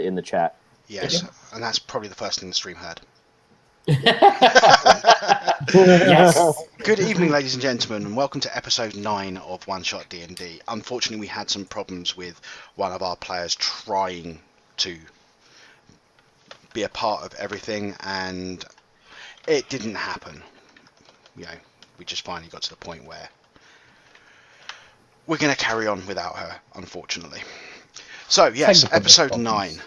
in the chat. Yes, and that's probably the first thing the stream heard. Yes. Good evening, ladies and gentlemen, and welcome to episode 9 of OneShotDND. Unfortunately, we had some problems with one of our players trying to be a part of everything, and it didn't happen. You know, we just finally got to the point where we're going to carry on without her, unfortunately. So, yes, episode 9.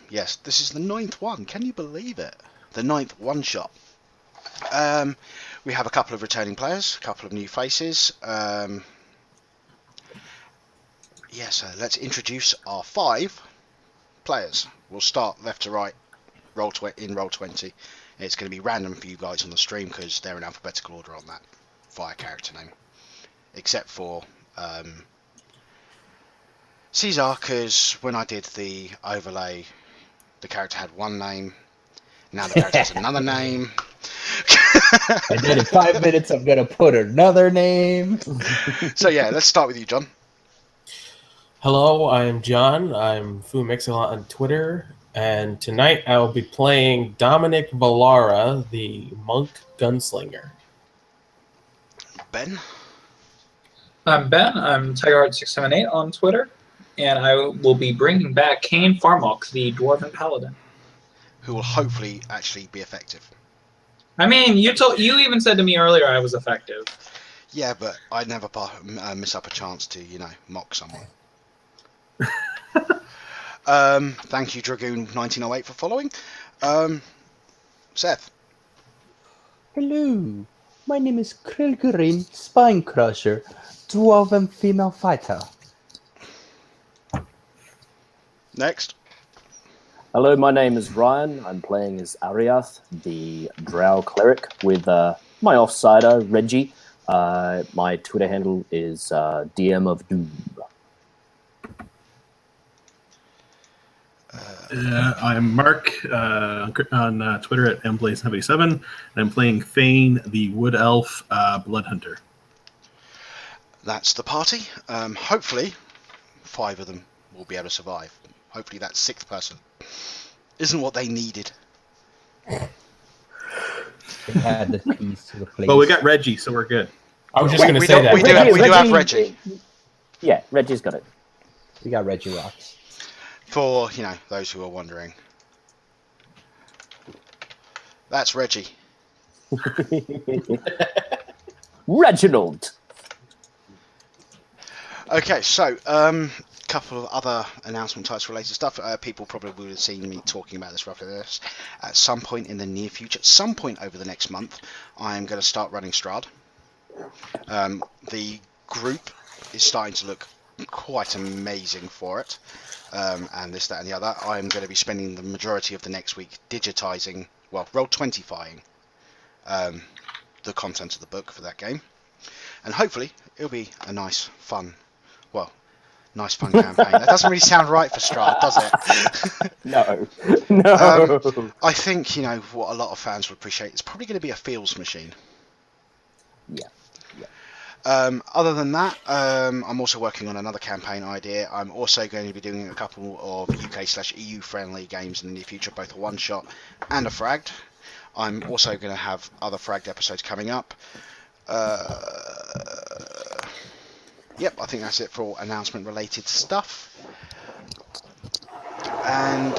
Yes, this is the 9th one. Can you believe it? The 9th one-shot. We have a couple of returning players, a couple of new faces. So let's introduce our 5 players. We'll start left to right, in roll 20. It's going to be random for you guys on the stream because they're in alphabetical order on that via character name. Except for Caesar, because when I did the overlay, the character had one name. Now the character has another name. And then in 5 minutes, I'm going to put another name. So yeah, let's start with you, John. Hello, I'm John. I'm FuMixalot on Twitter. And tonight I will be playing Dominic Valara, the monk gunslinger. Ben? I'm Ben. I'm TigerHeart678 on Twitter. And I will be bringing back Kane Farmok, the Dwarven Paladin. Who will hopefully actually be effective. I mean, you even said to me earlier I was effective. Yeah, but I'd never miss up a chance to, mock someone. Thank you, Dragoon1908, for following. Seth. Hello, my name is Krilgurin Spinecrusher, Dwarven female fighter. Next. Hello, my name is Ryan. I'm playing as Ariath, the Drow cleric, with my offsider, Reggie. My Twitter handle is DM of Doom. I'm Mark on Twitter at mblaze77, and I'm playing Thane, the Wood Elf Blood Hunter. That's the party. Hopefully, 5 of them will be able to survive. Hopefully that 6th person isn't what they needed. They had the keys to the place. Well, we got Reggie, so we're good. I was just going to say that. We do have Reggie. Yeah, Reggie's got it. We got Reggie Rocks. For, those who are wondering. That's Reggie. Reginald. Okay, so, couple of other announcement types related stuff. People probably would have seen me talking about this roughly this at some point in the near future. At some point over the next month, I'm going to start running Strahd. The group is starting to look quite amazing for it. And this, that, and the other. I'm going to be spending the majority of the next week digitizing, roll-20-fying the content of the book for that game. And hopefully, it'll be a nice fun campaign. That doesn't really sound right for Strahd, does it? No. I think, what a lot of fans will appreciate, it's probably going to be a feels machine. Yeah. Other than that, I'm also working on another campaign idea. I'm also going to be doing a couple of UK/EU friendly games in the near future, both a one-shot and a fragged. I'm also going to have other fragged episodes coming up. Yep, I think that's it for all announcement-related stuff. And,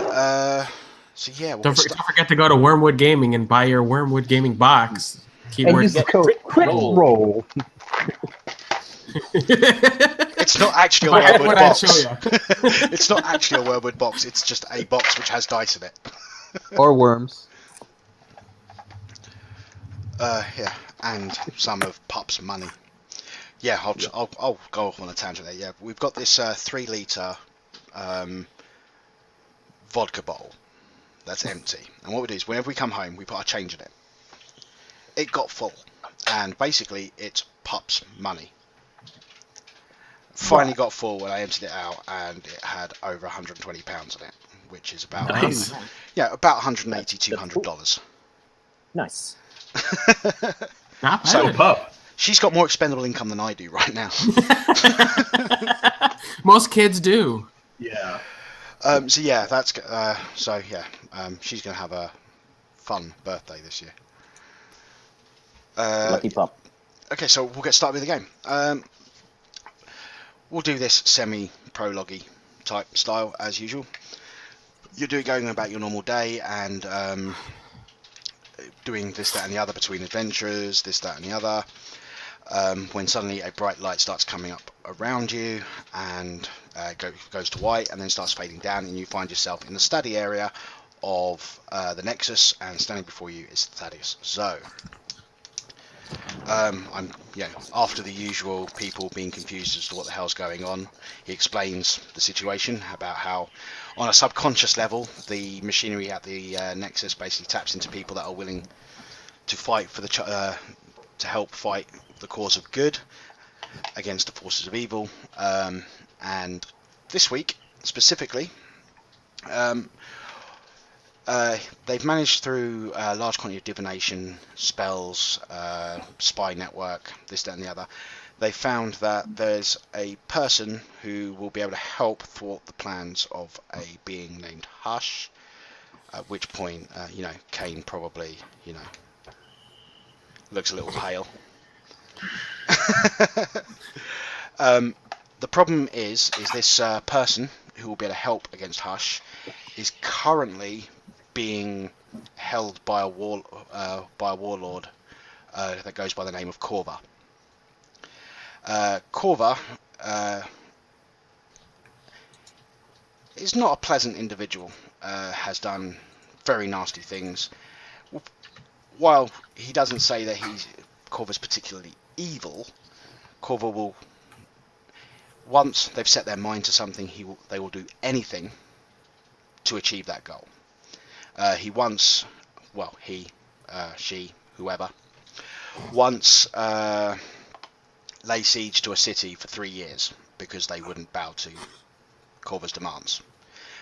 Don't forget to go to Wormwood Gaming and buy your Wormwood Gaming box. And use the code CRITROLL. It's not actually a Wormwood box. It's not actually a Wormwood box. It's just a box which has dice in it. Or worms. Yeah, and some of Pup's money. Yeah, I'll go off on a tangent there. Yeah, we've got this 3-litre vodka bottle that's empty. And what we do is whenever we come home, we put our change in it. It got full. And basically, it's Pup's money. Finally got full when I emptied it out, and it had over £120 in it, which is about about $180, $200. Nice. Not bad. So, Pup. She's got more expendable income than I do right now. Most kids do. Yeah. So yeah, that's she's gonna have a fun birthday this year. Lucky pup. Okay, so we'll get started with the game. We'll do this semi-prologue type style as usual. You're going about your normal day and doing this, that, and the other between adventures, this, that, and the other. When suddenly a bright light starts coming up around you and goes to white and then starts fading down, and you find yourself in the study area of the Nexus, and standing before you is Thaddeus Zoe. After the usual people being confused as to what the hell's going on, he explains the situation about how, on a subconscious level, the machinery at the Nexus basically taps into people that are willing to fight for to help fight the cause of good against the forces of evil. And this week, specifically, they've managed through a large quantity of divination, spells, spy network, this, that, and the other. They found that there's a person who will be able to help thwart the plans of a being named Hush. At which point, Kane probably, looks a little pale. The problem is this person who will be able to help against Hush is currently being held by a warlord that goes by the name of Corva. Corva is not a pleasant individual. Has done very nasty things. While he doesn't say that Corva's particularly evil, Corva will, once they've set their mind to something, they will do anything to achieve that goal. She, whoever, once lay siege to a city for 3 years because they wouldn't bow to Corva's demands.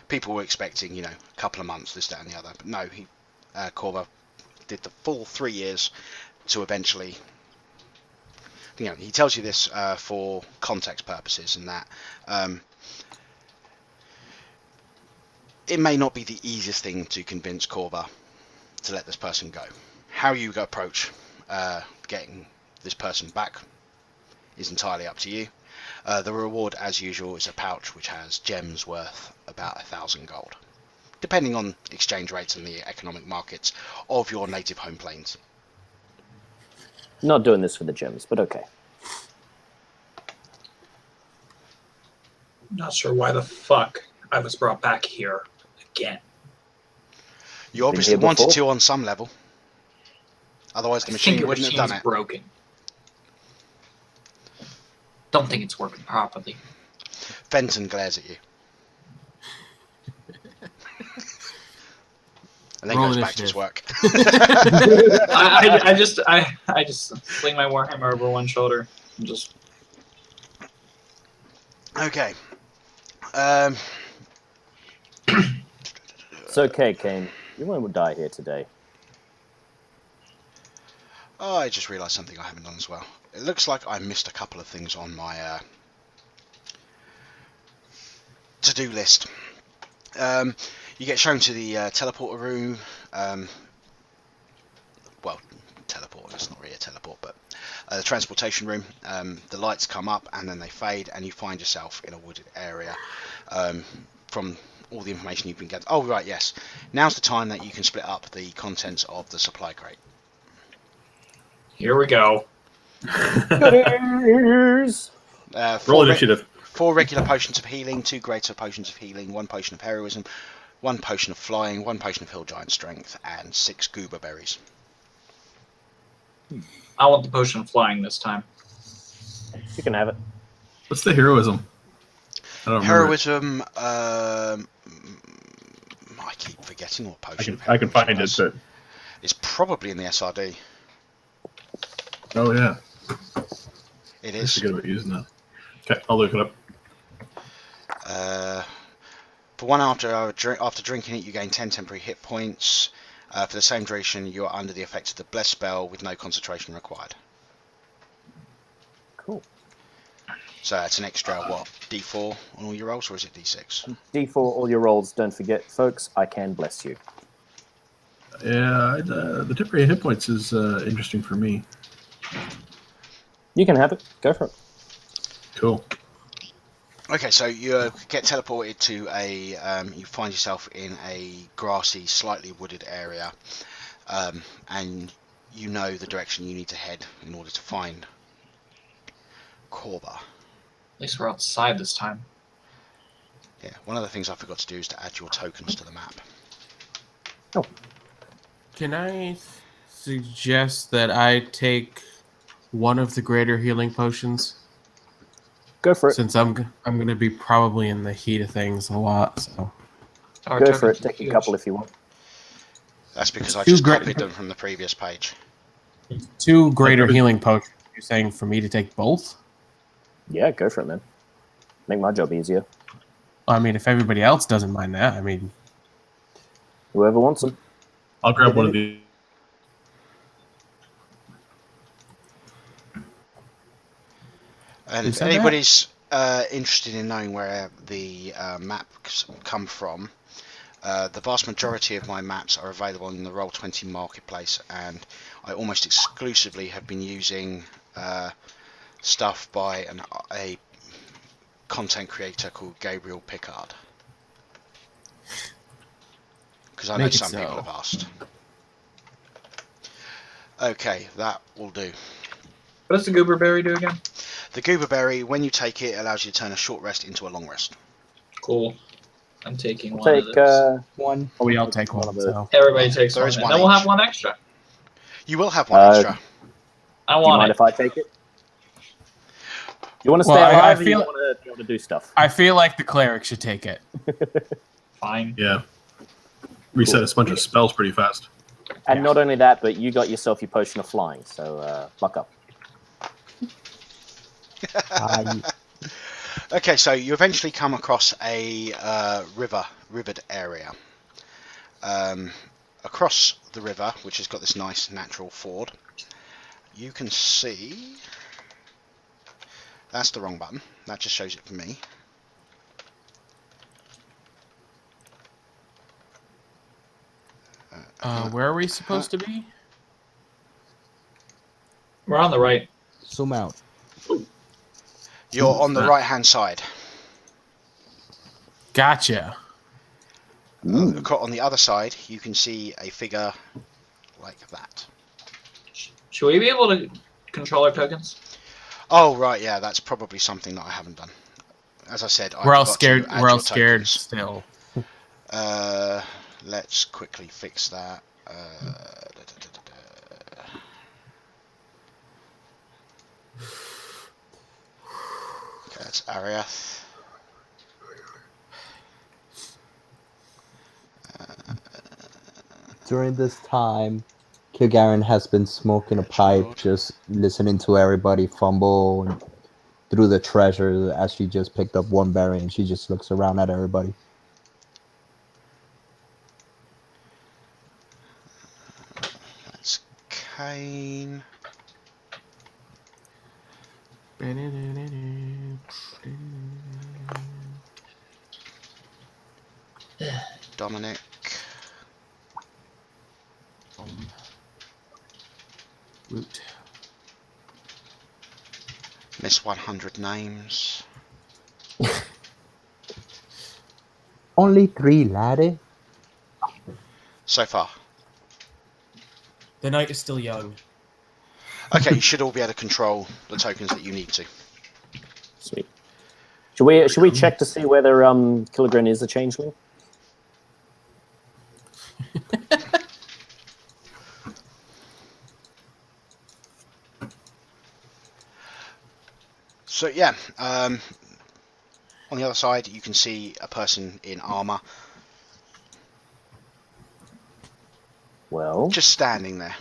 People were expecting, a couple of months, this, that, and the other, but no, Corva did the full 3 years to eventually. He tells you this for context purposes, and that it may not be the easiest thing to convince Corva to let this person go. How you approach getting this person back is entirely up to you. The reward, as usual, is a pouch which has gems worth about 1,000 gold, depending on exchange rates and the economic markets of your native home plains. Not doing this for the gems, but okay. Not sure why the fuck I was brought back here again. You obviously wanted to on some level. Otherwise the machine wouldn't have done it. Broken. Don't think it's working properly. Fenton glares at you. And then goes back to his work. I just sling my warhammer over one shoulder and just. Okay. It's okay, Kane. You won't die here today. Oh, I just realised something I haven't done as well. It looks like I missed a couple of things on my to-do list. You get shown to the teleporter room. Teleport, it's not really a teleport, but the transportation room. The lights come up and then they fade, and you find yourself in a wooded area. From all the information you've been getting. Oh, right, yes. Now's the time that you can split up the contents of the supply crate. Here we go. Roll initiative. 4 regular potions of healing, 2 greater potions of healing, 1 potion of heroism, 1 potion of flying, 1 potion of hill giant strength, and 6 goober berries. I want the potion of flying this time. You can have it. What's the heroism? I don't remember. Heroism, I keep forgetting what potion. I can find it, but it's probably in the SRD. Oh yeah, it I is. forget about using that. Okay, I'll look it up. For 1 after drinking it, you gain 10 temporary hit points. For the same duration, you are under the effect of the blessed spell with no concentration required. Cool. So that's an extra, what, D4 on all your rolls, or is it D6? D4 all your rolls. Don't forget, folks, I can bless you. Yeah, the temporary hit points is interesting for me. You can have it. Go for it. Cool. Okay, so you get teleported to a, you find yourself in a grassy, slightly wooded area, and you know the direction you need to head in order to find Korba. At least we're outside this time. Yeah, one of the things I forgot to do is to add your tokens to the map. Can I suggest that I take one of the greater healing potions? Go for it. Since I'm going to be probably in the heat of things a lot, so Our Go for it. tokens are Take a huge. couple if you want. That's because I Two just great- copied them from the previous page. 2 greater Okay. healing potions. You're saying for me to take both? Yeah, go for it, man. Make my job easier. I mean, if everybody else doesn't mind that, I mean, Whoever wants them. I'll grab one of the. And Who if said that? anybody's interested in knowing where the maps come from, the vast majority of my maps are available in the Roll20 marketplace, and I almost exclusively have been using stuff by a content creator called Gabriel Pickard. Because I know Make it some people so. have asked. Okay, that will do. What does the goober berry do again? The goober berry, when you take it, allows you to turn a short rest into a long rest. Cool. I'm taking I'll one take of those. One. we all take one one. of those. So Everybody takes There one, is and one then we'll each. have one extra. You will have one Uh, extra. I Do you want mind it. if I take it? You want to stay Well, I alive, or feel- you want to do stuff? I feel like the cleric should take it. Fine. Yeah. Reset a bunch of spells pretty fast. And not only that, but you got yourself your potion of flying, so buck up. Okay, so you eventually come across a rivered area. Across the river, which has got this nice natural ford, you can see... That's the wrong button. That just shows it for me. Where are we supposed to be? We're on the right. Zoom out. You're on the that? right-hand side. Gotcha. On the other side, you can see a figure like that. Should we be able to control our tokens? Oh, right, yeah, that's probably something that I haven't done. As I said, I We're all forgot scared. to add We're all your scared tokens. still. Let's quickly fix that. Okay, that's Ariath. During this time, Kilgaren has been smoking a pipe, Lord. just listening to everybody fumble through the treasure as she just picked up one berry and she just looks around at everybody. That's Kane. Dominic. Root. Miss 100 names. Only 3, laddie. So far. The night is still young. Okay, you should all be able to control the tokens that you need to. Sweet. Should we check to see whether Killigren is a changeling? So yeah, on the other side you can see a person in armor Well, just standing there.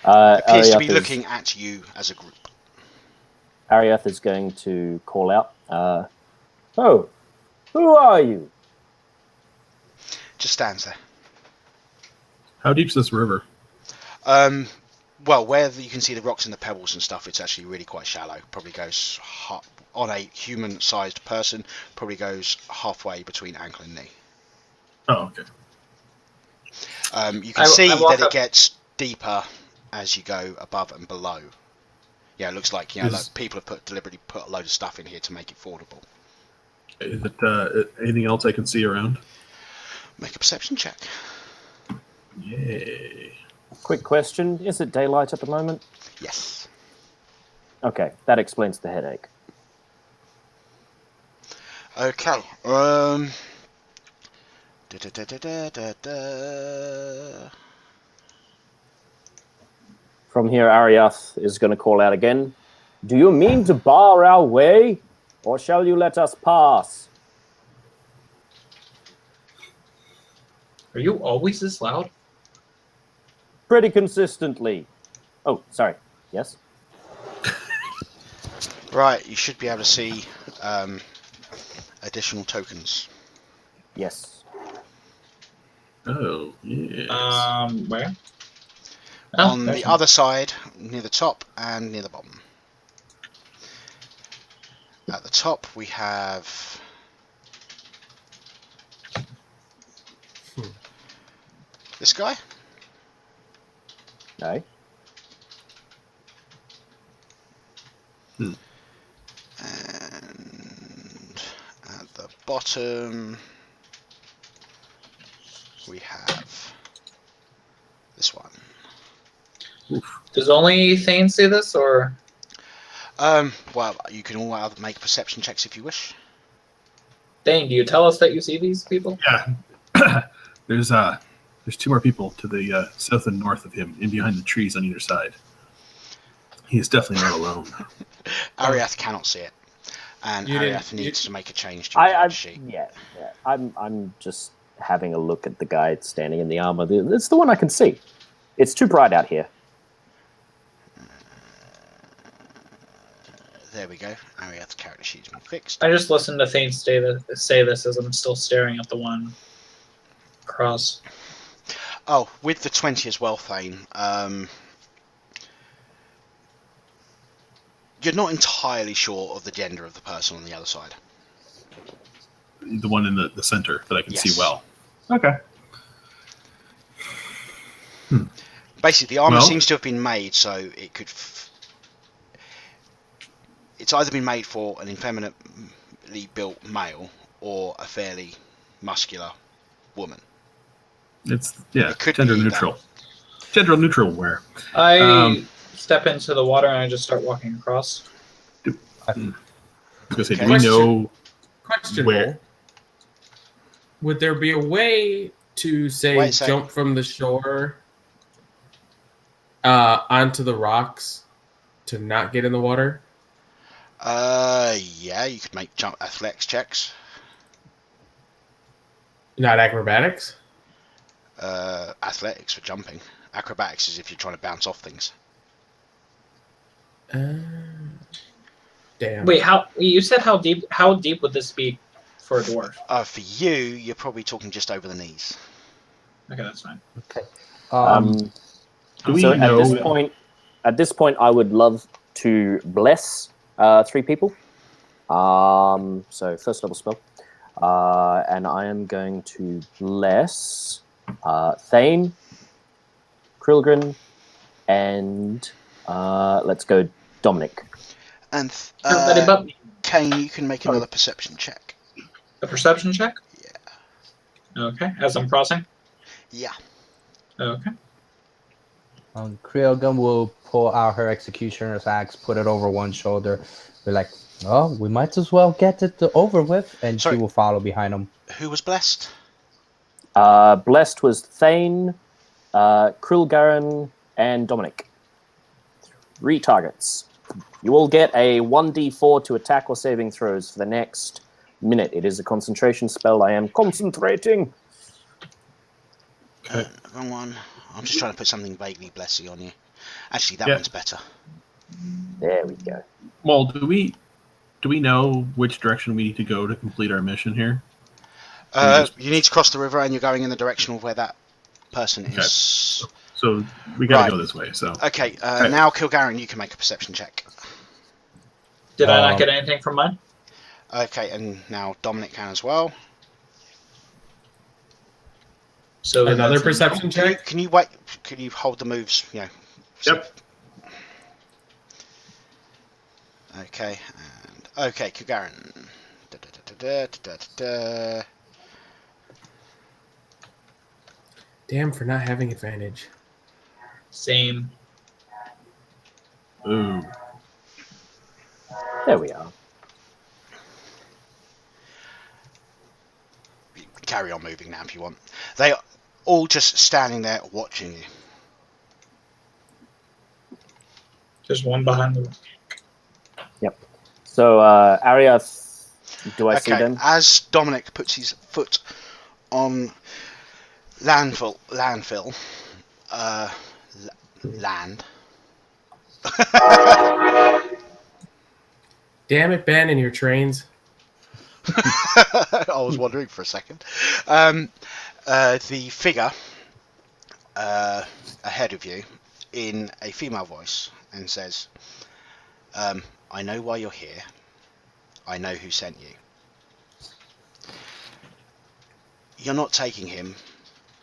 Appears to be looking at you as a group. Ariath is going to call out. Oh, who are you? Just stands there. How deep's this river? Well, where you can see the rocks and the pebbles and stuff, it's actually really quite shallow. Probably goes on a human-sized person. Probably goes halfway between ankle and knee. Oh, okay. You can see I walk that it up. gets deeper as you go above and below. Yeah, it looks like like people have deliberately put a load of stuff in here to make it fordable. Is it anything else I can see around? Make a perception check. Yay. Quick question: is it daylight at the moment? Yes. Okay, that explains the headache. Okay. From here, Ariath is going to call out again. Do you mean to bar our way, or shall you let us pass? Are you always this loud? Pretty consistently. Oh, sorry. Yes? Right, you should be able to see additional tokens. Yes. Oh, yes. Where? On there's the one. other side, near the top and near the bottom. At the top, we have this guy. No? And at the bottom, we have this one. Does only Thane see this, or? Well, you can all make perception checks if you wish. Thane, do you tell us that you see these people? Yeah. There's two more people to the south and north of him, in behind the trees on either side. He is definitely not alone. Ariath cannot see it, and You didn't- Ariath needs to make a change to his character sheet. Yeah. I'm just having a look at the guy standing in the armor. It's the one I can see. It's too bright out here. There we go. Ariath's character sheet's been fixed. I just listened to Thane say this as I'm still staring at the one across. Oh, with the 20 as well, Thane. You're not entirely sure of the gender of the person on the other side. The one in the center that I can Yes. see well. Okay. Basically, the armor Well- seems to have been made so it could. It's either been made for an effeminately built male or a fairly muscular woman. It's It could gender be either. neutral. Gender neutral wear. I step into the water and I just start walking across. I was gonna say, Okay. do we know Question: where? Would there be a way to say Wait a sec. jump from the shore onto the rocks to not get in the water? Yeah, you could make jump athletics checks. Not acrobatics? Athletics for jumping. Acrobatics is if you're trying to bounce off things. Damn. Wait, you said how deep? How deep would this be for a dwarf? For you, you're probably talking just over the knees. Okay, that's fine. Okay. Do we So know? at this point, I would love to bless 3 people. So first level spell, and I am going to bless Thane, Krilgren, and let's go Dominic. And Everybody but me. Kane, you can make another perception check. A perception check? Yeah. Okay, as I'm crossing? Yeah. Okay. Creogun will pull out her executioner's axe, put it over one shoulder. Be like, oh, we might as well get it over with, and Sorry. she will follow behind him. Who was blessed? Blessed was Thane, Krilgaren, and Dominic. 3 targets. You will get a 1d4 to attack or saving throws for the next minute. It is a concentration spell. I am concentrating. Wrong one. I'm just trying to put something vaguely blessy on you. Actually, that Yeah. one's better. There we go. Well, do we know which direction we need to go to complete our mission here? You need to cross the river, and you're going in the direction of where that person Okay. is. So So we got to Right. go this way. So Okay, now Kilgaren, you can make a perception check. Did I not get anything from mine? Okay, and now Dominic can as well. So Another that's a no. perception check. Can you wait? Can you hold the moves? You know. Yep. Okay, and okay, Kilgaren. Da, da, da, da, da, da, da. Damn for not having advantage. Same. Ooh. There we are. You can carry on moving now if you want. They are all just standing there watching you. Just one behind the room. So, Ariath, do I see Okay, them? as Dominic puts his foot on land. Damn it, Ben, and your trains. I was wondering for a second. The figure ahead of you in a female voice and says, I know why you're here. I know who sent you. You're not taking him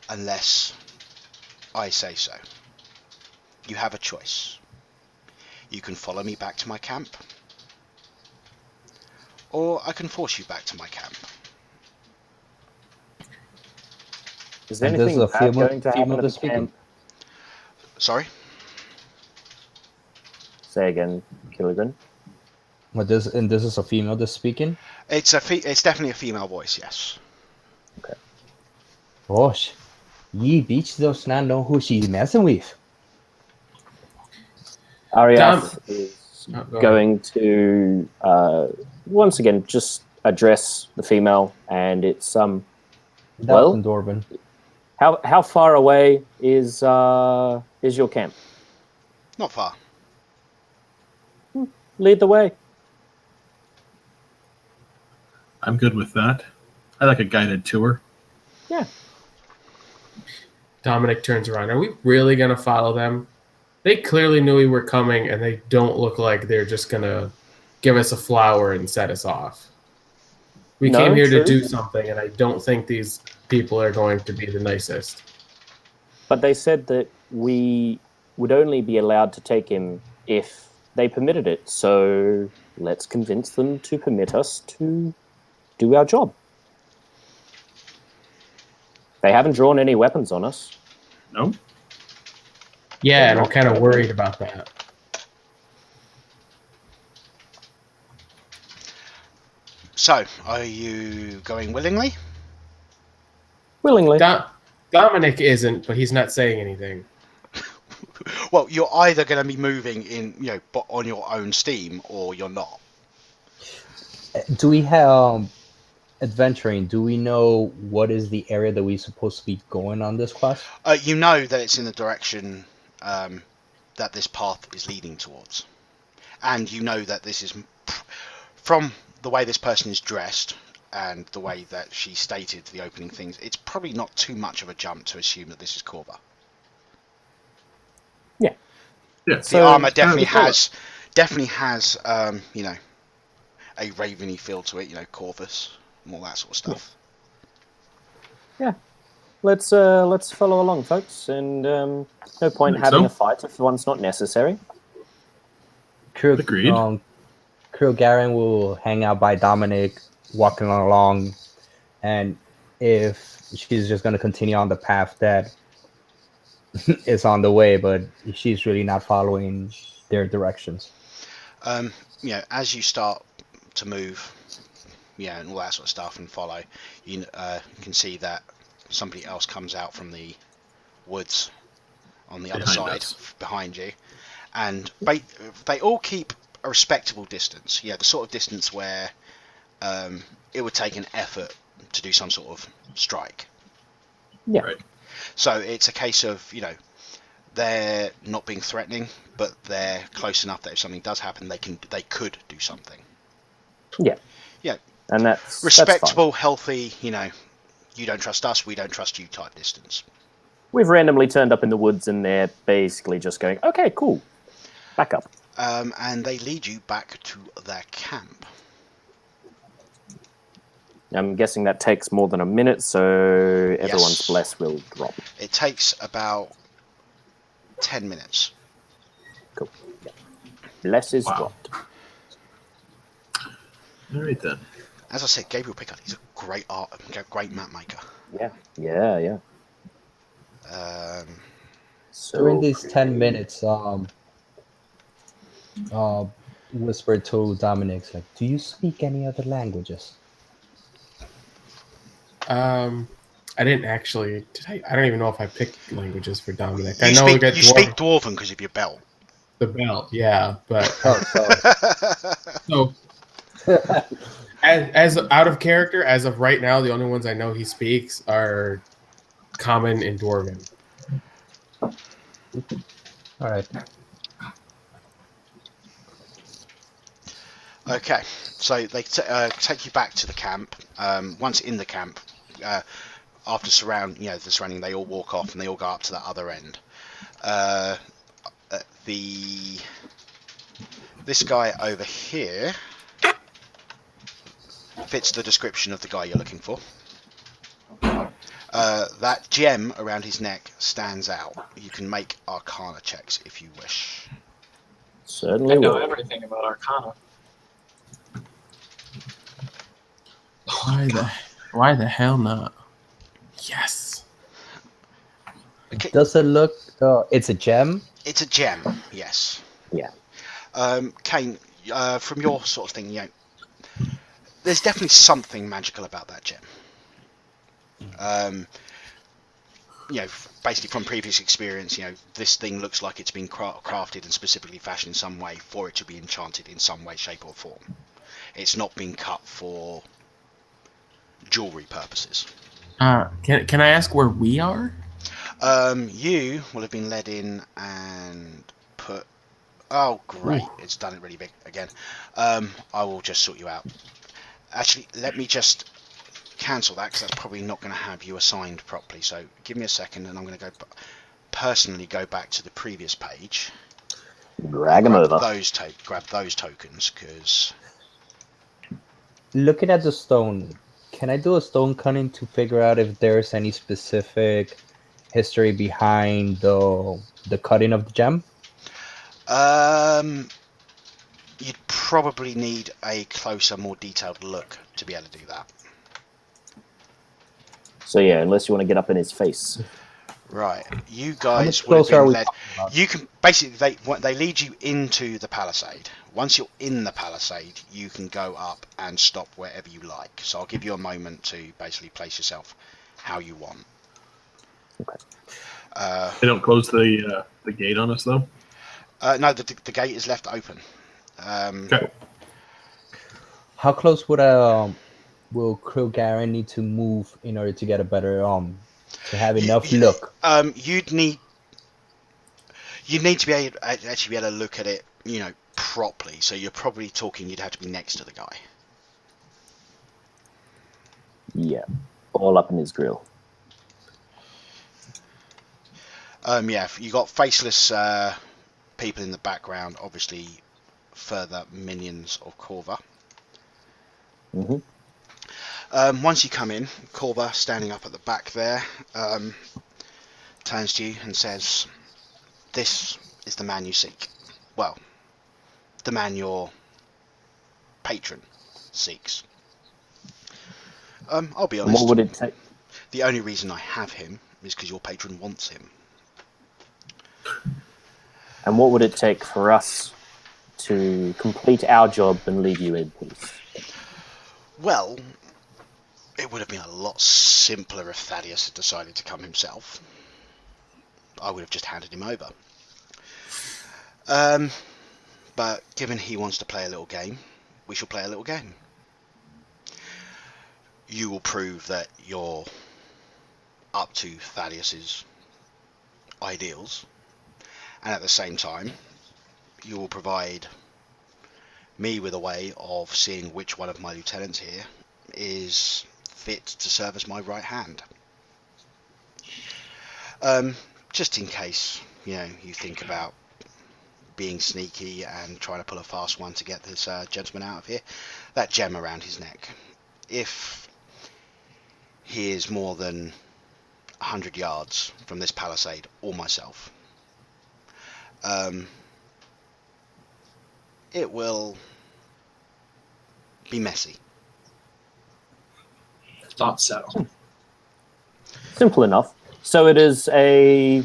unless I say so. You have a choice. You can follow me back to my camp, or I can force you back to my camp. Is there And this anything is a bad female- going to female happen at that's the speaking? camp? Sorry? Say again, Killigan. But this is a female that's speaking. It's definitely a female voice, yes. Gosh, ye bitch does not know who she's messing with. Ariath is Oh, go going to once again just address the female, and it's Well? Dalton Dorban. how far away is your camp? Not far. Lead the way. I'm good with that. I like a guided tour. Yeah. Dominic turns around. Are we really going to follow them? They clearly knew we were coming, and they don't look like they're just going to give us a flower and set us off. We No, came here true. to do something, and I don't think these people are going to be the nicest. But they said that we would only be allowed to take him if they permitted it. So let's convince them to permit us to do our job. They haven't drawn any weapons on us. No? Yeah, They're and I'm not kind of threatening. worried about that. So, are you going willingly? Willingly. Dominic isn't, but he's not saying anything. Well, you're either going to be moving in, on your own steam, or you're not. Do we have adventuring? Do we know what is the area that we're supposed to be going on this quest? You know that it's in the direction that this path is leading towards, and you know that this is from the way this person is dressed and the way that she stated the opening things. It's probably not too much of a jump to assume that this is Corva. Yeah. The So- armor definitely Corva. has a raveny feel to it, Corvus and all that sort of stuff. Let's follow along, folks, and no point Think having so. a fight if one's not necessary. Agreed. Garen will hang out by Dominic, walking along, and if she's just going to continue on the path that is on the way, but she's really not following their directions. As you start to move, and all that sort of stuff, and follow, you can see that somebody else comes out from the woods on the other Behind side us. behind you, and they all keep a respectable distance. The sort of distance where it would take an effort to do some sort of strike. Yeah. Right. So it's a case of they're not being threatening, but they're close enough that if something does happen, they could do something. Yeah. Yeah. And that's Respectable, healthy. You don't trust us, we don't trust you type distance. We've randomly turned up in the woods, and they're basically just going, "Okay, cool, back up." And they lead you back to their camp. I'm guessing that takes more than a minute, so everyone's bless will drop. It takes about 10 minutes. Cool. Yeah. Bless is Wow. dropped. All right then. As I said, Gabriel Pickard, he's a great great map maker. Yeah. So During these 10 minutes, whispered to Dominic's like, "Do you speak any other languages?" I didn't actually. Did I? I don't even know if I picked languages for Dominic. You I know we got speak Dwarven because of your belt. the belt, yeah, but Oh, sorry. so as out of character, as of right now, the only ones I know he speaks are Common and Dwarven. All right. Okay, so they take you back to the camp. Once in the camp, after the surrounding, they all walk off and they all go up to the other end. This guy over here fits the description of the guy you're looking for. That gem around his neck stands out. You can make Arcana checks if you wish. certainly I know will. everything about Arcana. Why the hell not? Yes. Okay. Does it look? It's a gem. It's a gem, yes. Yeah. Kane, from your sort of thing, there's definitely something magical about that gem. Basically from previous experience, this thing looks like it's been crafted and specifically fashioned in some way for it to be enchanted in some way, shape or form. It's not been cut for jewelry purposes. Can I ask where we are? You will have been led in and put... Oh, great. Ooh. It's done it really big again. I will just sort you out. Actually, let me just cancel that because that's probably not going to have you assigned properly. So give me a second and I'm going to personally go back to the previous page. Drag them over. Grab those tokens because... Looking at the stone, can I do a stone cutting to figure out if there's any specific history behind the cutting of the gem? You'd probably need a closer, more detailed look to be able to do that. So yeah, unless you want to get up in his face. Right, you How guys much would have closer are been we led. talking about? You can basically they lead you into the palisade. Once you're in the palisade, you can go up and stop wherever you like. So I'll give you a moment to basically place yourself how you want. Okay. They don't close the gate on us though. No, the gate is left open. Okay. How close will Krilgaren need to move in order to get a better to have enough look? You'd need to be able to look at it, properly. So you're probably talking you'd have to be next to the guy. Yeah. All up in his grill. You got faceless people in the background, obviously further minions of Corva. Mm-hmm. Once you come in, Corva, standing up at the back there, turns to you and says, "This is the man you seek. Well, the man your patron seeks." I'll be honest. What would it take? The only reason I have him is because your patron wants him. And what would it take for us to complete our job and leave you in peace? Well, it would have been a lot simpler if Thaddeus had decided to come himself. I would have just handed him over. But given he wants to play a little game, we shall play a little game. You will prove that you're up to Thaddeus's ideals, and at the same time, you will provide me with a way of seeing which one of my lieutenants here is fit to serve as my right hand. Just in case, you think about being sneaky and trying to pull a fast one to get this gentleman out of here. That gem around his neck. If he is more than 100 yards from this palisade or myself, it will be messy. Thought so. Simple enough. So it is a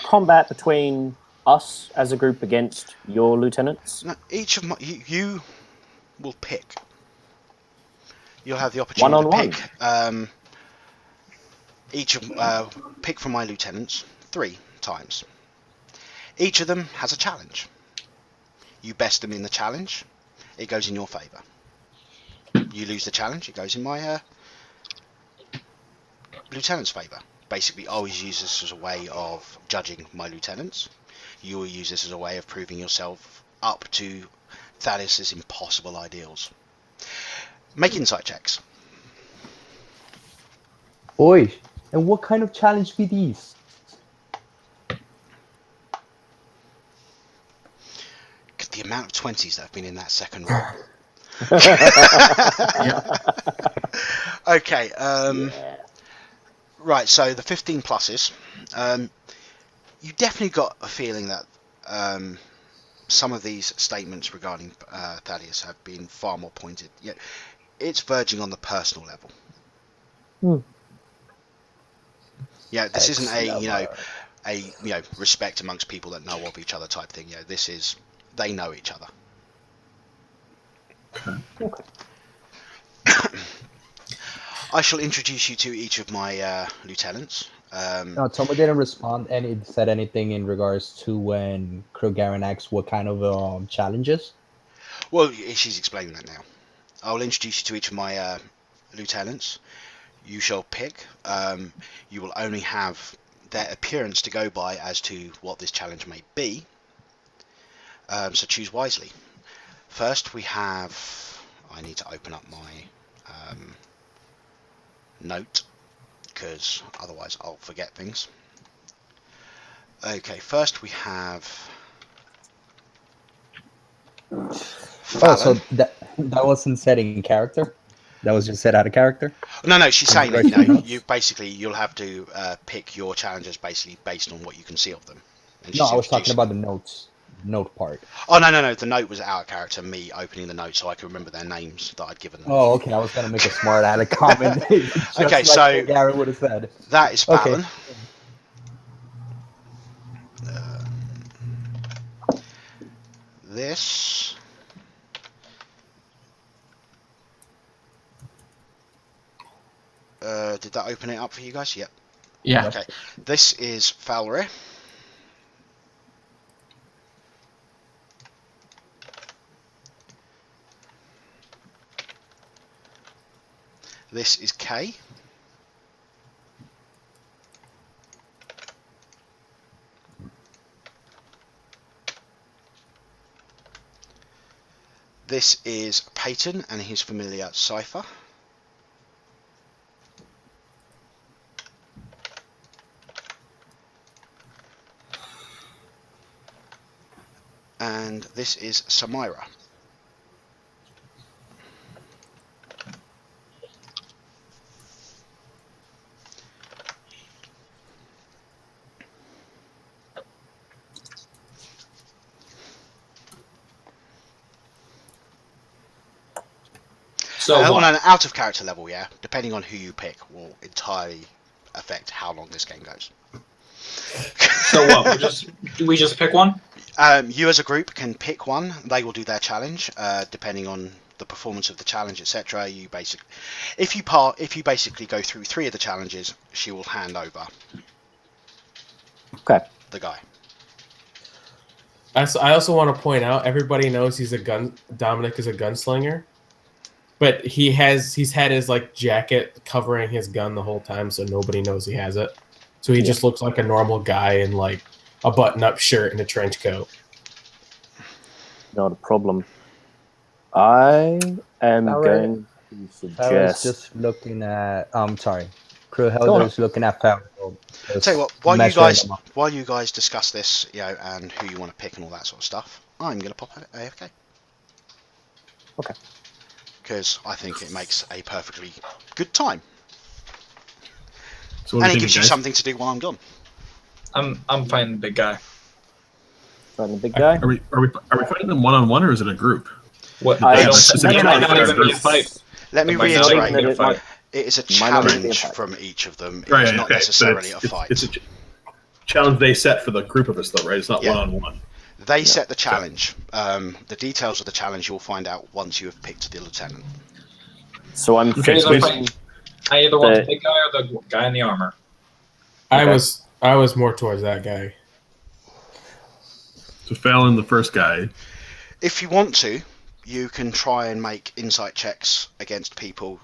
combat between us as a group against your lieutenants? Now, each of you will pick. You'll have the opportunity One-on-one. to pick. Pick from my lieutenants 3 times. Each of them has a challenge. You best them in the challenge, it goes in your favour. You lose the challenge, it goes in my lieutenant's favour. Basically, I always use this as a way of judging my lieutenants. You will use this as a way of proving yourself up to Thaddeus' impossible ideals. Make insight checks. Oi, and what kind of challenge be these? The amount of 20s that have been in that second row. Okay. Right. So the 15 pluses. You definitely got a feeling that some of these statements regarding Thaddeus have been far more pointed. Yeah, it's verging on the personal level. Yeah, this isn't a respect amongst people that know of each other type thing. Yeah, this is they know each other. Okay. I shall introduce you to each of my lieutenants. No, Toma didn't respond and said anything in regards to when Krogarin asked what kind of challenges. Well, she's explaining that now. I'll introduce you to each of my lieutenants. You shall pick. You will only have their appearance to go by as to what this challenge may be. So choose wisely. First, we have. I need to open up my note because otherwise I'll forget things. Okay, first we have. Fallon. Oh, so that wasn't set in character. That was just set out of character. No, she's saying that you'll have to pick your challenges basically based on what you can see of them. And No, I was talking about the note part. Oh no, the note was out of character. Me opening the note so I could remember their names that I'd given them. Oh, okay. I was gonna make a smart aleck comment. Okay, so Gary would have said that is Fallon. Okay. This. Did that open it up for you guys? Yep. Yeah. Okay. This is Falre. This is Kay. This is Peyton and his familiar Cypher. And this is Samira. So on an out of character level, yeah, depending on who you pick will entirely affect how long this game goes. So what? We just pick one? You as a group can pick one. They will do their challenge, depending on the performance of the challenge, etc. If you basically go through 3 of the challenges, she will hand over. Okay. The guy. I also want to point out, everybody knows Dominic is a gunslinger, but he's had his jacket covering his gun the whole time, so nobody knows he has it. So he just looks like a normal guy in a button-up shirt and a trench coat. Not a problem. I am going to I was suggest. just looking at. Sorry. Crewhelder is looking at Falco So Tell you what, just measuring them up. while you guys discuss this, and who you want to pick and all that sort of stuff, I'm going to pop out AFK. Okay. Because I think it makes a perfectly good time, So what and do it you gives think, you guys? something to do while I'm gone. I'm fighting the big guy. Fighting the big guy. Are we fighting them 1-on-1 or is it a group? What? I- They don't. It's It a might challenge not for even a be a group. fight. Let me It might not even reiterate, be a it might- fight. it is a Might not be a challenge fight. from each of them. It Right. is not Okay. necessarily but a fight. It's a challenge they set for the group of us, though, right? It's not Yeah. 1-on-1. They set the challenge. The details of the challenge you'll find out once you have picked the lieutenant. So I'm Okay, so thinking. I either want the The- big guy or the guy in the armor. I Okay. was more towards that guy. So Fallon, the first guy. If you want to, you can try and make insight checks against people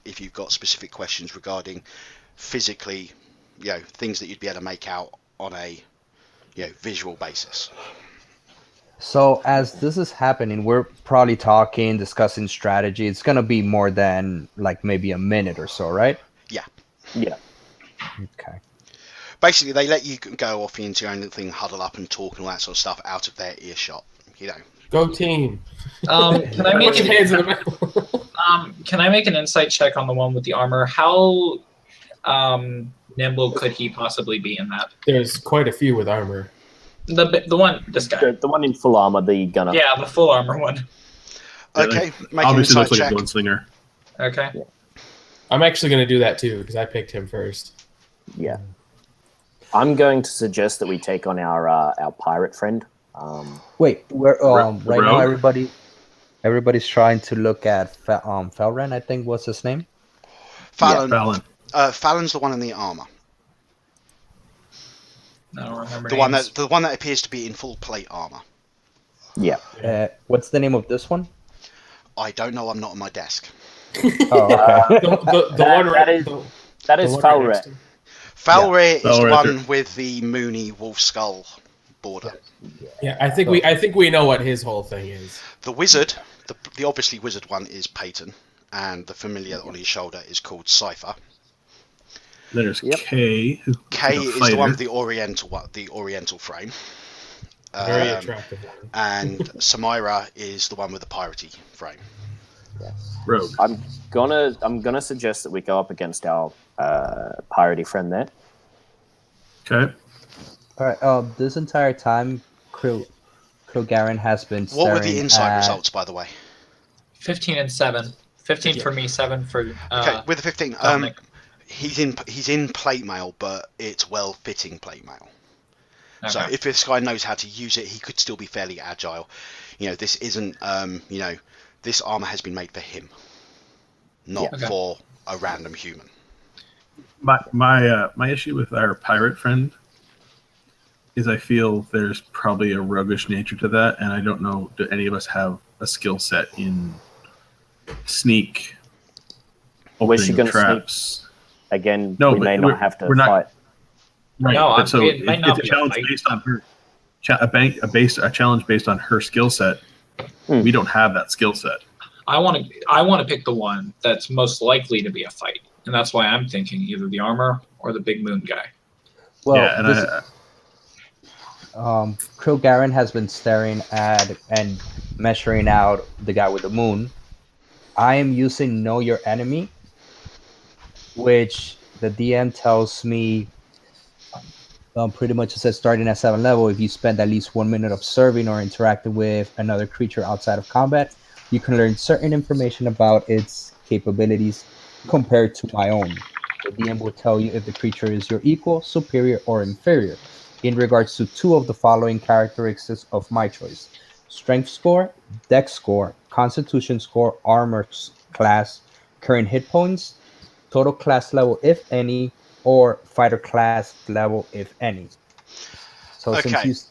if you've got specific questions regarding physically, things that you'd be able to make out on a visual basis. So as this is happening, we're probably talking, discussing strategy. It's gonna be more than like maybe a minute or so, right? Yeah. Yeah. Okay. Basically, they let you go off into your own little thing, huddle up and talk and all that sort of stuff out of their earshot. Go team. Can I Put make your an hands in the middle. Can I make an insight check on the one with the armor? How nimble could he possibly be in that? There's quite a few with armor. The one, this guy. The one in full armor, the gunner. Yeah, the full armor one. Okay, make an Obviously insight looks like check. a gunslinger. Okay. I'm actually going to do that too because I picked him first. Yeah. I'm going to suggest that we take on our pirate friend. Wait, we're The right now rogue? everybody's trying to look at Felren, I think was his name. Fallon. Fallon. Fallon's the one in the armor. I don't remember The names. one that appears to be in full plate armor. Yeah. What's the name of this one? I don't know. I'm not on my desk. Oh, okay. The one right. That is the one right Falre. next to him. Falre is the Falre, one with the moony wolf skull border. Yeah, I think we know what his whole thing is. The wizard, the obviously wizard one is Peyton, and the familiar on his shoulder is called Cypher. There's Yep. Kay. Kay is the one with the oriental frame. Very attractive one. And Samira is the one with the piratey frame. Rogue. I'm gonna suggest that we go up against our piratey friend there. Okay. All right. This entire time, Garen has been staring What were the insight at... results, by the way? 15 and 7. 15 for me, 7 for Okay, with the 15, Dominic. he's in plate mail, but it's well-fitting plate mail. Okay. So if this guy knows how to use it, he could still be fairly agile. This isn't, this armor has been made for him, not for a random human. My issue with our pirate friend is I feel there's probably a roguish nature to that, and I don't know, do any of us have a skill set in sneak, Where's she opening gonna traps? Again, No, we may but not we're- have to we're not- fight. Right. No, but so it might not it's a be a challenge fight. based on her. A challenge based on her skill set. We don't have that skill set. I want to pick the one that's most likely to be a fight, and that's why I'm thinking either the armor or the big moon guy. Well, Yeah, and Garen has been staring at and measuring out the guy with the moon. I am using Know Your Enemy, which the DM tells me pretty much it says starting at 7th level, if you spend at least 1 minute observing or interacting with another creature outside of combat, you can learn certain information about its capabilities compared to my own. The DM will tell you if the creature is your equal, superior, or inferior in regards to 2 of the following characteristics of my choice: strength score, dex score, constitution score, armor class, current hit points, total class level if any, or fighter class level if any. So Okay. since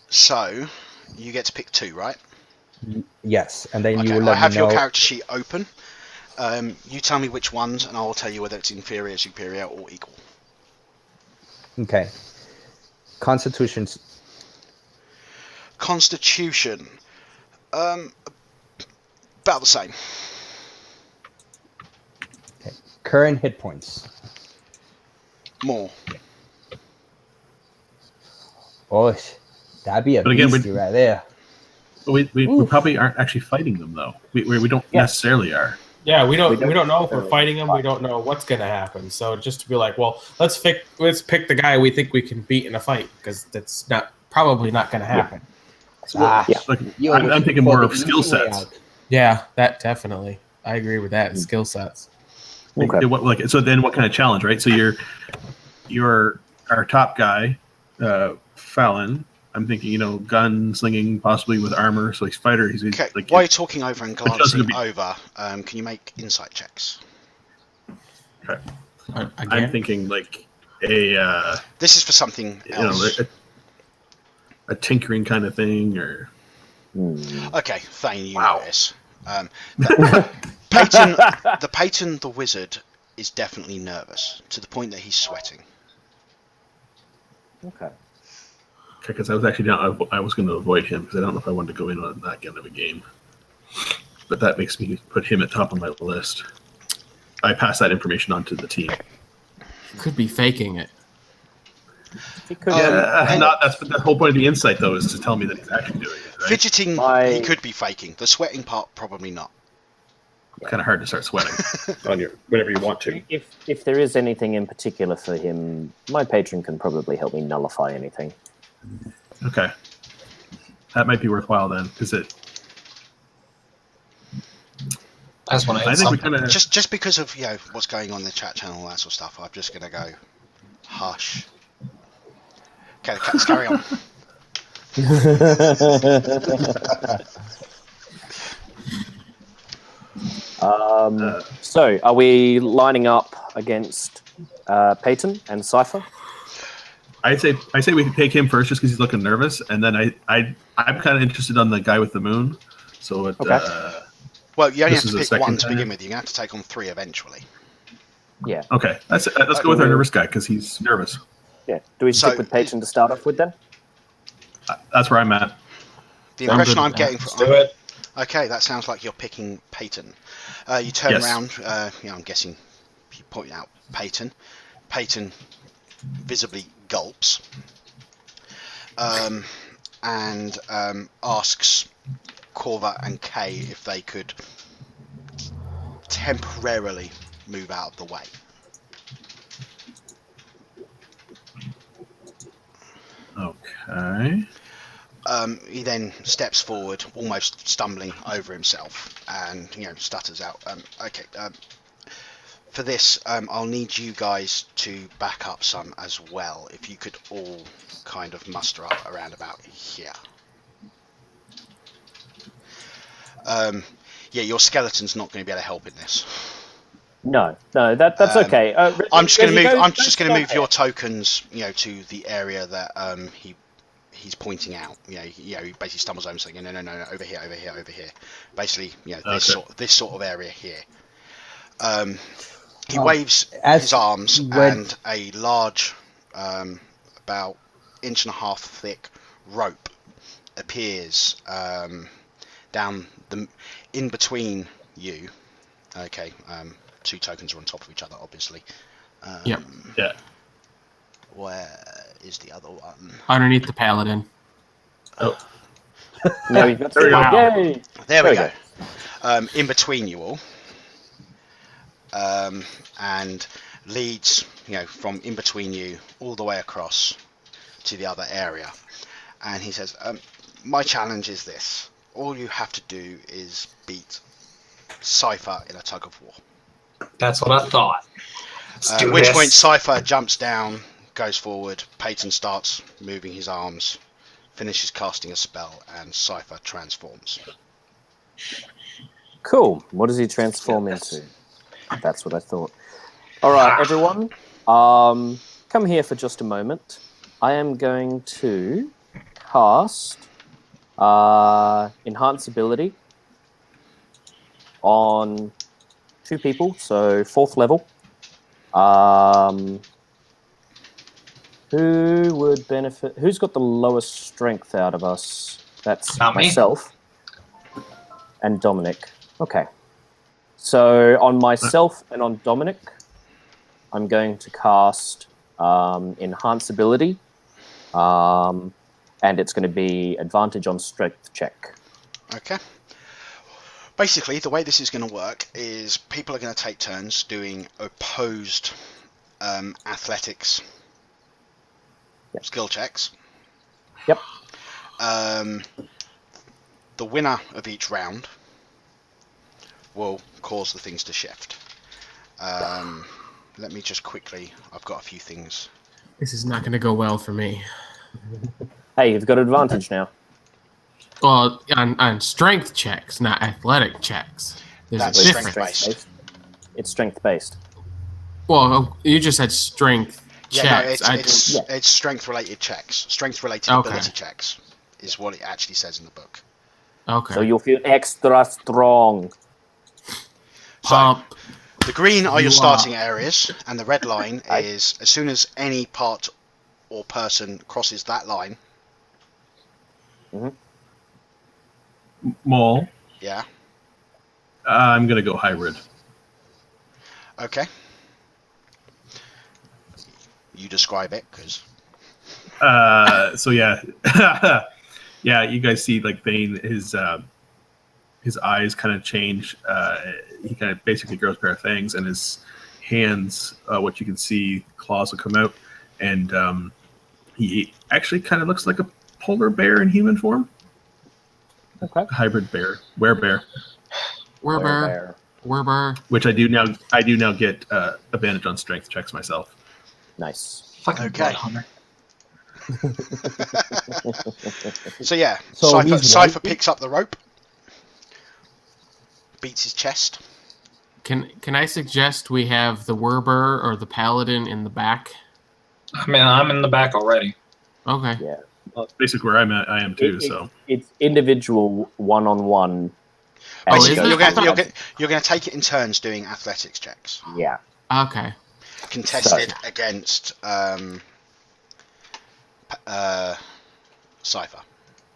So you get to pick 2, right? yes, and then you Okay, will I let have me know. your character sheet open. You tell me which ones, and I will tell you whether it's inferior, superior, or equal. Okay. Constitutions. Constitution. About the same. Okay. Current hit points. more. Oh, that'd be a But again, beastie right there. We probably aren't actually fighting them though. We don't necessarily are. Yeah, we don't We don't know if we're necessarily fighting him. We fight. don't know what's gonna happen. So just to be like, well, let's pick the guy we think we can beat in a fight because that's probably not gonna happen. Ah, Yeah. Like, you're I'm looking thinking for more the of skill easy way sets. out. Yeah, that definitely. I agree with that. Skill sets. Okay. So then, what kind of challenge, right? So you're our top guy, Fallon. I'm thinking, gunslinging, possibly with armor. So he's fighter. He's Okay, like while you're talking over and glancing be- over, can you make insight checks? okay. Again? I'm thinking like a This is for something else. a tinkering kind of thing, or Okay, Thane, you Wow. notice. Peyton the wizard is definitely nervous to the point that he's sweating. Okay. because I was actually down. I was going to avoid him because I don't know if I wanted to go in on that kind of a game. But that makes me put him at top of my list. I pass that information on to the team. Could be faking it. He could That's the whole point of the insight, though, is to tell me that he's actually doing it. Right? Fidgeting, he could be faking. The sweating part, probably not. Kind of hard to start sweating on your whenever you want to. If there is anything in particular for him, my patron can probably help me nullify anything. Okay, that might be worthwhile then, because it. I just want to I add think we something. kind of Just because of what's going on in the chat channel, that sort of stuff. I'm just gonna go hush. Okay, let's carry on. So, are we lining up against Peyton and Cypher? I say we can take him first, just because he's looking nervous, and then I'm kind of interested on the guy with the moon. So Well, you only This have is to the pick one second to begin time? with. You're gonna have to take on 3 eventually. Yeah. Okay, let's go with our nervous guy because he's nervous. Yeah. Do we stick with Peyton to start off with then? That's where I'm at. The I'm impression good I'm with getting that. from Let's do it. Okay, that sounds like you're picking Peyton. You turn Yes. around. I'm guessing you point out Peyton. Peyton visibly gulps and asks Corva and Kay if they could temporarily move out of the way. Okay. He then steps forward, almost stumbling over himself, and stutters out. Okay. For this, I'll need you guys to back up some as well. If you could all kind of muster up around about here. Your skeleton's not going to be able to help in this. No, that's okay. I'm just going to move. I'm go just going to move start your tokens, to the area that he's pointing out. He basically stumbles over saying, no, over here. Basically, this sort of area here. He waves his arms, and a large, about 1.5 inch thick rope appears down in between you. Okay, 2 tokens are on top of each other, obviously. Yep. Yeah. Where is the other one? Underneath the paladin. Oh. Now we've got There we go. Yay! There we go. In between you all, and leads from in between you all the way across to the other area. And he says, my challenge is this: all you have to do is beat Cypher in a tug of war. That's what I thought. Let's do At which this. point Cypher jumps down, goes forward, Peyton starts moving his arms, finishes casting a spell, and Cypher transforms. Cool. What does he transform into? That's what I thought. All right, everyone. Come here for just a moment. I am going to cast Enhance Ability on 2 people, so 4th level. Who would benefit? Who's got the lowest strength out of us? That's Not me. myself and Dominic. Okay. So on myself and on Dominic, I'm going to cast enhance ability, and it's going to be advantage on strength check. Okay. Basically, the way this is going to work is people are going to take turns doing opposed athletics skill checks. Yep. The winner of each round will cause the things to shift. Let me just quickly... I've got a few things. This is not going to go well for me. Hey, you've got advantage now. Well, on strength checks, not athletic checks. There's That's a strength difference. based. It's strength based. Well, you just said strength Yeah, no, checks. it's strength related checks. Strength related Okay. ability checks is what it actually says in the book. Okay. So you'll feel extra strong. So Pump. the green are You your are- starting areas, and the red line is as soon as any part or person crosses that line. Maul. Yeah. I'm gonna go hybrid. Okay. You describe it, because So yeah, yeah. You guys see like Bane, his eyes kind of change. He kind of basically grows a pair of fangs, and his hands, what you can see, claws will come out, and he actually kind of looks like a polar bear in human form. Okay. Hybrid bear, werebear, Werber. which I do now get advantage on strength checks myself. Nice. Fucking Okay. blood hunter. so yeah. So Cypher he's white? picks up the rope, beats his chest. Can I suggest we have the Werber or the Paladin in the back? I mean, I'm in the back already. Okay. Yeah. Well, that's basically where I am too. So It's individual one-on-one. Oh, Basically, is it? you're going to take it in turns doing athletics checks, Yeah. Okay. contested against Cypher.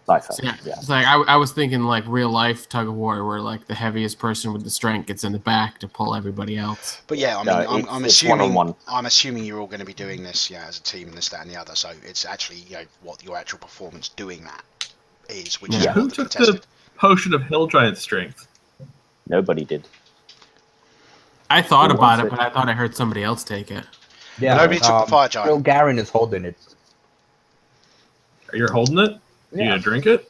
Cypher. So, yeah, Yeah. it's like I was thinking like real life tug of war, where like the heaviest person with the strength gets in the back to pull everybody else. But yeah, I mean, No, I'm it's assuming one-on-one. I'm assuming you're all going to be doing this, as a team, and this, that, and the other. So it's actually, what your actual performance doing that is, which is Yeah. who what the took contested. the potion of hill giant strength? Nobody did. I thought Who about wants it, it? but I thought I heard somebody else take it. Yeah, Nobody took the fire giant. Phil Garen is holding it. You're holding it. You Yeah. gonna drink it?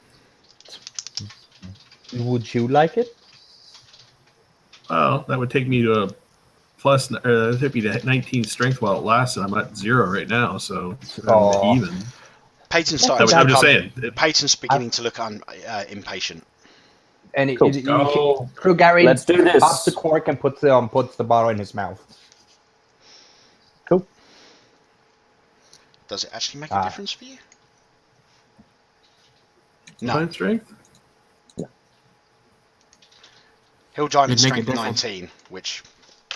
Would you like it? Well, that would take me to a plus. That'd be to 19 strength while it lasts, and I'm at 0 right now, so Aw. I'm even. Peyton's That's starting to I'm just become- saying. Peyton's beginning to look impatient. And Cool. Phil Garen Let's do this. pops the cork and puts the bottle in his mouth. Cool. Does it actually make a difference for you? No. Giant strength. Hill Giant It'd is make a strength difference. 19, which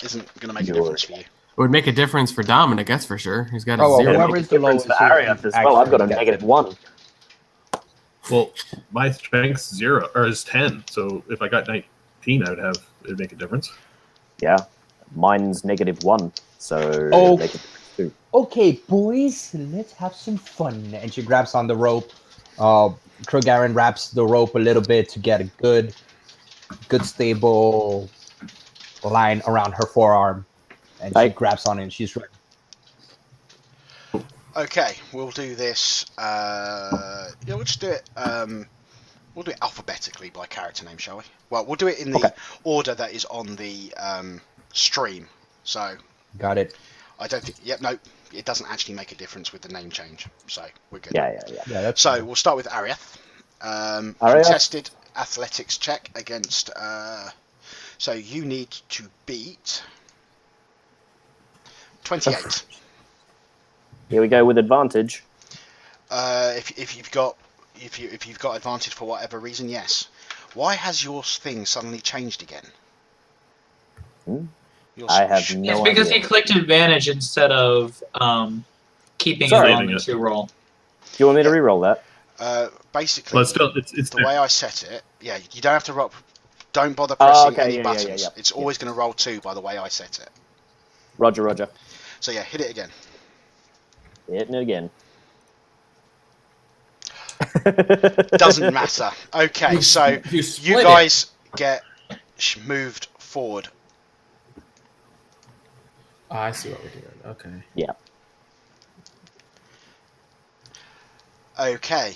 isn't going to make a Yours. difference for you. It would make a difference for Dominic, that's for sure. He's got a Oh, well, zero. whoever is the Difference lowest for here Ariath as well. I've got a actually gets -1. Well, my strength's 0 or is 10. So if I got 19, I would have it'd make a difference. Yeah. Mine's -1. So Oh. make it too. Okay, boys, let's have some fun. And she grabs on the rope. Krogaren wraps the rope a little bit to get a good stable line around her forearm. And she Right. grabs on it and she's ready. Okay, we'll do this. We'll just do it. We'll do it alphabetically by character name, shall we? Well, we'll do it in the Okay. order that is on the stream. So Got it. I don't think. Yep, no, it doesn't actually make a difference with the name change. So we're good. Yeah. Yeah, that's So we'll start with Ariath. Ariath. Contested athletics check against. So you need to beat 28. Here we go with advantage. If you've got advantage for whatever reason, yes. Why has your thing suddenly changed again? Your I have sh- no It's because idea. he clicked advantage instead of keeping Sorry. it on the 2 roll. Do you want me to re-roll that? Basically, Well, it's still it's the way I set it. Yeah, you don't have to roll. Don't bother pressing okay, any yeah, buttons. yeah. It's always going to roll 2 by the way I set it. Roger. So yeah, hit it again. Hitting it again. Doesn't matter. Okay, so You you split guys get moved forward. Oh, I see what we're doing. Okay. Yeah. Okay.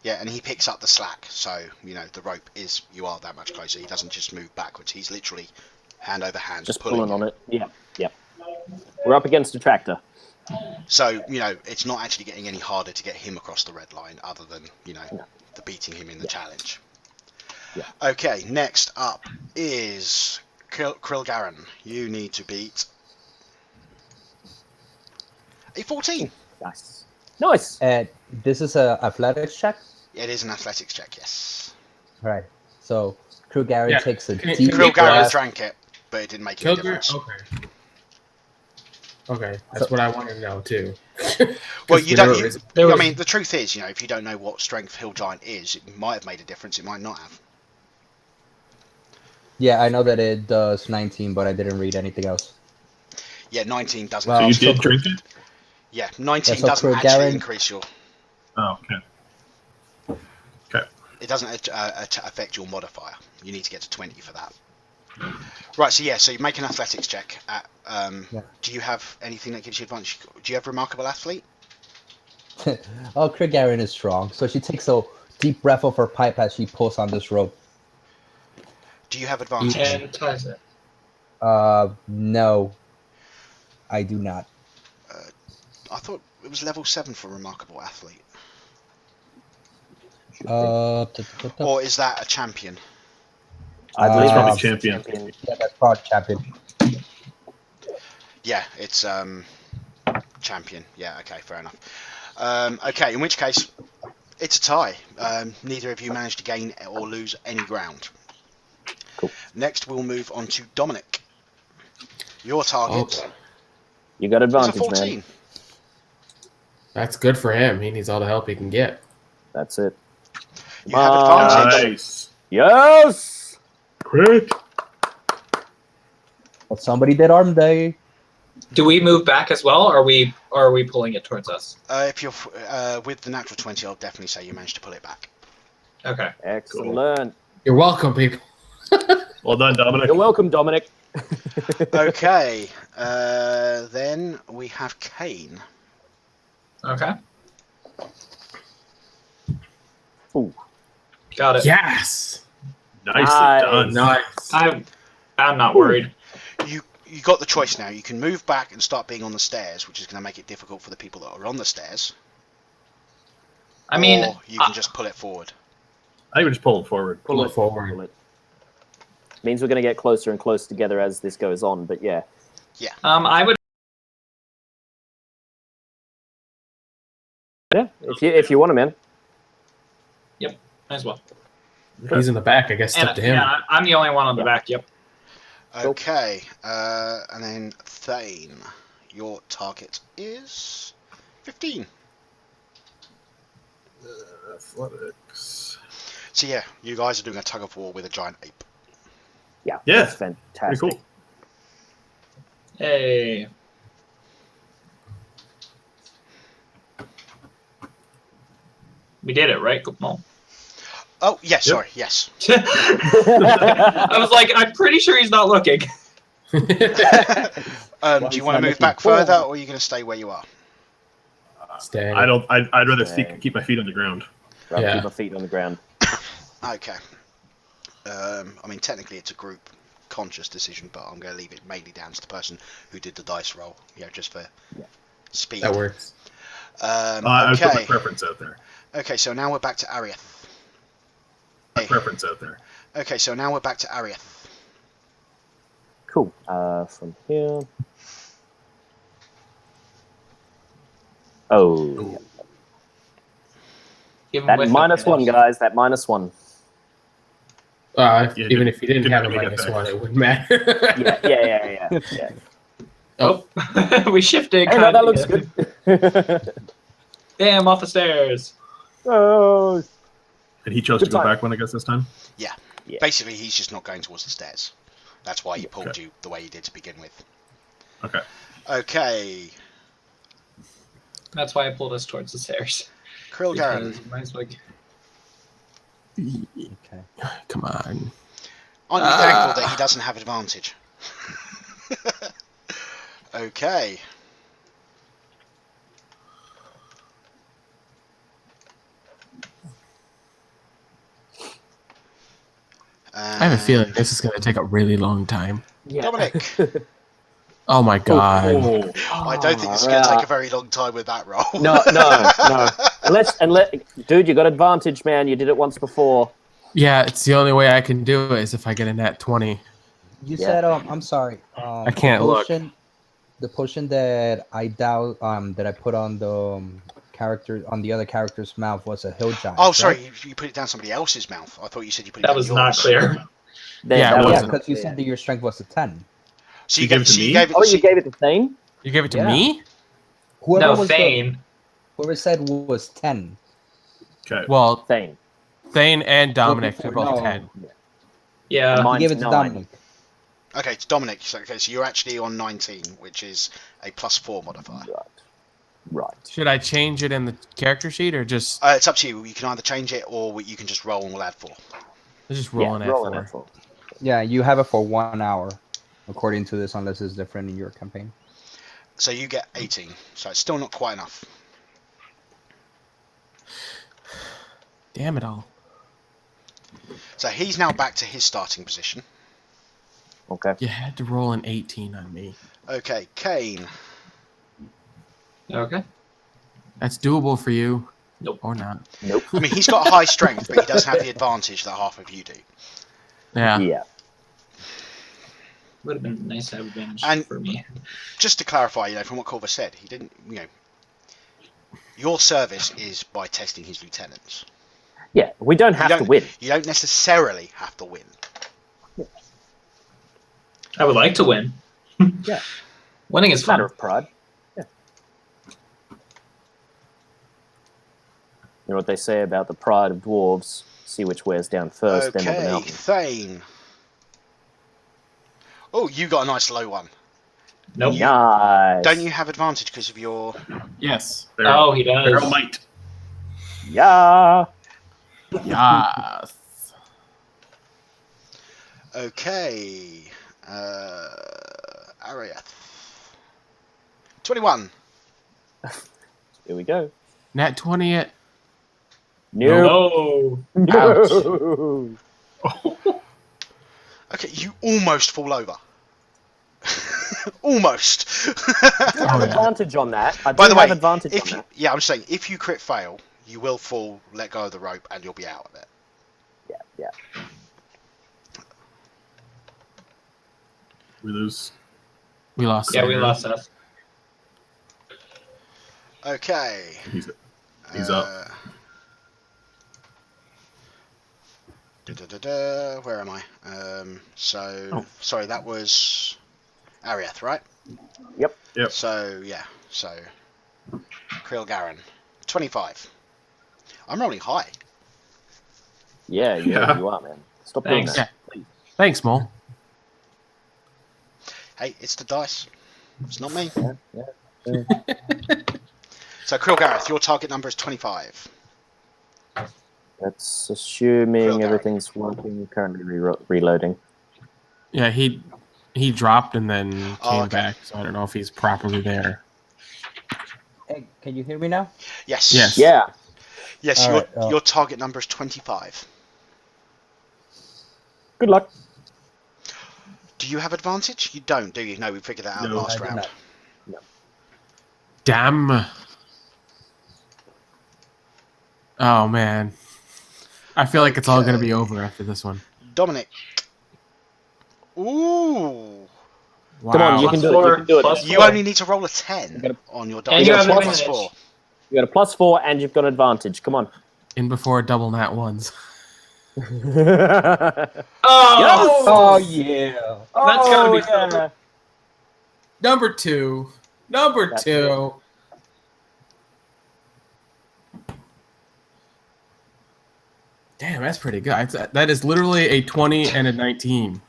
Yeah, and he picks up the slack, so the rope is you are that much closer. He doesn't just move backwards. He's literally hand over hand Just pulling pulling on it. Yeah. Yep. We're up against a tractor. So it's not actually getting any harder to get him across the red line, other than the beating him in the challenge. Yeah. Okay, next up is Krilgaran. You need to beat a 14. Nice. And this is a athletics check. It is an athletics check, yes. Right. So Krilgaran Yeah, takes a can you- deep can you Krilgaran breath. drank it, but it didn't make any difference. Okay, that's what I want to know too. Well, 'Cause you there don't. was- I mean, the truth is, if you don't know what Strength Hill Giant is, it might have made a difference. It might not have. Yeah, I know that it does 19, but I didn't read anything else. Yeah, 19 doesn't. Well, So you so did drink it? Yeah, 19 Yeah, so doesn't actually Krilgaran- increase your. Oh, okay. Okay. It doesn't affect your modifier. You need to get to 20 for that. Right. So you make an athletics check. Yeah. Do you have anything that gives you advantage? Do you have remarkable athlete? Oh, Krilgaran is strong, so she takes a deep breath of her pipe as she pulls on this rope. Do you have advantage? And ties it. No, I do not. I thought it was level 7 for remarkable athlete. Or is that a champion? I believe Uh, that's champion. Yeah, that's probably champion. Yeah, it's champion. Yeah, okay, fair enough. Okay, in which case, it's a tie. Neither of you managed to gain or lose any ground. Cool. Next, we'll move on to Dominic. Your target You got is a advantage, 14. man. That's good for him. He needs all the help he can get. That's it. You have advantage. Nice. Yes. Crit. Well, somebody did arm day. Do we move back as well, or are we pulling it towards us? If you're with the natural 20, I'll definitely say you managed to pull it back. Okay. Excellent. You're welcome, people. Well done, Dominic. You're welcome, Dominic. Okay, then we have Kane. Okay. Ooh. Got it. Yes. Nicely Nice. done. Nice. I'm not worried. You got the choice now. You can move back and start being on the stairs, which is going to make it difficult for the people that are on the stairs. I mean, or you can just pull it forward. I think we just pull it forward. Pull it forward. Pull it. Means we're going to get closer and closer together as this goes on, but yeah. I would. Yeah, if you want to, man. Might as well. He's in the back. I guess it's And, up to him. yeah, I'm the only one on the Yeah. back. Yep. Okay, and then Thane. Your target is 15. Athletics. So yeah, you guys are doing a tug of war with a giant ape. Yeah, Yeah. that's Pretty fantastic. cool. Hey. We did it, right? Come on. Oh, yes, sorry, yes. I was like, I'm pretty sure he's not looking. Do you want he's to not move looking back forward. further, or are you going to stay where you are? Stay. I don't. I'd rather Dang. keep my feet on the ground. Rather Yeah. keep my feet on the ground. Okay. I mean, technically it's a group conscious decision, but I'm going to leave it mainly down to the person who did the dice roll, just for speed. That works. I would put my Okay. preference out there. Okay, so now we're back to Arieth. My preference out there. Okay, so now we're back to Arieth. Cool. From here. Oh, Even that with minus the- one, guys. That minus one. Yeah, Even if you didn't didn't have a make minus effect. one, it wouldn't matter. Yeah. Oh, we shifted. Hey, no, kinda. that looks good. Damn, off the stairs. Oh, And he chose Good to go time. back one, I guess, this time? Yeah. Basically, he's just not going towards the stairs. That's why he pulled Okay. you the way he did to begin with. Okay. Okay. That's why I pulled us towards the stairs. Krill Garen. Because you might as well get- Okay. Come on. Aren't you thankful that he doesn't have advantage? Okay. I have a feeling this is going to take a really long time. Yeah. Dominic. Oh my god. I don't think this is going to take a very long time with that roll. No. Unless, dude, you got advantage, man. You did it once before. Yeah, it's the only way I can do it is if I get a nat 20. You Yeah. said I'm sorry. I can't look. The potion that I that I put on the character on the other character's mouth was a hill giant. Oh, sorry, right? you put it down somebody else's mouth. I thought you said you put it That down was yours. not clear. Yeah, it Yeah, wasn't. because you said that your strength was a 10. So You gave it to me? you gave it. Oh, so you gave it to Thane? You gave it to Yeah. me? Whoever Thane. whoever said was 10. Okay. Well, Thane. Thane and Dominic, they're before- both no. 10. Yeah. And You mine's gave it to 9. Dominic. Okay, it's Dominic. So you're actually on 19, which is a +4 modifier. Right. Should I change it in the character sheet or just It's up to you. You can either change it or you can just roll and we'll add 4. roll an roll an F4? F4. Yeah, you have it for 1 hour, according to this, unless it's different in your campaign. So you get 18. So it's still not quite enough. Damn it all. So he's now back to his starting position. Okay. You had to roll an 18 on me. Okay, Kane. Okay. That's doable for you. Nope. Or not. Nope. I mean, he's got high strength, but he doesn't have the advantage that half of you do. Yeah. Yeah. Would have been nice to have advantage And- for me. Just to clarify, from what Culver said, he didn't, your service is by testing his lieutenants. Yeah. We don't have to win. You don't necessarily have to win. I would like to win. Yeah. Winning is It's a matter fun. of pride. Yeah. You know what they say about the pride of dwarves? See which wears down first, then on the Okay, mountain. Thane. Oh, you got a nice low one. Nope. Nice. Don't you have advantage because of your... Yes. Oh, he does. Barrel might. Yeah. Yes. Okay. Ariath. 21. Here we go. Nat 20 it. No. No. No. Okay, you almost fall over. Almost. I have advantage on that. I do By the way, have advantage if on you, that. yeah, I'm saying if you crit fail, you will fall, let go of the rope, and you'll be out of it. Yeah. We lose. We lost. Yeah, we Sandra. lost Seth. Okay. He's up. Where am I? Sorry, that was Ariath, right? Yep. Yep. So, Krill Garen. 25. I'm rolling high. Yeah, Yeah. you are, man. Stop Thanks. doing that. Please. Thanks, Mole. Hey, it's the dice. It's not me. Yeah. So, Krill Gareth, your target number is 25. That's assuming Krill Garen. everything's working. Currently reloading. Yeah, he dropped and then came Oh, okay. back, so I don't know if he's properly there. Hey, can you hear me now? Yes. Yes. Yeah. Yes, All right, your target number is 25. Good luck. Do you have advantage? You don't, do you? No, we figured that out No, last I did round. not. Damn. Oh man. I feel like it's all gonna be over after this one. Dominic. Ooh. Wow. Come on, you can do it. You can do it. Plus You four. only need to roll a 10 on your dice. And you have Plus advantage. 4. You got a +4 and you've got advantage. Come on. In before double nat ones. Oh! Oh yeah. That's gotta be yeah. Number 2. Number That's 2. Damn, that's pretty good. That is literally a 20 and a 19.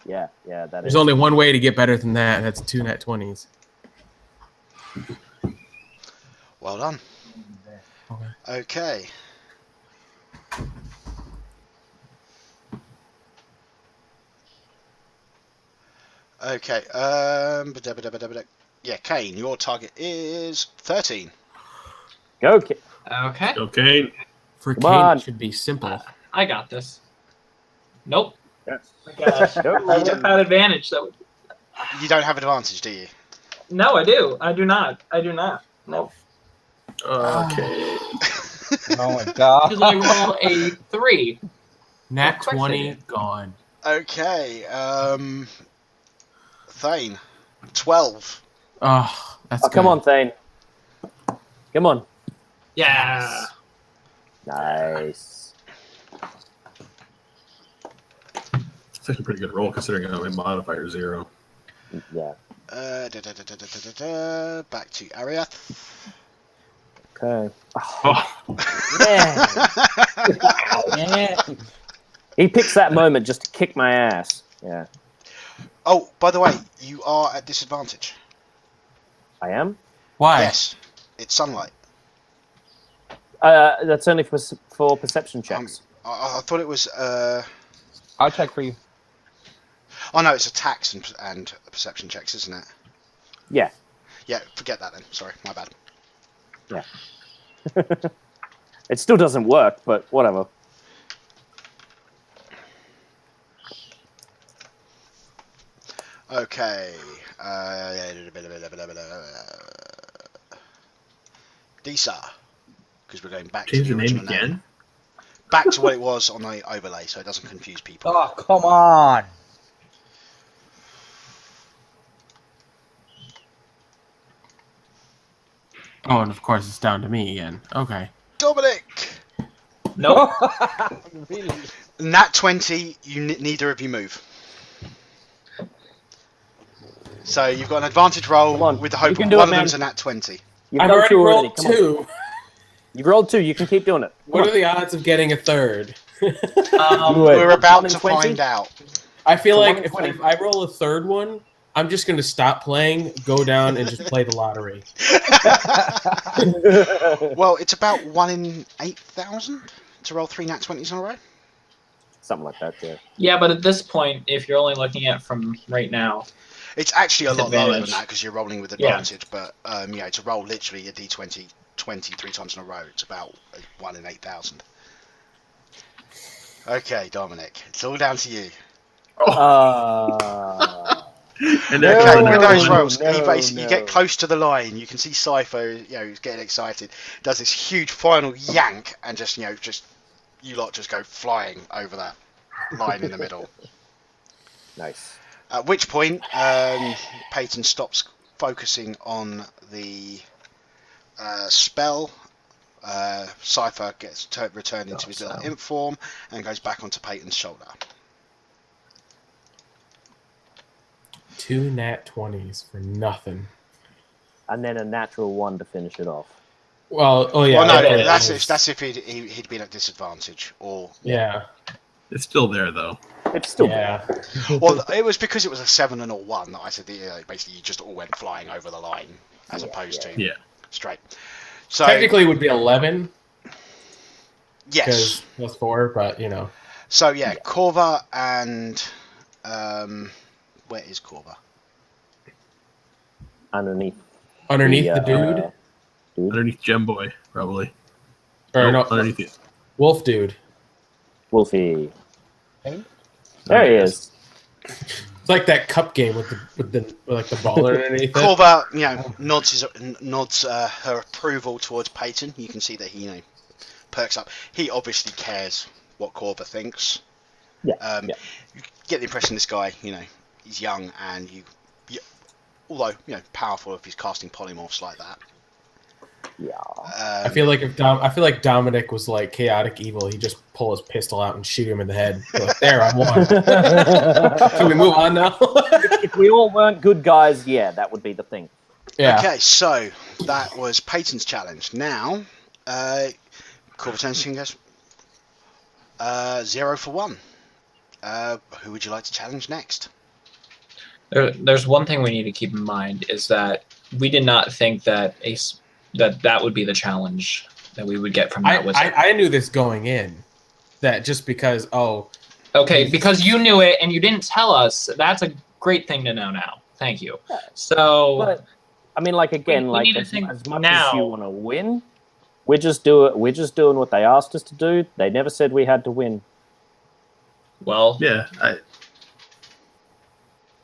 Yeah, that There's is. only one way to get better than that. That's 2 nat 20s. Well done. Okay. Okay. Yeah, Kane, your target is 13. Go, Kane. Okay. Okay. For Come Kane, on. it should be simple. I got this. Nope. Yes. My gosh. I Go. would have had advantage. That would... You don't have advantage, do you? No, I do. I do not. I do not. Nope. Okay. Oh my god. Because I roll a 3. Nat Of course I 20 did. gone. Okay. Thane, 12. Oh, that's Oh, come good. on, Thane. Come on. Yeah. Nice. It's actually a pretty good roll considering I have a modifier 0. Yeah. Back to Ariath. Okay. Oh, Man. He picks that moment just to kick my ass. Yeah. Oh, by the way, you are at disadvantage. I am? Why? Yes, it's sunlight. That's only for perception checks. I thought it was. I'll check for you. Oh no, it's attacks and perception checks, isn't it? Yeah. Yeah, forget that then. Sorry, my bad. Yeah. It still doesn't work, but whatever. Okay. Disa, because we're going back change to the the name original again? Back to what it was on the overlay, so it doesn't confuse people. Oh, come on. Oh, and of course it's down to me again. Okay. Dominic! Nope. Really? Nat 20, neither of you move. So you've got an advantage roll Come on, with the you hope can of do one it, of them's man. a nat 20. You've I've done already 2 rolled already. Come on. 2. You've rolled 2. You can keep doing it. Come What on. are the odds of getting a third? Wait. We're about 1 in to 20? find out. I feel So like 1 in if 20. I roll a third one, I'm just going to stop playing, go down, and just play the lottery. Well, it's about 1 in 8,000 to roll 3 nat 20s in a row. Something like that, yeah. Yeah, but at this point, if you're only looking at from right now, It's actually a With lot lower than advantage. that because you're rolling with Yeah. advantage, but to roll literally a d20 23 times in a row, it's about 1 in 8,000. Okay, Dominic, it's all down to you. And No, Okay, with nat those 20. rolls, you no. get close to the line. You can see Cypher, he's getting excited. Does this huge final yank, and you lot just go flying over that line in the middle. Nice. At which point, Peyton stops focusing on the spell. Cypher gets returned into his little imp form and goes back onto Peyton's shoulder. 2 nat 20s for nothing. And then a natural 1 to finish it off. Well, oh yeah. Well, no, okay, that's if he'd been at disadvantage, or Yeah. It's still there, though. It's still Yeah. well, it was because it was a 7 and a 1 that I said basically you just all went flying over the line as opposed to Yeah. straight. So Technically, it would be 11 yes. because plus 4, but So yeah, Corva and where is Corva? underneath underneath the dude, Underneath Gem Boy, probably. or Nope, no, underneath it. Wolf dude. Wolfie. Hey? There he is. It's like that cup game with the baller underneath it. Corva, nods her approval towards Peyton. You can see that he perks up. He obviously cares what Corva thinks. Yeah. You get the impression this guy, he's young and although powerful if he's casting polymorphs like that. Yeah. I feel like Dominic was like chaotic evil. He just pull his pistol out and shoot him in the head. Like, there, I won. Can we move on now? If we all weren't good guys, yeah, that would be the thing. Yeah. Okay, so that was Peyton's challenge. Now, Corva turns and goes 0 for 1. Who would you like to challenge next? there's one thing we need to keep in mind is that we did not think that that would be the challenge that we would get from that wizard. I knew this going in, that just because Okay, because you knew it and you didn't tell us. That's a great thing to know now. Thank you. So, But I mean, like again, we like need to as think much now. as you want to win, we're just doing what they asked us to do. They never said we had to win. Well, Yeah,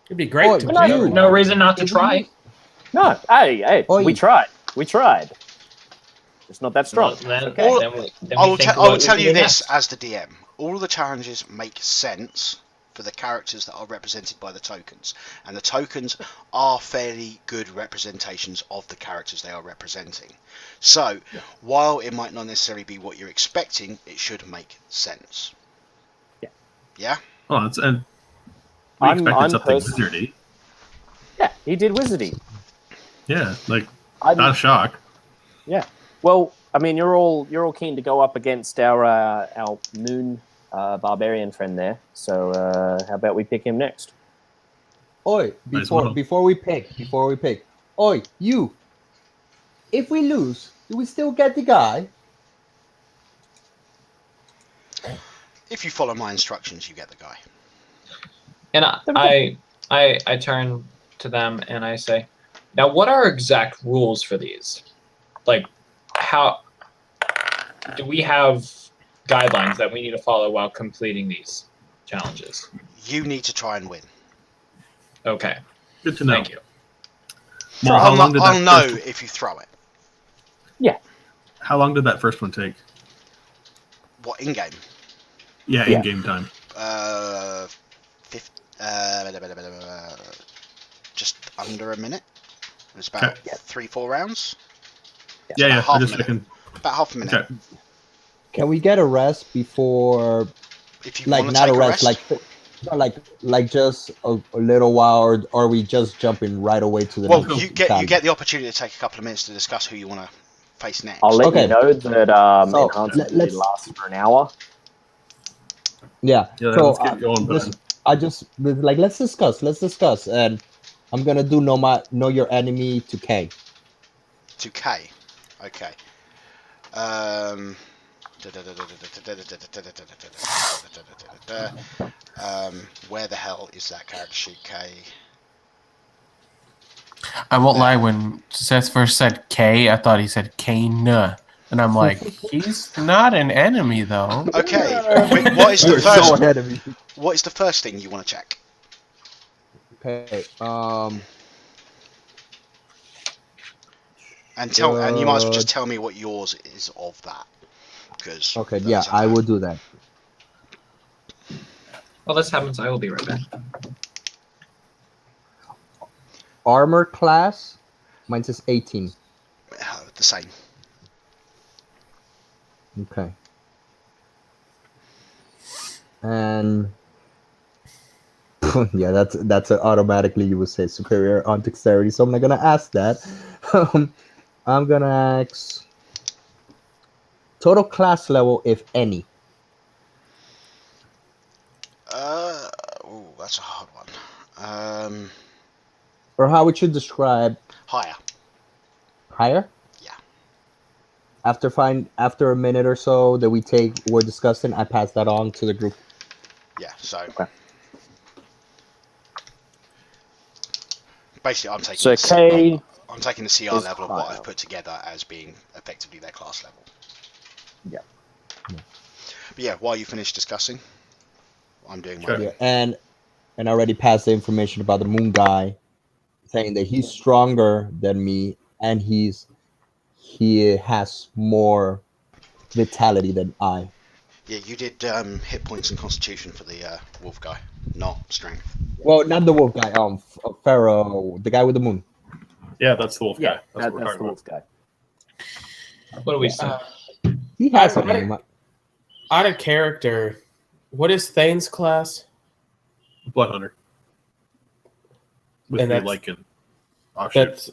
it'd be great to not- do. no reason not to try. No, hey, Oi. we tried. It's not that strong. Well, then, It's okay. then we I will, think I will what tell we you can do this next. as the DM. All of the challenges make sense for the characters that are represented by the tokens. And the tokens are fairly good representations of the characters they are representing. So, while it might not necessarily be what you're expecting, it should make sense. Yeah. Yeah? well, and we I'm expected something pers- wizardy. Yeah, he did wizardy. Yeah, like I'm, not a shock. Yeah. Well, I mean, you're all keen to go up against our moon barbarian friend there. So how about we pick him next? Oi, Might as well. before we pick. Oi, you. If we lose, do we still get the guy? If you follow my instructions, you get the guy. And I turn to them and I say, now what are exact rules for these? Like, how do we have guidelines that we need to follow while completing these challenges? You need to try and win. Okay, Good to know. thank you. Well, how long did I'll that know first, if you throw it. how long did that first one take? What, in-game? Yeah, Yeah. in-game time. Just under a minute. It was about Okay. 3-4 rounds. Yeah, about yeah. half I'm a just minute. checking. About half a minute. Okay. Can we get a rest before, If you like want to not take a rest, like just a little while, or are we just jumping right away to the well, next you get challenge? the opportunity to take a couple of minutes to discuss who you want to face next. I'll let Okay. you know that So, enhancement let's- lasts for an hour. Yeah. Yeah, So let's get going, bud. let's discuss, and I'm gonna do know your enemy to K. To K. Okay. Where the hell is that character sheet, K? I won't lie, when Seth first said K, I thought he said Kane. And I'm like, he's not an enemy, though. Okay. What is the You're first? so ahead of me. What is the first thing you want to check? Okay. And you might as well just tell me what yours is of that. Because Okay. Yeah, I will do that. While this happens, I will be right back. Armor class, mine says 18. The same. Okay. And yeah, that's automatically you would say superior on dexterity. So I'm not gonna ask that. I'm gonna ask total class level, if any. That's a hard one. Or how would you describe Higher. higher? Yeah. After a minute or so that we're discussing, I pass that on to the group. Yeah. So. Okay. Basically, I'm taking. So K I'm taking the CR is level of what higher. I've put together as being effectively their class level. Yeah. But yeah, while you finish discussing, I'm doing my Sure. Yeah, and I already passed the information about the moon guy, saying that he's stronger than me and he has more vitality than I. Yeah, you did hit points and constitution for the wolf guy, not strength. Well, not the wolf guy. Pharaoh, the guy with the moon. Yeah, that's the wolf Yeah, guy. That's what we're that's talking the about. wolf guy. What do we say? He has a I- name. Out of character, what is Thane's class? Blood hunter. With And the that's- Lycan offshoot. That's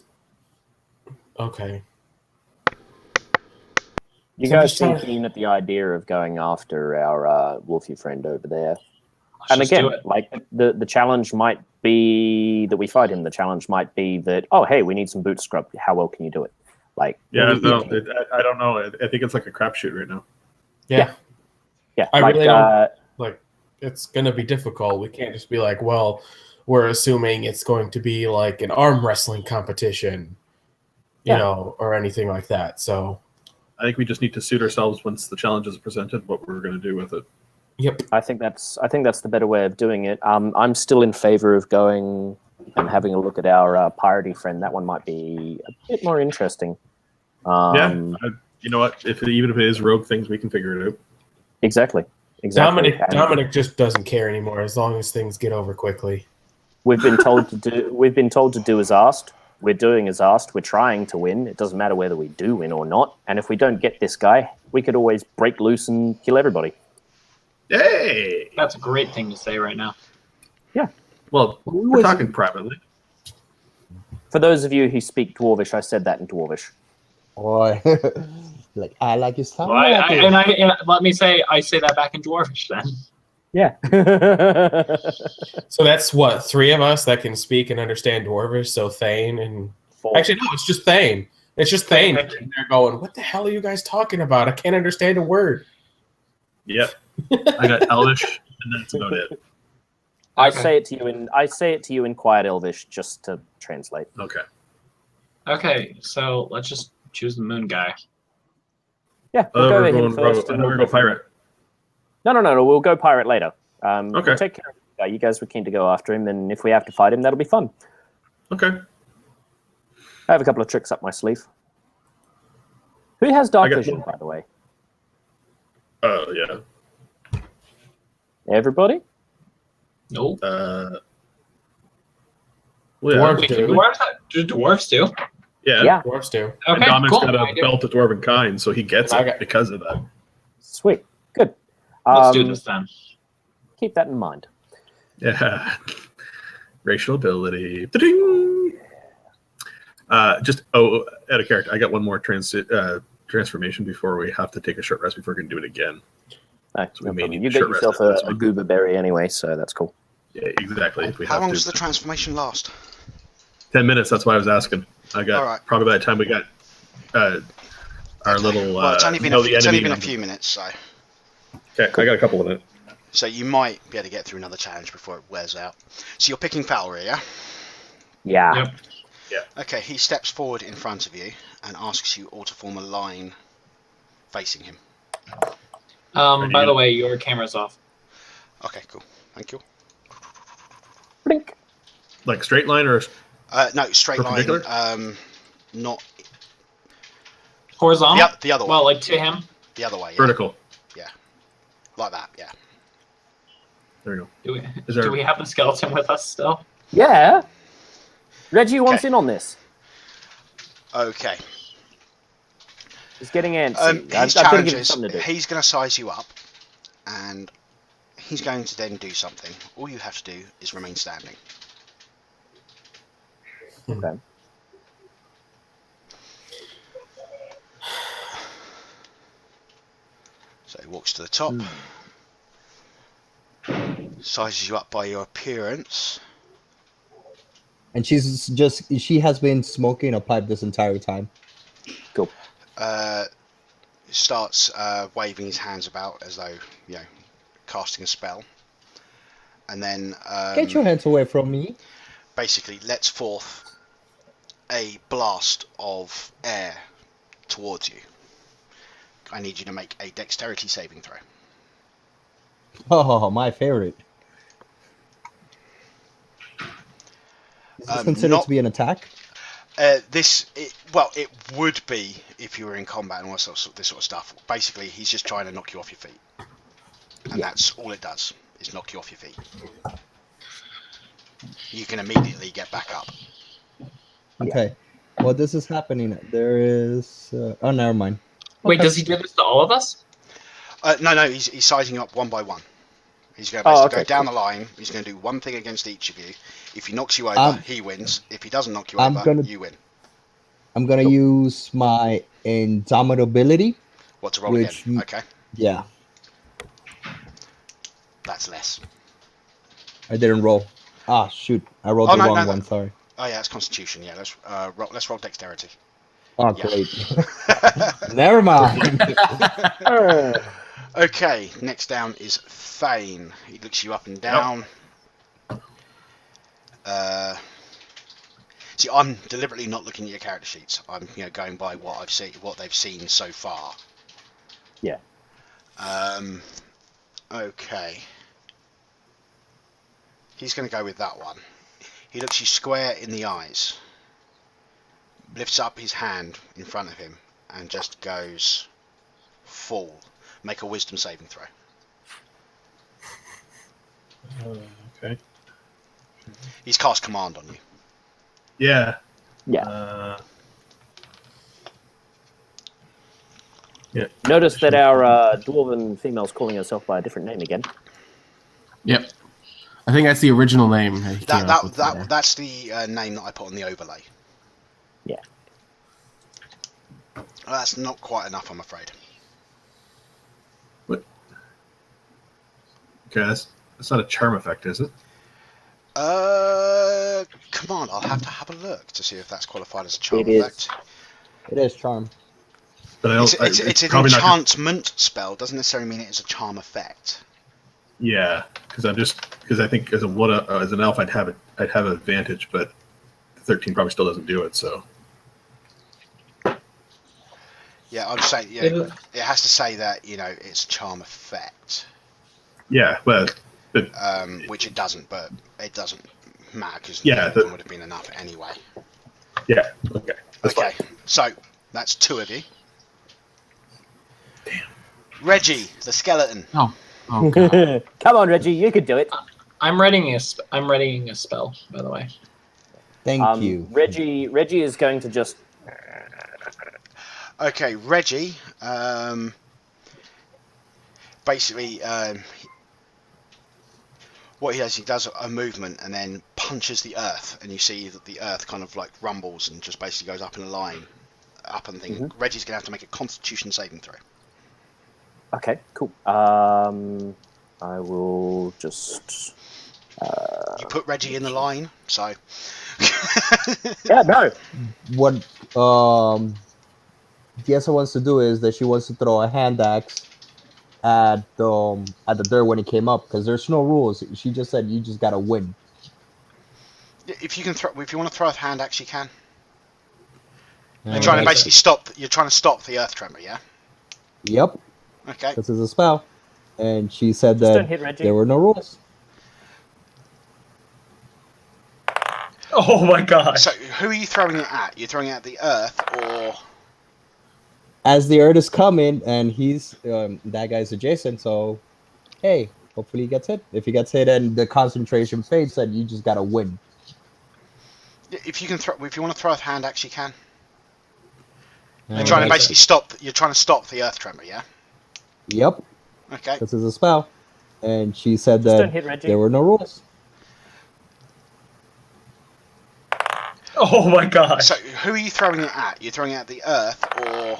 okay. You So I'm guys just seem trying- keen at the idea of going after our wolfy friend over there. Let's And just again, do it. like the challenge might be that we fight him. The challenge might be that, oh, hey, we need some boot scrub. How well can you do it? Like, Yeah, no, I don't know. I think it's like a crapshoot right now. Yeah. yeah, I like, really don't like. It's gonna be difficult. We can't just be like, well, we're assuming it's going to be like an arm wrestling competition, you know, or anything like that. So I think we just need to suit ourselves once the challenge is presented, what we're going to do with it. Yep. I think that's the better way of doing it. I'm still in favor of going and having a look at our piratey friend. That one might be a bit more interesting. You know what? Even if it is rogue things, we can figure it out. Exactly. Dominic just doesn't care anymore as long as things get over quickly. We've been told to do as asked. We're doing as asked. We're trying to win. It doesn't matter whether we do win or not. And if we don't get this guy, we could always break loose and kill everybody. Hey! That's a great thing to say right now. Yeah. Well, we're talking privately. For those of you who speak Dwarvish, I said that in Dwarvish. Or like I like your sound. Well, and let me say, I say that back in Dwarvish then. Yeah. So that's what, 3 of us that can speak and understand Dwarvish. So Thane and actually no, it's just Thane. It's just Thane. And they're going, what the hell are you guys talking about? I can't understand a word. Yep. I got Elvish, and that's about it. I say it to you in Quiet Elvish just to translate. Okay. Okay, so let's just choose the moon guy. Yeah, we'll go with him first. I know we're going pirate. No. We'll go pirate later. Okay. We'll take care of the guy. You guys were keen to go after him, and if we have to fight him, that'll be fun. Okay. I have a couple of tricks up my sleeve. Who has dark vision, by the way? Oh, yeah. Everybody? Nope. Well, yeah. Dwarves do. Do dwarves do? Yeah. Dwarves do. Okay, And Dominic's cool. got a belt of dwarven kind, so he gets it because of that. Sweet. Good. Let's do this then. Keep that in mind. Yeah. Racial ability. Ta-ding! Out of character, I got one more transformation before we have to take a short rest before we can do it again. No problem. You get yourself a goober berry anyway, so that's cool. Yeah, exactly. If we How have long to. does the transformation last? 10 minutes, that's why I was asking. I got Alright. probably by the time we got our little well, it's only been a few minutes, so okay, I got a couple of it. so you might be able to get through another challenge before it wears out. So you're picking Fowlery, yeah? Yeah. Yep. Okay, he steps forward in front of you and asks you all to form a line facing him. By the way, your camera's off. Okay, cool. Thank you. Blink. Like straight line or No, straight line. perpendicular? Not Horizontal? the other way. Well, like to him? The other way. Yeah. vertical? Like that. Yeah. There you Do Is there- we have the skeleton with us still? Yeah. Reggie wants in on this. Okay. He's getting antsy. His I've got to challenge give him is something to do. he's going to size you up, and he's going to then do something. All you have to do is remain standing. Okay. So he walks to the top, sizes you up by your appearance. And she has been smoking a pipe this entire time. Cool. Starts waving his hands about as though, casting a spell. And then Get your hands away from me. basically lets forth a blast of air towards you. I need you to make a dexterity saving throw. Oh, my favorite. Is this considered to be an attack? It would be if you were in combat and all this sort of stuff. Basically, he's just trying to knock you off your feet. And that's all it does, is knock you off your feet. You can immediately get back up. Okay. Well, this is happening. There is... oh, never mind. Wait, does he do this to all of us? No, he's sizing you up one by one. He's going to go down the line. He's going to do one thing against each of you. If he knocks you over, he wins. If he doesn't knock you over, you win. I'm going to use my indomitability. What, to roll again? Okay. Yeah. That's less. I didn't roll. Ah, shoot. I rolled the wrong one, sorry. Oh, yeah, it's Constitution. Yeah, let's roll dexterity. Oh, Yeah. great. Never mind. Okay, next down is Thane. He looks you up and down. See, I'm deliberately not looking at your character sheets. I'm, going by what I've seen, what they've seen so far. Yeah. Okay. He's going to go with that one. He looks you square in the eyes, lifts up his hand in front of him, and just goes, "Fall." Make a wisdom saving throw. Okay. He's cast command on you. Yeah. Yeah. Yeah. Notice that our dwarven female's calling herself by a different name again. Yep. I think that's the original name. That he came up with there. That's the name that I put on the overlay. Yeah. That's not quite enough, I'm afraid. What? Okay, that's not a charm effect, is it? Come on, I'll have to have a look to see if that's qualified as a charm It is. effect. It is charm. But It's an enchantment spell. Doesn't necessarily mean it is a charm effect. Yeah, because I think as an elf I'd have advantage, but 13 probably still doesn't do it. So yeah, I'd say it has to say that it's a charm effect. Yeah, but which it doesn't, but it doesn't matter because that would have been enough anyway. Yeah. Okay. Okay, so that's two of you. Damn. Reggie, the skeleton. Oh God. Come on, Reggie, you could do it. I'm readying a spell, by the way. Thank you. Reggie is going to just. Okay, Reggie. Basically, what he does a movement and then punches the earth, and you see that the earth kind of like rumbles and just basically goes up in a line, up and thing. Mm-hmm. Reggie's gonna have to make a Constitution saving throw. Okay, cool. I will just. You put Reggie in the line, so. Yeah, no. What Diesa wants to do is that she wants to throw a hand axe at the dirt when it came up, because there's no rules. She just said you just gotta win. If you want to throw a hand axe, you can. You're trying to basically stop. You're trying to stop the earth tremor, yeah. Yep. Okay. This is a spell, and she said that there were no rules. Oh my god! So who are you throwing it at? You're throwing it at the earth, or? As the earth is coming, and he's that guy's adjacent, so hey, hopefully he gets hit. If he gets hit and the concentration fades, then you just gotta win. If you want to throw a hand axe, you can. You're trying to basically stop. You're trying to stop the earth tremor, yeah. Yep. Okay. This is a spell, and she said that there were no rules. Oh my god! So who are you throwing it at? You're throwing it at the earth, or?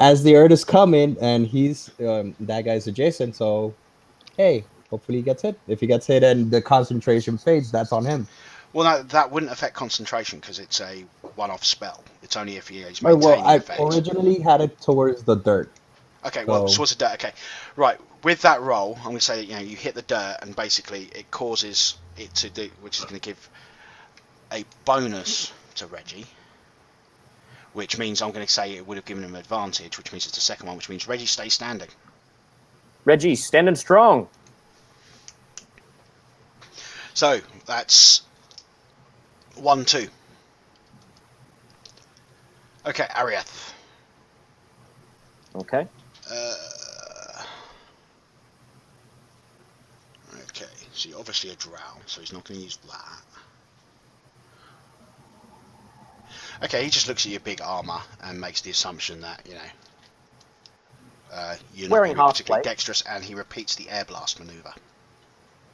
As the earth is coming, and he's that guy's adjacent, so hey, hopefully he gets hit. If he gets hit and the concentration fades, that's on him. Well, no, that wouldn't affect concentration because it's a one-off spell. It's only if he's maintaining effect. I originally had it towards the dirt. Okay, well, towards the dirt. Okay, right. With that roll, I'm going to say that you hit the dirt, and basically it causes it to do, which is going to give a bonus to Reggie, which means I'm going to say it would have given him an advantage, which means it's the second one, which means Reggie stays standing. Reggie, standing strong. So that's 1-2. Okay, Ariath. Okay. Okay, so you're obviously a drow, so he's not going to use that. Okay, he just looks at your big armor and makes the assumption that, you're not going to be particularly dexterous, and he repeats the air blast maneuver.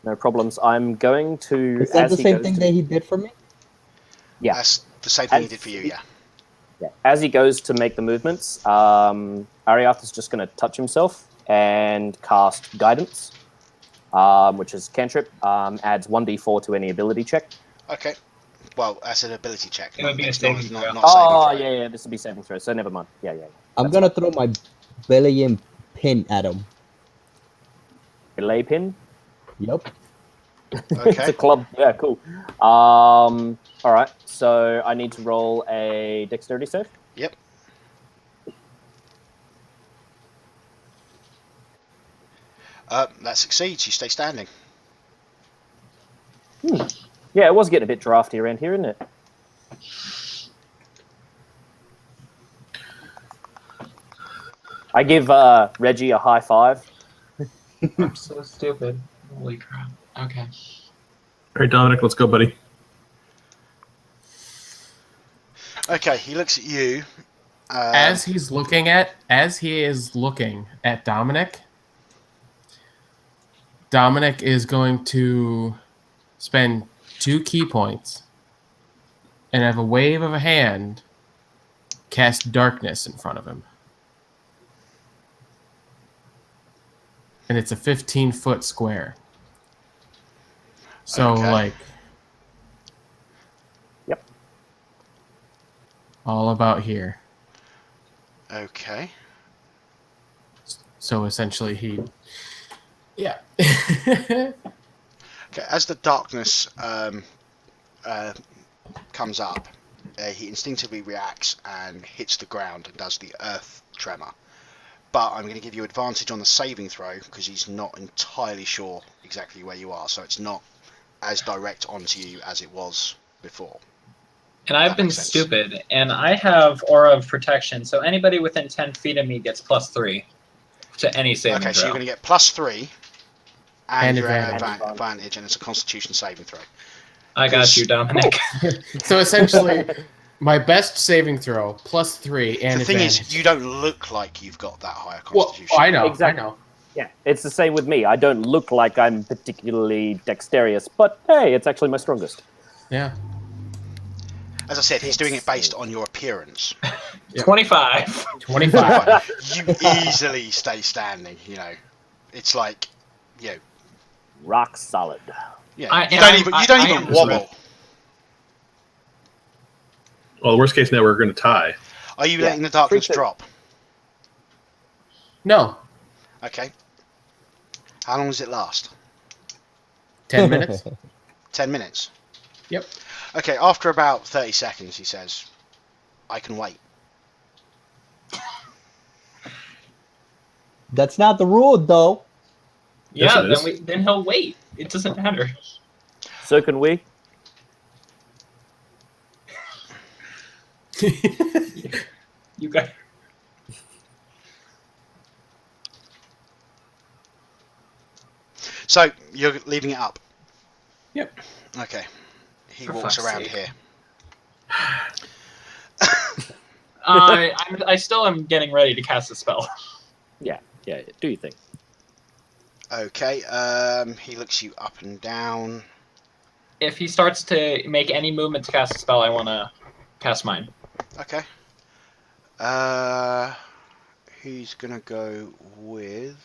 No problems. I'm going to... Is that the same thing that he did for me? Yeah. That's the same thing he did for you, yeah. Yeah. As he goes to make the movements, Ariath is just going to touch himself and cast Guidance, which is cantrip, adds 1d4 to any ability check. Okay. Well, that's an ability check. It would be a not saving throw. saving Oh, throw. yeah, this would be saving throw, so never mind. Yeah. I'm gonna throw my billion pin at him. Belay pin? Yep. It's a Okay. club. Yeah, cool. All right, so I need to roll a dexterity save? Yep. That succeeds. You stay standing. Yeah, it was getting a bit drafty around here, isn't it? I give Reggie a high five. I'm so stupid. Holy crap. Okay. All right, Dominic, let's go, buddy. Okay, he looks at you. As he is looking at Dominic, Dominic is going to spend 2 key points and have a wave of a hand cast darkness in front of him. And it's a 15-foot square. So, Okay. Yep. All about here. Okay. So essentially yeah. Okay. As the darkness comes up, he instinctively reacts and hits the ground and does the earth tremor. But I'm going to give you advantage on the saving throw because he's not entirely sure exactly where you are, so it's not as direct onto you as it was before. And I've been stupid, and I have Aura of Protection, so anybody within 10 feet of me gets +3 to any saving Okay, throw. so you're going to get +3 and you're at advantage. advantage, and it's a Constitution saving throw. I got you, Dominic. So essentially, my best saving throw +3 and The thing advantage. is, you don't look like you've got that higher Well, Constitution. I know, Exactly. I know. Yeah, it's the same with me. I don't look like I'm particularly dexterous, but hey, it's actually my strongest. Yeah. As I said, he's doing it based on your appearance. Yep. 25. 25. You easily stay standing, you know. It's like, you know, Rock solid. yeah. You don't even wobble. Well, worst case now we're going to tie. Are you letting the darkness drop? No. Okay. How long does it last? 10 minutes. 10 minutes. Yep. Okay, after about 30 seconds, he says, I can wait. That's not the rule, though. Yes, Yeah, it is. then he'll wait. It doesn't matter. So can we? You got. So, you're leaving it up? Yep. Okay. He For walks fuck's around sake. here. I still am getting ready to cast a spell. Yeah, do you think? Okay, he looks you up and down. If he starts to make any movement to cast a spell, I want to cast mine. Okay. He's gonna go with...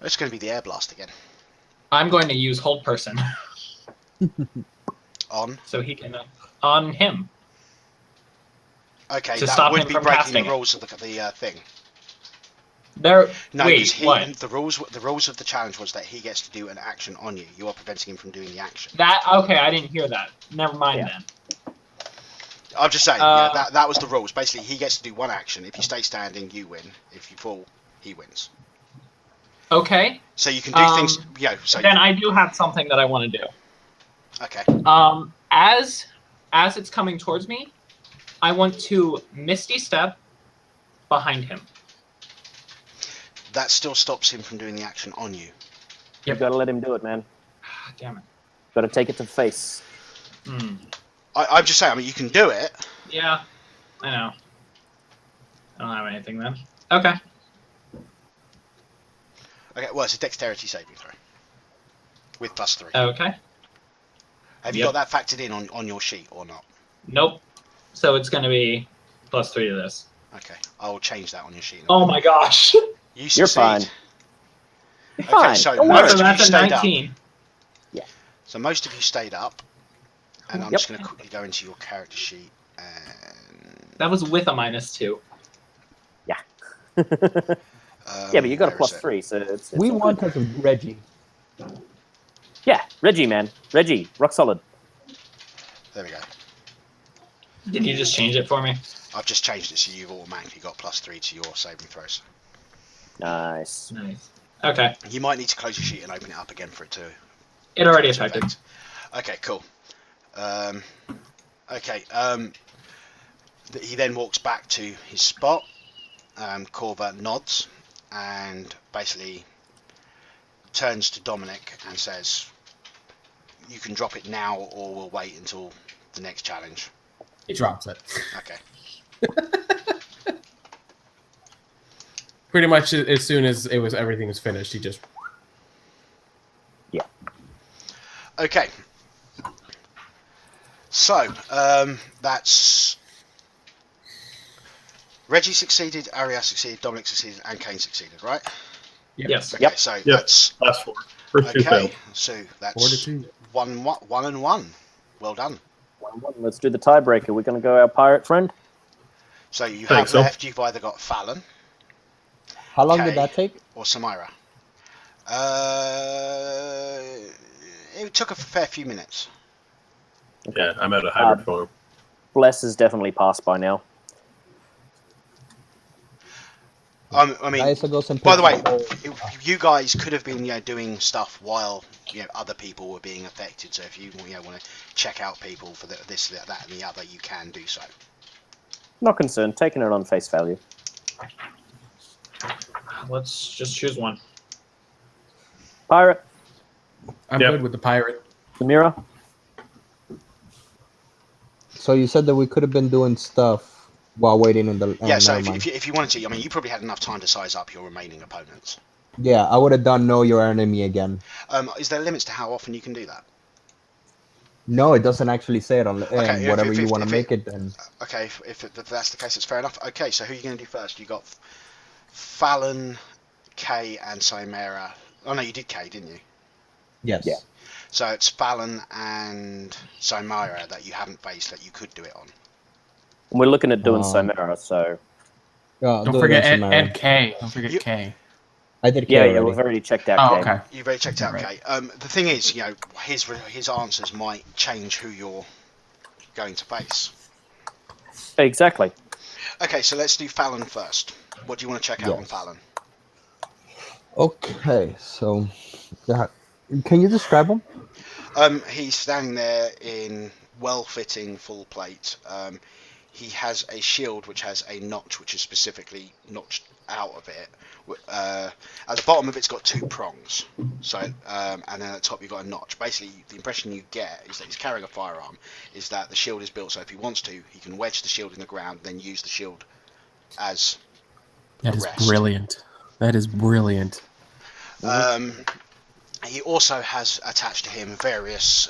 It's gonna be the air blast again. I'm going to use Hold Person, On. so he can on him. Okay, To that stop would him be from breaking casting the it. rules of the thing. There. No, wait, because what? the rules of the challenge was that he gets to do an action on you. You are preventing him from doing the action. That okay? I didn't hear that. Never mind Yeah. then. I'm just saying, that was the rules. Basically, he gets to do one action. If you stay standing, you win. If you fall, he wins. Okay. So you can do things. Yeah. So Then I do have something that I want to do. okay. As it's coming towards me, I want to Misty Step behind him. That still stops him from doing the action on you. You gotta let him do it, man. Damn it. Gotta take it to the face. Hmm. I'm just saying. I mean, you can do it. Yeah, I know. I don't have anything then. Okay. Okay. Well, it's a dexterity saving throw with +3. Okay. Have you got that factored in on your sheet or not? Nope. So it's going to be +3 to this. Okay. I will change that on your sheet. Oh my gosh. You You're succeed. fine. You're Okay, fine. so Don't most worry. of So you that's a stayed up. 19. So most of you stayed up, and I'm Yep. just going to quickly go into your character sheet. And That was with a -2. Yeah, but you got a where is it? +3, so it's We all won good. because of Reggie. Yeah, Reggie, man. Reggie, rock solid. There we go. Did you just change it for me? I've just changed it so you've automatically got +3 to your saving throws. Nice. Nice. Okay. You might need to close your sheet and open it up again for it to. It already to affected. affect. Okay, cool. Okay. He then walks back to his spot. Corva nods and basically turns to Dominic and says, "You can drop it now, or we'll wait until the next challenge." He drops it. Okay. Pretty much as soon as everything was finished, he just. Okay. So that's Reggie succeeded, Arias succeeded, Dominic succeeded, and Kane succeeded, right? Yes. Okay. Yep. So Yep. that's Last 4. First 2 okay. failed. So 4 to that's 2. 1-1. Well done. 1-1. Let's do the tiebreaker. We're going to go our pirate friend. So you Think have so. left. You've either got Fallon How long Okay. did that take? or Samira. It took a fair few minutes. Yeah, I'm at a hybrid form. Bless has definitely passed by now. I mean, Dice and by the way, Pixel. you guys could have been doing stuff while other people were being affected. So if you want to check out people for this, that, and the other, you can do so. Not concerned. Taking it on face value. Let's just choose one. Pirate. I'm Yep. good with the pirate. Samira. So you said that we could have been doing stuff while waiting in the. Yeah. So never mind. if you wanted to, I mean, you probably had enough time to size up your remaining opponents. Yeah, I would have done Know Your Enemy again. Is there limits to how often you can do that? No, it doesn't actually say it on. Okay, And whatever you want to make it, then. Okay, if that's the case, it's fair enough. Okay, so who are you going to do first? You got Fallon, Kay, and Chimera. Oh no, you did Kay, didn't you? Yes. Yeah. So it's Fallon and Chimera that you haven't faced that you could do it on. And we're looking at doing Um, Chimera, so... Do Don't it forget against Samara. Ed K. Don't forget You- K. I did Yeah, K yeah, already. we've already checked out Oh, Kane. okay. You've already checked out Right. Kay. The thing is, his answers might change who you're going to face. Exactly. Okay, so let's do Fallon first. What do you want to check out on Yes. Fallon? Okay, so can you describe him? He's standing there in well-fitting full plate. He has a shield which has a notch which is specifically notched out of it. At the bottom of it's got 2 prongs. So, and then at the top you've got a notch. Basically, the impression you get is that he's carrying a firearm. Is that the shield is built so if he wants to, he can wedge the shield in the ground, then use the shield as That a is rest. brilliant. That is brilliant. He also has attached to him various,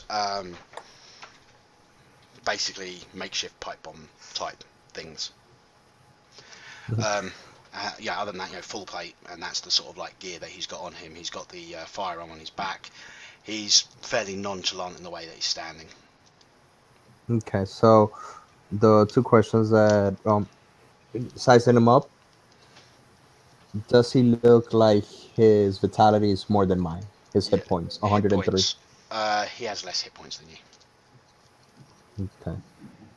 basically makeshift pipe bomb type things. Other than that, full plate, and that's the sort of like gear that he's got on him. He's got the firearm on his back. He's fairly nonchalant in the way that he's standing. Okay, so the 2 questions that sizing him up. Does he look like his vitality is more than mine? His hit points, 103. Hit points. He has less hit points than you. Okay.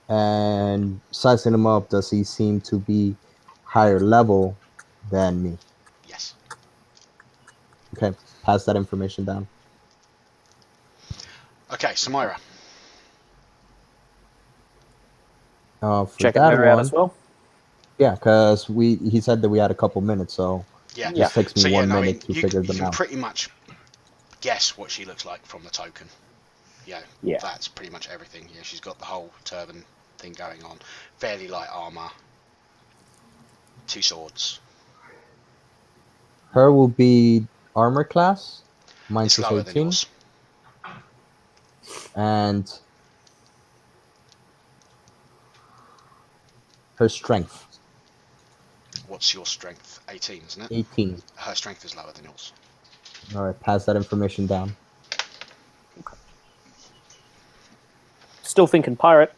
And sizing him up, does he seem to be higher level than me? Yes. Okay, pass that information down. Okay, Samira. For Checking that her out one, as well. yeah, because he said that we had a couple minutes, so Yeah. it just takes me So 1 no, I minute mean, to you figure can them out. pretty much guess what she looks like from the token. Yeah. That's pretty much everything. Yeah, she's got the whole turban thing going on. Fairly light armor. 2 swords. Her will be armor class. Mine's It's is lower than 18. yours. And her strength, What's your strength? 18, isn't it? 18. Her strength is lower than yours. All right, pass that information down. Still thinking pirate.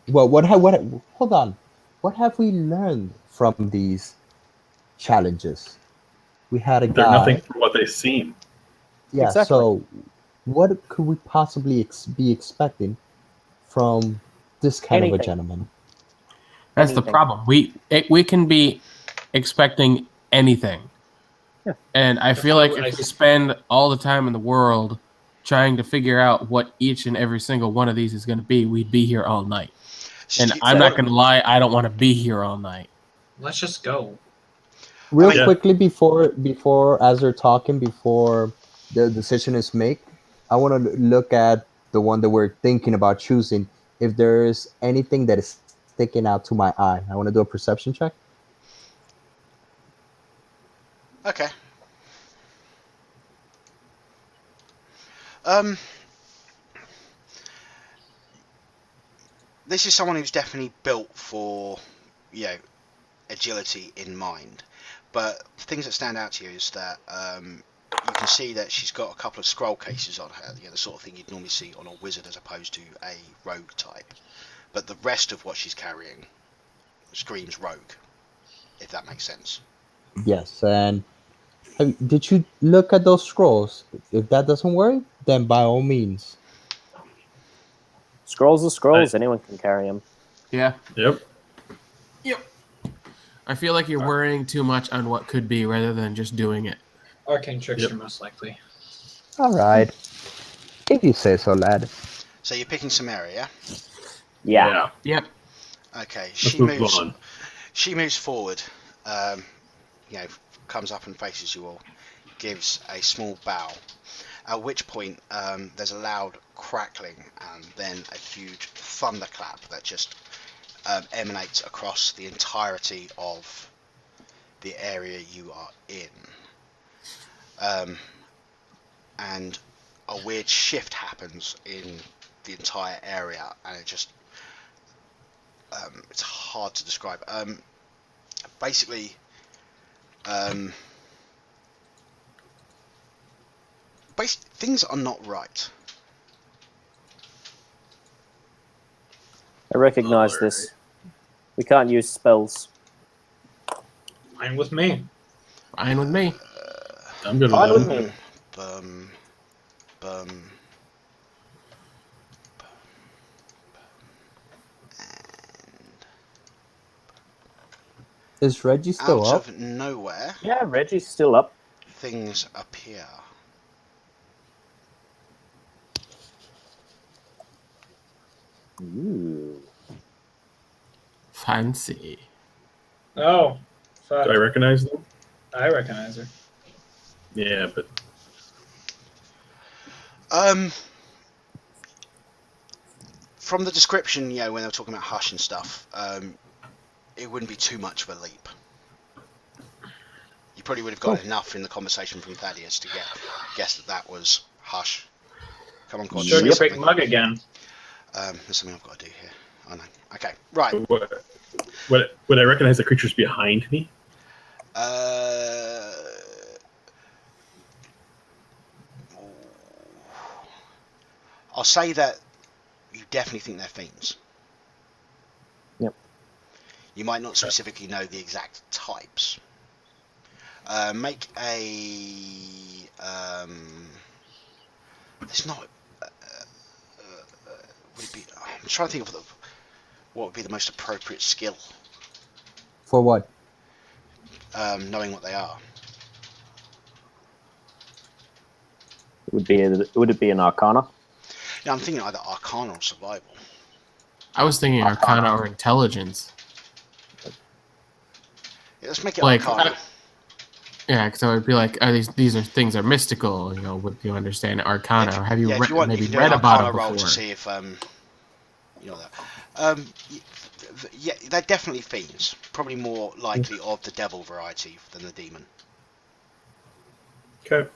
Well, hold on. What have we learned from these challenges? We had a They're nothing guy. from what they seem. Yeah, Exactly. so what could we possibly be expecting from this kind of a Anything. gentleman? That's the Anything. problem. We can be expecting anything. Yeah. And I feel like if we spend all the time in the world trying to figure out what each and every single one of these is going to be, we'd be here all night. And I'm not going to lie, I don't want to be here all night. Let's just go. Real I mean- quickly before as they're talking, before the decision is made, I want to look at the one that we're thinking about choosing. If there's anything that is sticking out to my eye, I want to do a perception check. Okay. This is someone who's definitely built for, agility in mind. But things that stand out to you is that you can see that she's got a couple of scroll cases on her, the sort of thing you'd normally see on a wizard as opposed to a rogue type. But the rest of what she's carrying screams rogue, if that makes sense. Yes, and did you look at those scrolls? If that doesn't work, then by all means. Scrolls are scrolls. Anyone can carry them. Yeah. Yep. I feel like you're worrying too much on what could be rather than just doing it. Arcane Trickster, most likely. All right, if you say so, lad. So you're picking Samaria. Yeah. Yep. Okay, Let's move on. She moves forward, comes up and faces you all, gives a small bow, at which point there's a loud crackling and then a huge thunderclap that just emanates across the entirety of the area you are in. And a weird shift happens in the entire area, and it just it's hard to describe. Basically, things are not right. I recognize this. We can't use spells. Fine with me. Fine with me. I'm good Fine with with that. me. Bum. Is Reggie still Out up? of nowhere, Yeah, Reggie's still up. things appear. Ooh. Fancy. Oh, fuck. Do I recognize them? I recognize her. Yeah, but From the description, when they were talking about Hush and stuff, it wouldn't be too much of a leap. You probably would have got enough in the conversation from Thaddeus to guess that was Hush. Come on, God. Showed your big mug again. There's something I've got to do here. Oh no. Okay, right. would I recognize the creatures behind me? I'll say that you definitely think they're fiends. Yep. You might not specifically know the exact types. Make a. There's not. Would it be? I'm trying to think of what would be the most appropriate skill. For what? Knowing what they are. Would it be an Arcana? Yeah, I'm thinking either Arcana or Survival. I was thinking Arcana or Intelligence. Yeah, let's make it Like, Arcana. Yeah, because I would be like, these are things are mystical? Would you understand Arcana, or have you if you want, maybe you can do read an about Arcana it roll before? to see if that. Yeah, they're definitely fiends. Probably more likely of the devil variety than the demon. Okay.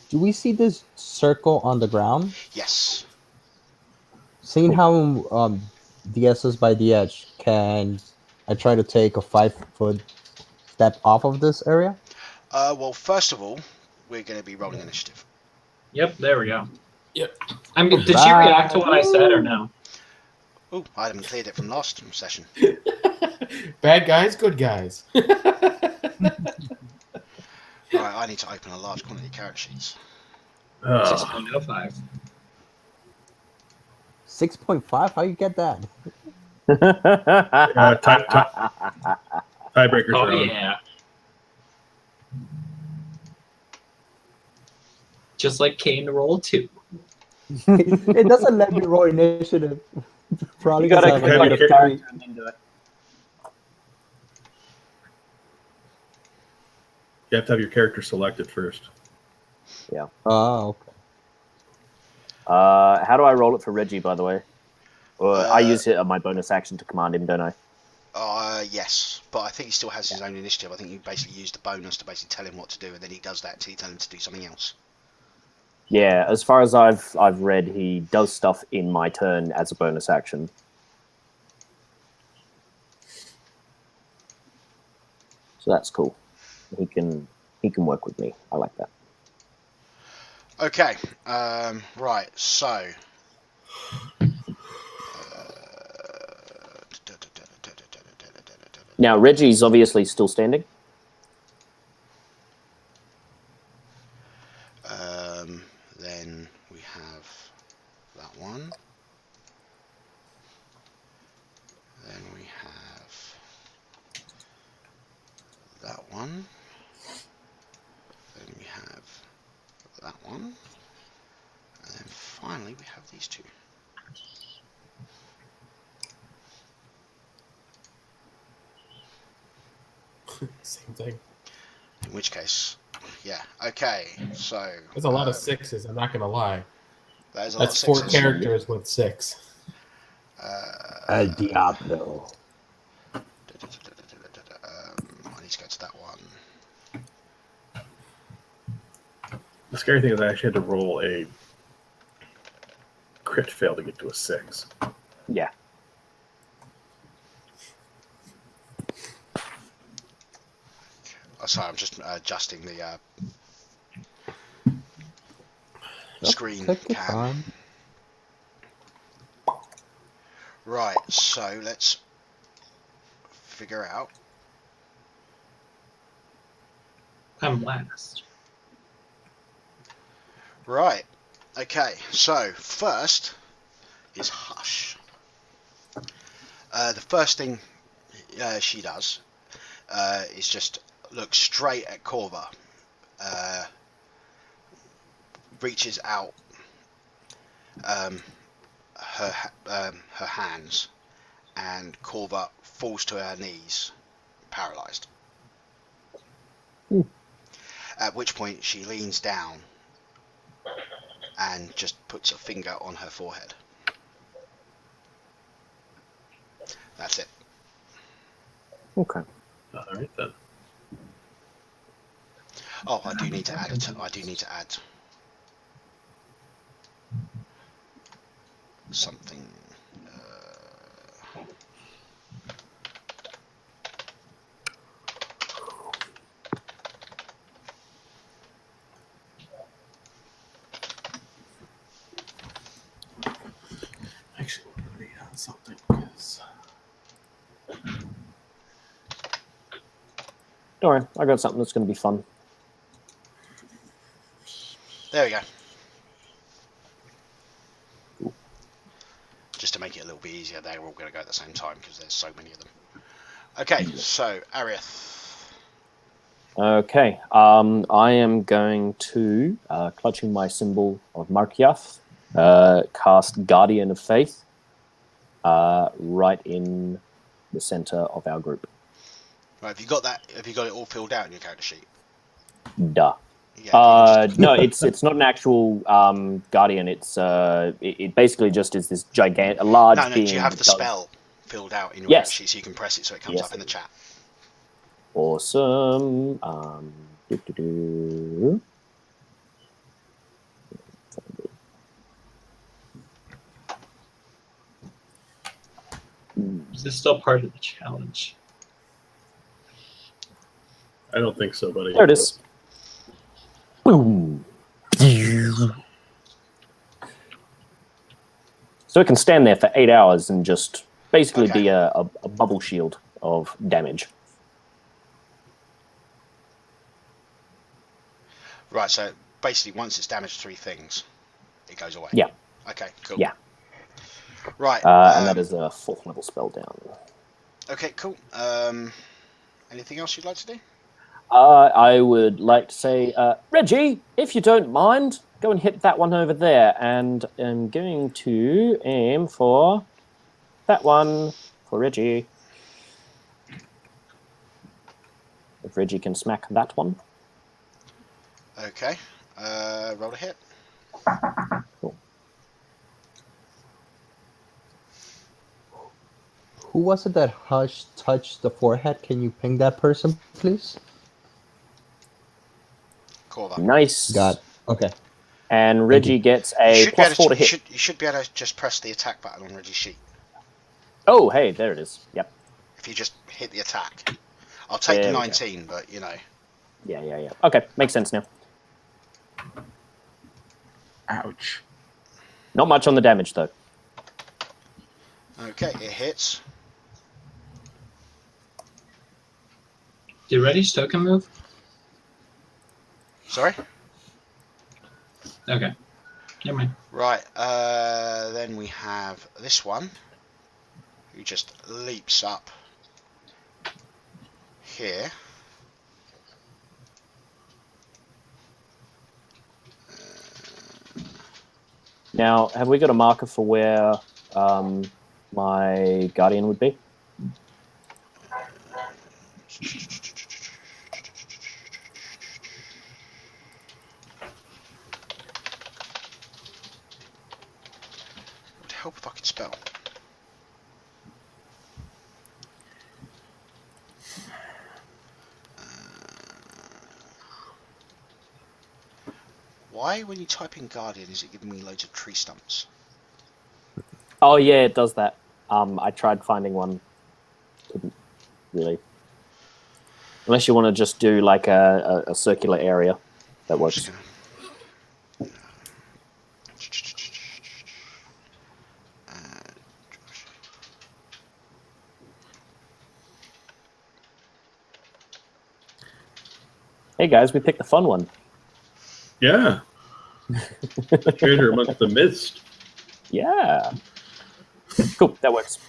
Do we see this circle on the ground? Yes. Seeing how DS is by the edge, can I try to take a 5-foot step off of this area? Well, first of all, we're going to be rolling initiative. Yep, there we go. I mean, did she react to what I said or no? Oh, I haven't cleared it from last session. Bad guys, good guys. Right, I need to open a large quantity of character sheets. 6.05. 6.5? How you get that? Tiebreakers Oh are on. yeah. Just like Kane to roll 2. It doesn't let me roll initiative. Probably You because gotta I have a click on negative your 3. character and then do it. You have to have your character selected first. Oh, okay. How do I roll it for Reggie, by the way? Or I Uh, use it on my bonus action to command him, don't I? Yes, but I think he still has his own initiative. I think you basically use the bonus to basically tell him what to do, and then he does that until you tell him to do something else. Yeah, as far as I've read, he does stuff in my turn as a bonus action. So that's cool. He can work with me. I like that. Okay, right, so... Now Reggie's obviously still standing. Then we have that one. Then we have that one. Then we have that one. And then finally we have these two. Same thing. In which case, yeah. Okay, so... There's a lot of 6s, I'm not going to lie. That is a lot of That's 4 sixes. characters with 6. El Diablo. I need to go to that one. The scary thing is I actually had to roll a crit fail to get to a 6. Yeah. Oh, sorry, I'm just adjusting the screen Take your cam. time. Right, so let's figure out. I'm last. Right, okay, so first is Hush. The first thing she does is just look straight at Corva, reaches out her hands, and Corva falls to her knees, paralyzed. At which point she leans down and just puts a finger on her forehead. That's it. Okay. All right then. Oh, I do need to add something. Actually, I'm going to read on something because... Don't worry, I got something that's going to be fun. There we go. Just to make it a little bit easier, they're all going to go at the same time because there's so many of them. Okay, so Arieth. Okay. I am going to, clutching my symbol of Markiath, cast Guardian of Faith right in the center of our group. Right, have you got that? Have you got it all filled out in your character sheet? Duh. Yeah. No, it's not an actual guardian. It basically just is this a large No. being. Do you have the that does- spell filled out in your Yes. character sheet so you can press it so it comes Yes, up in the chat? Awesome. Is this still part of the challenge? I don't think so, buddy. There it is. Boom. So it can stand there for 8 hours and just basically Okay. be a bubble shield of damage. Right, so basically once it's damaged 3 things, it goes away. Yeah. Okay, cool. Yeah. Right. And that is a 4th level spell down. Okay, cool. Anything else you'd like to do? I would like to say, Reggie, if you don't mind, go and hit that one over there. And I'm going to aim for that one for Reggie. If Reggie can smack that one. Okay. Roll a hit. Cool. Who was it that Hush touched the forehead? Can you ping that person, please? Corva. Nice. Okay. And Reggie gets a +4 to hit. You should be able to just press the attack button on Reggie's sheet. Oh, hey, there it is. Yep. If you just hit the attack. I'll take There the we go. 19, but you know. Yeah. Okay, makes sense now. Ouch. Not much on the damage, though. Okay, it hits. Did Reddy's token move? Sorry? Okay. Never mind. Right, then we have this one, who just leaps up here. Now, have we got a marker for where my guardian would be? It would help if I could spell. Why, when you type in Guardian, is it giving me loads of tree stumps? Oh, yeah, it does that. I tried finding one. Couldn't really. Unless you want to just do like a circular area. That works. Hey guys, we picked the fun one. Yeah. Treasure amongst the mist. Yeah. Cool, that works.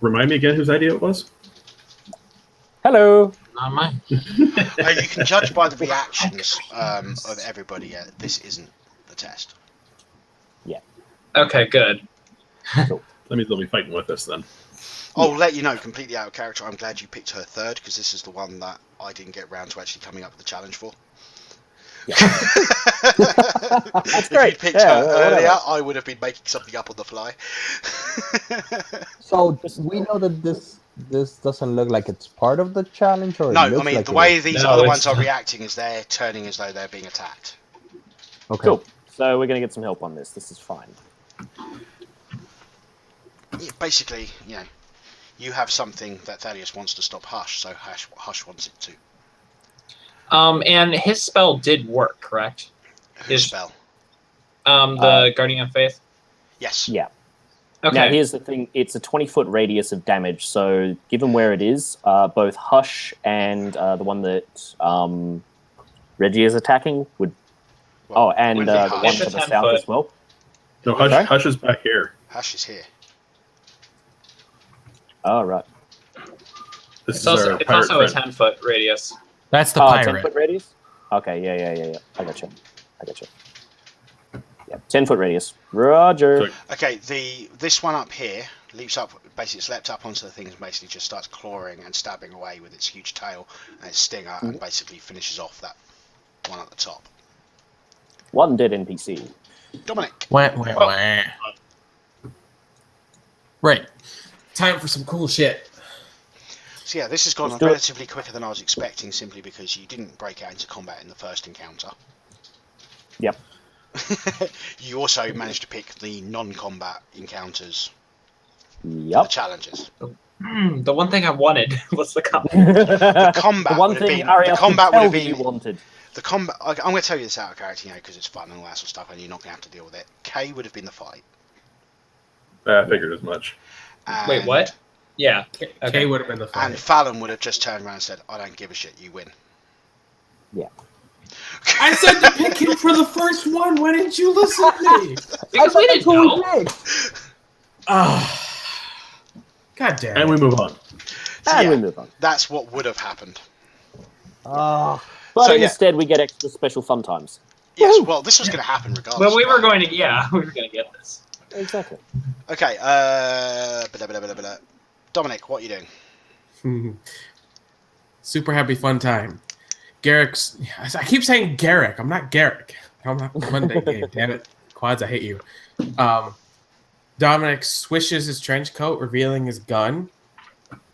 Remind me again whose idea it was? Hello. Not mine. You can judge by the reactions of everybody. This isn't the test. Okay, good. That means they'll be fighting with us then. I'll let you know, completely out of character, I'm glad you picked her third, because this is the one that I didn't get round to actually coming up with the challenge for. Yeah. If great. you picked Yeah, her whatever. earlier, I would have been making something up on the fly. So we know that this doesn't look like it's part of the challenge, or No, it looks I mean, like the it way is? these No, other it's ones are not. reacting is they're turning as though they're being attacked. Okay. Cool. So we're going to get some help on this. This is fine. Yeah, basically, you know, you have something that Thaddeus wants to stop Hush, so Hush wants it too. And his spell did work, correct? Whose spell? The Guardian of Faith. Yes. Yeah. Okay. Now, here's the thing. It's a 20-foot radius of damage, so given where it is, both Hush and the one that Reggie is attacking would... Well, and would be the Hush. one It's to a the 10 south foot. as well. No, Sorry? Hush is back here. Hush is here. Oh, right. This It's is also, our it's pirate also a friend. 10-foot radius. That's the 10-foot pirate. radius? Okay, yeah. I gotcha. Yeah, 10-foot radius. Roger. So- Okay, this one up here leaps up, basically it's leapt up onto the thing and basically just starts clawing and stabbing away with its huge tail and its stinger and basically finishes off that one at the top. One dead NPC. Dominic. Wah. Right. Time for some cool shit. So yeah, this has gone Let's do it. relatively quicker than I was expecting simply because you didn't break out into combat in the first encounter. Yep. You also managed to pick the non-combat encounters, the Yep. challenges. The one thing I wanted was the combat. The combat the one would have thing been Ariel the combat could would have tell that you been wanted. The combat. I'm going to tell you this out of character, because it's fun and all that sort of stuff, and you're not going to have to deal with it. Kay would have been the fight. I figured as much. And, Wait, what? Yeah. Kay Okay. would have been the And fight. Fallon would have just turned around and said, "I don't give a shit. You win." Yeah. I said to pick him for the first one. Why didn't you listen to me? Because we didn't know. Ah, God damn it. And we move on. And yeah. we move on. That's what would have happened. But So, yeah. instead, we get extra special fun times. Yes. Well, this was going to happen regardless. Well, we were going to. Yeah, we were going to get this. Exactly. Okay. Dominic, what are you doing? Super happy fun time. Garrick's. I keep saying Garrick. I'm not Garrick. I'm not Monday game. Damn it, Quads. I hate you. Dominic swishes his trench coat, revealing his gun,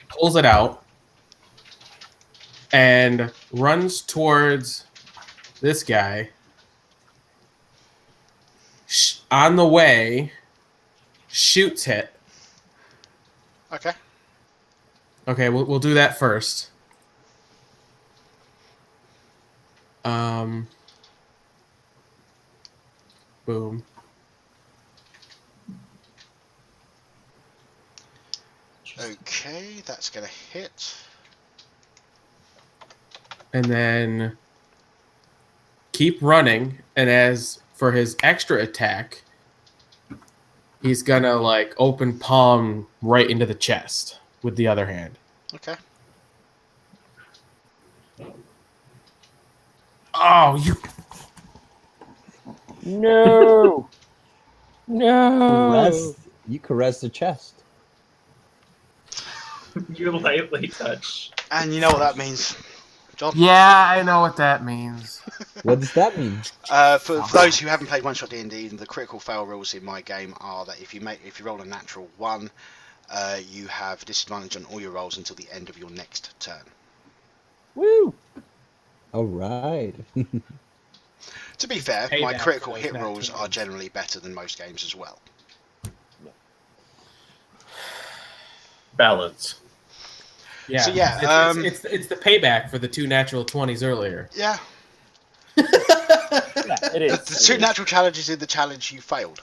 pulls it out, and runs towards this guy. On the way, shoots it. Okay. Okay, we'll do that first. Boom. Okay, that's going to hit. And then keep running. And as for his extra attack, he's gonna like open palm right into the chest with the other hand. Okay. Oh, you! No. No. You caress the chest. You lightly touch. And you know what that means, John? Yeah, I know what that means. What does that mean? For those who haven't played OneShotDND, the critical fail rules in my game are that if you roll a natural 1, you have disadvantage on all your rolls until the end of your next turn. Woo. All right. To be fair, Payback my critical for hit those rolls natural are generally better than most games as well. Balance. Yeah. So, yeah, it's the payback for the 2 natural 20s earlier. Yeah. Yeah, it is. The 2 natural challenges in the challenge you failed.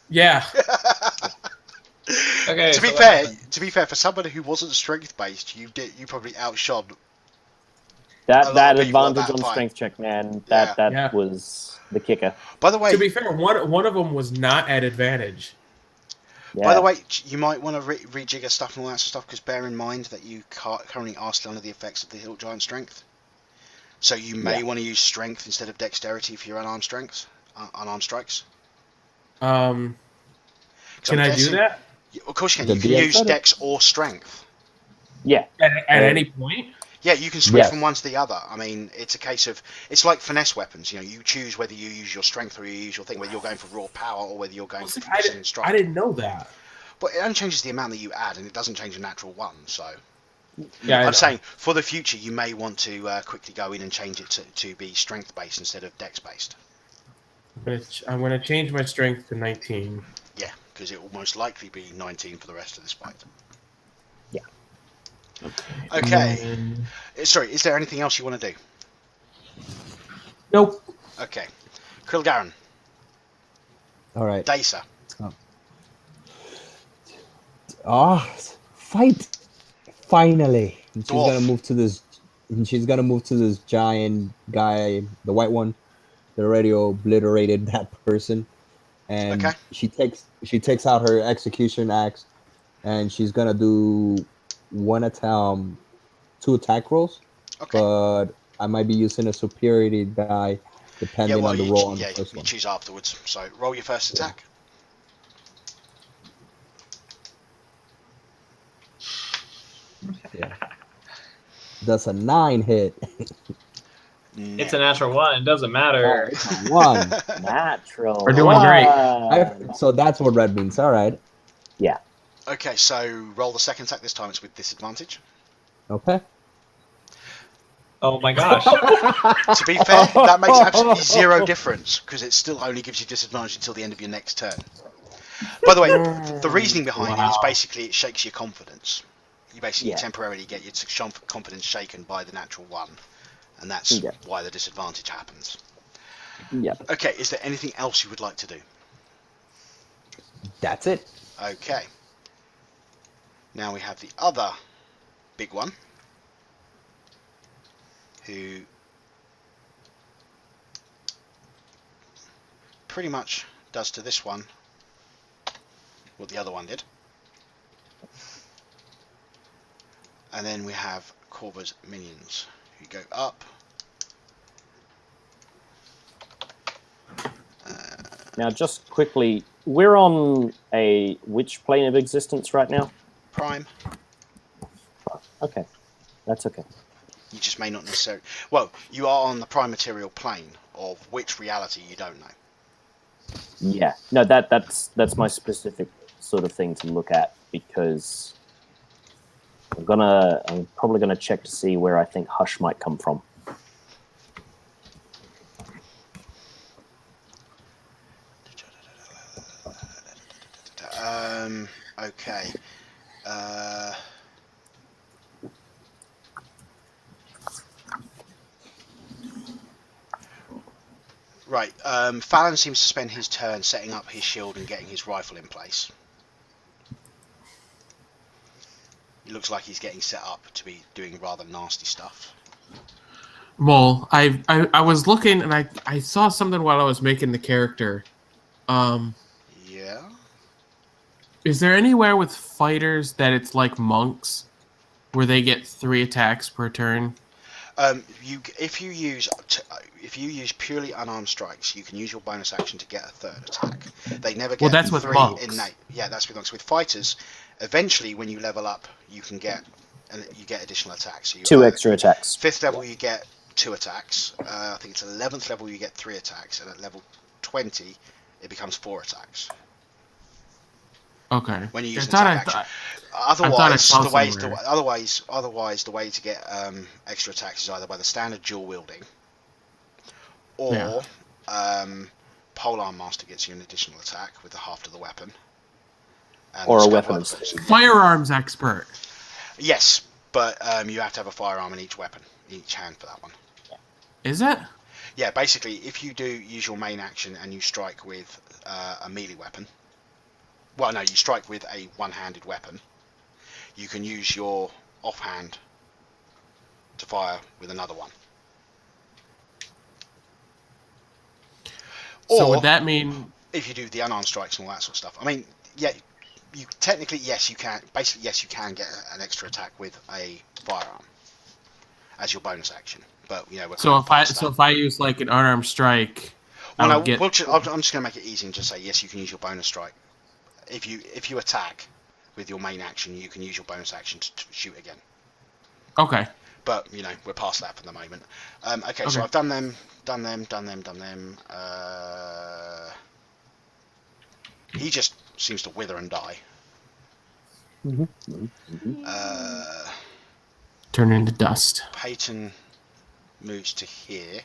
Yeah. Okay. To be so fair, for somebody who wasn't strength based, you probably outshone. a lot That of people at advantage that on fight. strength check, man. Yeah. That Yeah. was the kicker. By the way, To be fair, one of them was not at advantage. Yeah. By the way, you might want to rejigger stuff and all that sort of stuff, because bear in mind that you currently are still under the effects of the Hill Giant strength. So you may want to use strength instead of dexterity for your unarmed strikes. Can I'm I do guessing- that Of course you can. The You can DM use said it. dex or strength. Yeah. at any point? Yeah, you can switch Yes. from one to the other. I mean, it's a case of, it's like finesse weapons. You choose whether you use your strength or you use your thing, whether you're going for raw power or whether you're going for precision strike. I didn't know that. But it only changes the amount that you add, and it doesn't change a natural 1. So Yeah, I know. I'm saying for the future, you may want to quickly go in and change it to be strength based instead of dex based. I'm gonna change my strength to 19. Yeah, because it will most likely be 19 for the rest of this fight. Yeah. Okay. Sorry, is there anything else you want to do? Nope. Okay. Krilgaran, All right. Dacer. Fight! Finally, and she's Dwarf. gonna move to this. And she's gonna move to this giant guy, the white one, that already obliterated that person. And Okay. she takes out her execution axe, and she's gonna do 2 attack rolls. Okay. But I might be using a superiority die depending on the roll on the first you one. choose afterwards. So roll your first attack. Yeah. That's a 9 hit. It's a natural 1. It doesn't matter. 1. Natural. We're doing great. So that's what red means. All right. Yeah. Okay, so roll the second attack. This time it's with disadvantage. Okay. Oh my gosh. To be fair, that makes absolutely 0 difference, because it still only gives you disadvantage until the end of your next turn. By the way, the reasoning behind it is basically it shakes your confidence. You basically temporarily get your confidence shaken by the natural 1. and that's Yeah. why the disadvantage happens. Yeah. Okay, is there anything else you would like to do? That's it. Okay. Now we have the other big one, who pretty much does to this one what the other one did. And then we have Corva's minions, who go up. Now, just quickly, we're on which plane of existence right now? Prime. Okay, that's okay. You just may not necessarily... Well, you are on the prime material plane, of which reality you don't know. Yeah, no, that's my specific sort of thing to look at, because I'm probably gonna check to see where I think Hush might come from. Okay. Right. Fallon seems to spend his turn setting up his shield and getting his rifle in place. It looks like he's getting set up to be doing rather nasty stuff. Well, I was looking and I saw something while I was making the character. Yeah. Is there anywhere with fighters that it's like monks, where they get 3 attacks per turn? If you use purely unarmed strikes, you can use your bonus action to get a third attack. They never get that's with 3 monks. innate. Yeah, that's with monks. With fighters, eventually when you level up, you can get additional attacks. So 2 extra attacks. 5th level you get 2 attacks. I think it's 11th level you get 3 attacks, and at level 20 it becomes 4 attacks. Okay. When you use I an attack action. Otherwise, the way to get extra attacks is either by the standard dual wielding, or Polearm Master gets you an additional attack with the half to the weapon. And Or a there's weapon couple of special. Firearms expert. Yes, but you have to have a firearm in each weapon, each hand for that one. Is it? Yeah, basically, if you do use your main action and you strike with a melee weapon, well, no, you strike with a one-handed weapon, you can use your offhand to fire with another one. So Or, would that mean... if you do the unarmed strikes and all that sort of stuff, I mean, yeah, you technically, yes, you can. Basically, yes, you can get an extra attack with a firearm as your bonus action. But we're So if I use like an unarmed strike, well, I'll no, get... I'm just going to make it easy and just say yes, you can use your bonus strike. If you attack with your main action, you can use your bonus action to shoot again. Okay. But we're past that for the moment. Okay, so I've done them. He just seems to wither and die. Turn into dust. Peyton moves to here.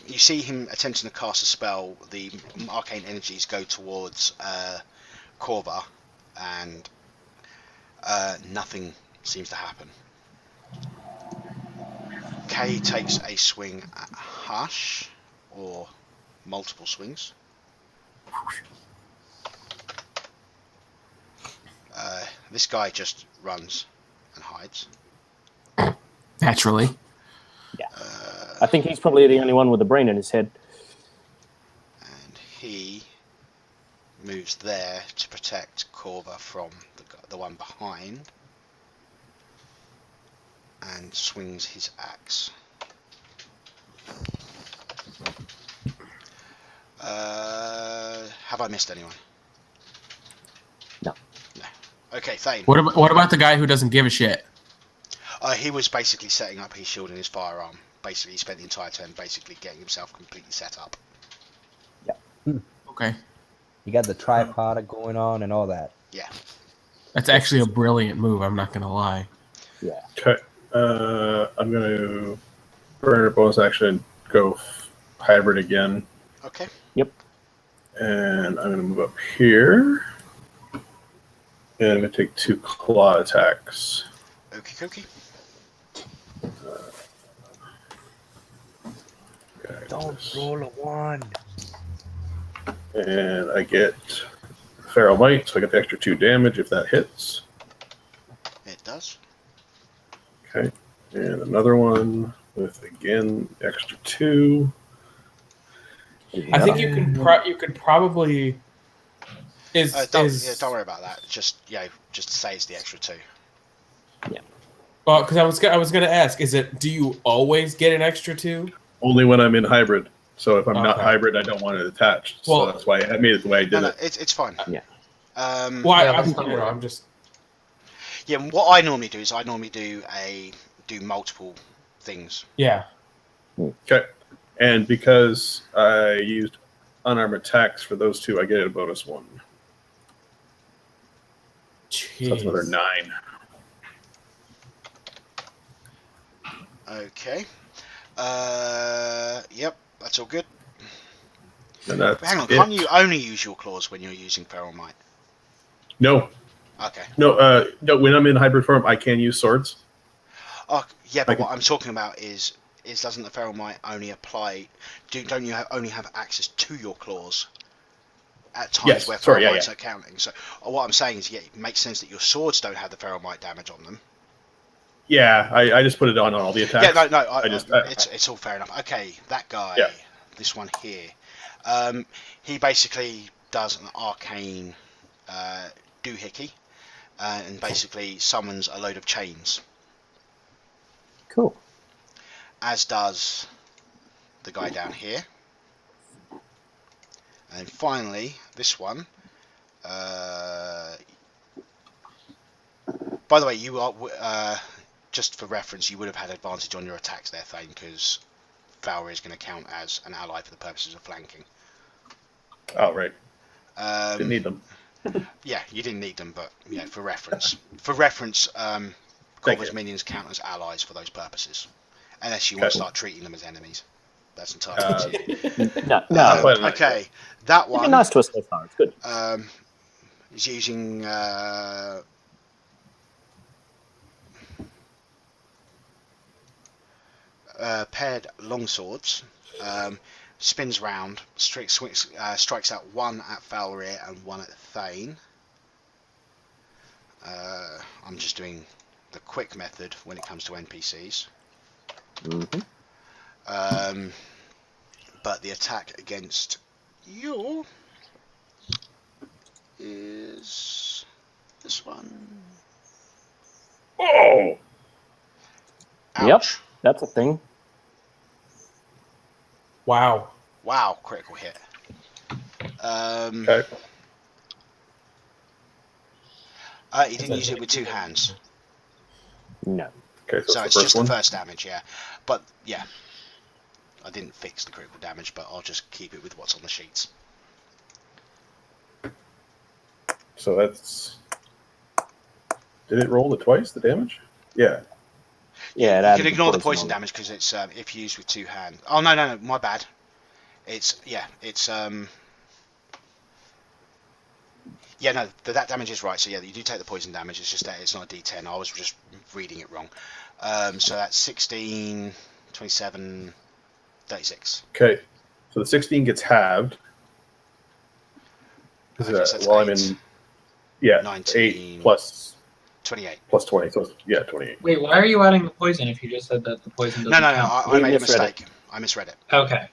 You see him attempting to cast a spell. The arcane energies go towards Corva, and nothing seems to happen. Kay takes a swing at Hush, or multiple swings. This guy just runs and hides. Naturally. Yeah. I think he's probably the only one with a brain in his head. And he moves there to protect Corva from the one behind, and swings his axe. Have I missed anyone? No. Okay, Thane. What about the guy who doesn't give a shit? He was basically setting up his shield and his firearm. Basically, he spent the entire turn basically getting himself completely set up. Yeah. Okay. You got the tripod going on and all that. Yeah. That's actually a brilliant move, I'm not going to lie. Yeah. Okay. I'm going to burn a bonus action, go hybrid again. Okay. Yep. And I'm going to move up here. And I'm going to take 2 claw attacks. Okie dokie. Don't roll a 1. And I get Feral Might, so I get the extra 2 damage if that hits. It does. Okay. And another one with, again, extra 2. I think you could probably Don't worry about that. Just say it's the extra 2. Well, because I was gonna ask, do you always get an extra 2? Only when I'm in hybrid. So if I'm not Okay. hybrid, I don't want it attached. Well- So that's why I made it the way I did No, it. it's fine. Yeah. Um, Well, Yeah, that's not you know, weird. I'm just yeah, what I normally do is do multiple things. yeah. Okay. And because I used unarmed attacks for those 2, I get a bonus 1. Jeez. So that's another 9. Okay. Yep, that's all good. And that's Hang on, it. can't you only use your claws when you're using Feral Might? No. Okay. No, when I'm in hybrid form, I can use swords. Oh, yeah, but I can- what I'm talking about is doesn't the Feral Might only apply? Don't you only have access to your claws at times Yes, where sorry, Feral yeah, Mights are counting? So what I'm saying is, it makes sense that your swords don't have the Feral Might damage on them. Yeah, I just put it on all the attacks. Yeah, no, it's all fair enough. Okay, that guy, Yeah. this one here, he basically does an arcane doohickey, and basically summons a load of chains, Cool. as does the guy down here. And finally, this one. By the way, you are just for reference, you would have had advantage on your attacks there, Thane, because Fowler is going to count as an ally for the purposes of flanking. Oh, right. Didn't need them. Yeah, you didn't need them, but for reference. For reference, Corva's you. minions count as allies for those purposes, unless you want to Okay. start treating them as enemies. That's entirely up to you. No, but- Okay, that you've been one nice to us so far. It's good. is using paired longswords. Spins round, strikes out 1 at Falrier and 1 at Thane. I'm just doing the quick method when it comes to NPCs. Mm-hmm. But the attack against you is this one. Oh! Ouch. Yep. That's a thing. Wow. Wow, critical hit. Okay. He didn't use it with 2 hands. No. Okay, So so it's the just first the one. first damage, yeah. But, yeah. I didn't fix the critical damage, but I'll just keep it with what's on the sheets. So that's... Did it roll it twice, the damage? Yeah. Yeah, it You added can ignore the poison on. damage because it's if used with 2 hands. Oh, no, my bad. It's yeah, no, that damage is right. So yeah, you do take the poison damage. It's just that it's not a D10. I was just reading it wrong. So that's 16, 27, 36. Okay. So the 16 gets halved. Okay, so that's While 8. I'm in... Yeah, 19. 8 plus 28. 20. So yeah, 28. Wait, why are you adding the poison if you just said that the poison No, doesn't no, count? I He made a misread mistake. I misread it. Okay.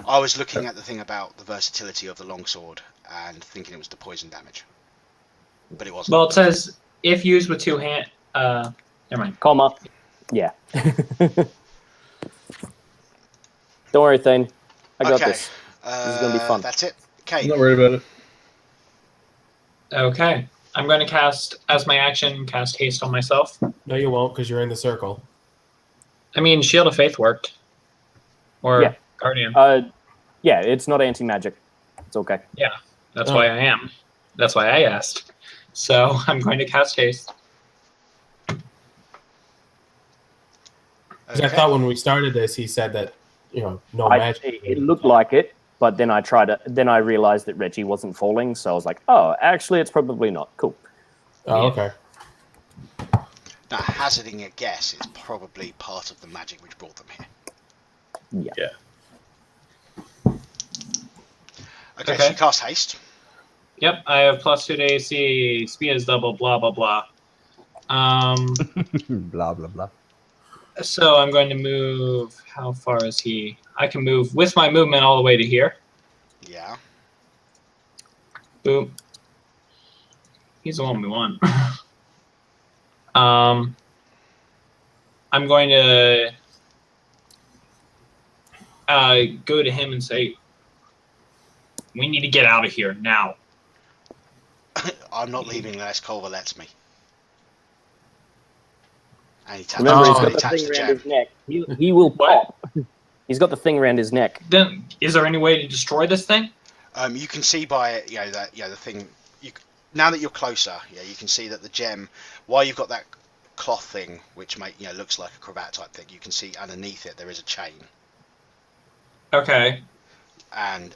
I was looking at the thing about the versatility of the longsword and thinking it was the poison damage, but it wasn't. Well, it says if used with 2 hands. Never mind. Comma. Yeah. Don't worry, Thane. I got Okay. this. This is gonna be fun. That's it. I'm Okay. not worried about it. Okay. I'm going to cast, as my action, cast haste on myself. No, you won't, because you're in the circle. I mean, Shield of Faith worked. Or Yeah. Guardian. Yeah, it's not anti-magic. It's okay. That's why I am. That's why I asked. So I'm going to cast haste. 'Cause I thought when we started this, he said that, no It magic. looked like it. But then I realized that Reggie wasn't falling, so I was like, oh, actually, it's probably not. Cool. Oh, okay. Now, hazarding a guess, it's probably part of the magic which brought them here. Yeah. Okay, Okay. so you cast haste. Yep, I have +2 to AC. Speed is double. Blah blah blah. Blah blah blah. So I'm going to move. How far is he? I can move with my movement all the way to here. Yeah. Boom. He's the one we want. I'm going to go to him and say, "We need to get out of here now." I'm not leaving unless Culver lets me. And he taps, Remember, he's Oh, got he the taps thing the around gem. his neck. He will What? pop. He's got the thing around his neck. Then, is there any way to destroy this thing? You can see by it, the thing. Now that you're closer, you can see that the gem, while you've got that cloth thing, which looks like a cravat type thing, you can see underneath it there is a chain, Okay. and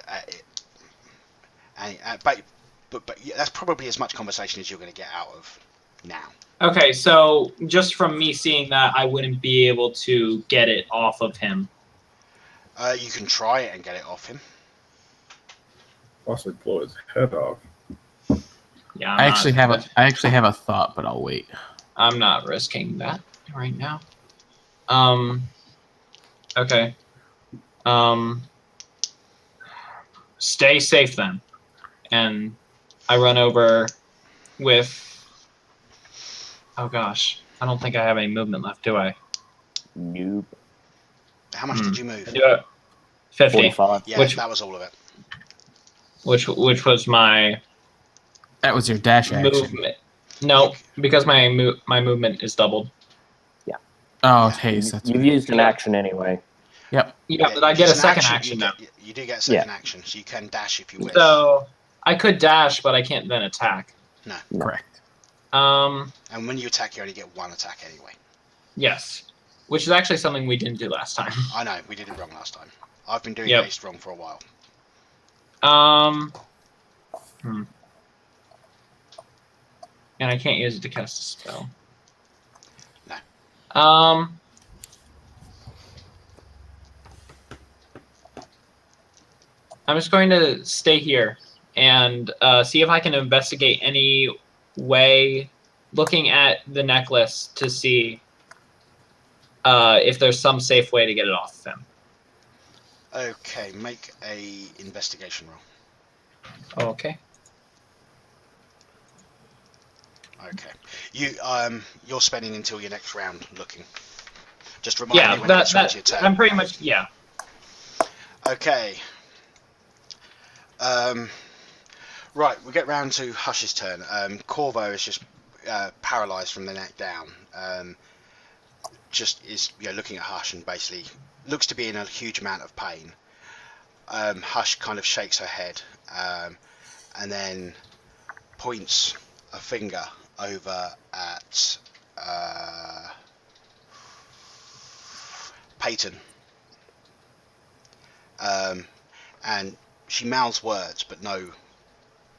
but that's probably as much conversation as you're going to get out of now. Okay, so just from me seeing that, I wouldn't be able to get it off of him. You can try it and get it off him. Also blow his head off. Yeah, I actually have a thought, but I'll wait. I'm not risking that right now. Okay. Stay safe then. And I run over with. Oh gosh, I don't think I have any movement left, do I? Nope. How much did you move? I do it. 50. 45. Yeah, Which- that was all of it. Which was my That was your dash action. movement. No, because my movement is doubled. Oh, Yeah. it's haste. That's You've right. used an Yeah. action anyway. Yep. Yeah, but I get a just an second action now. You do get a second action, so you can dash if you wish. So I could dash, but I can't then attack. No. Correct. And when you attack, you only get one attack anyway. Yes, which is actually something we didn't do last time. I know, we did it wrong last time. I've been doing Yep. haste wrong for a while. And I can't use it to cast a spell. No. I'm just going to stay here and see if I can investigate any way, looking at the necklace to see if there's some safe way to get it off of him. Okay, make a investigation roll. Okay. Okay. You're spending until your next round looking. Just remind me when it's your turn. I'm pretty much, yeah. Okay. Right, we get round to Hush's turn. Corvo is just paralysed from the neck down. Just is looking at Hush and basically looks to be in a huge amount of pain. Hush kind of shakes her head and then points a finger over at Peyton. And she mouths words, but no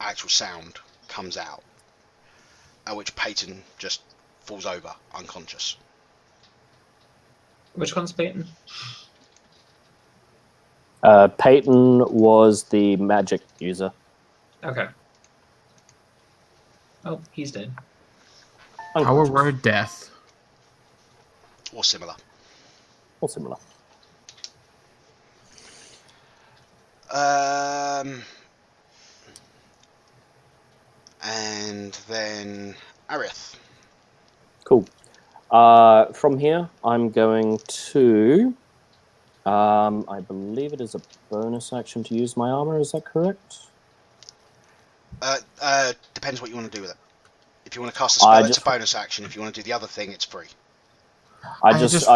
actual sound comes out. At which Peyton just falls over, unconscious. Which one's Peyton? Peyton was the magic user. Okay. Oh, he's dead. Our word death. Or similar. Or similar. And then Arith. Cool. From here, I'm going to... I believe it is a bonus action to use my armor. Is that correct? Depends what you want to do with it. If you want to cast a spell, it's a bonus action. If you want to do the other thing, it's free. I just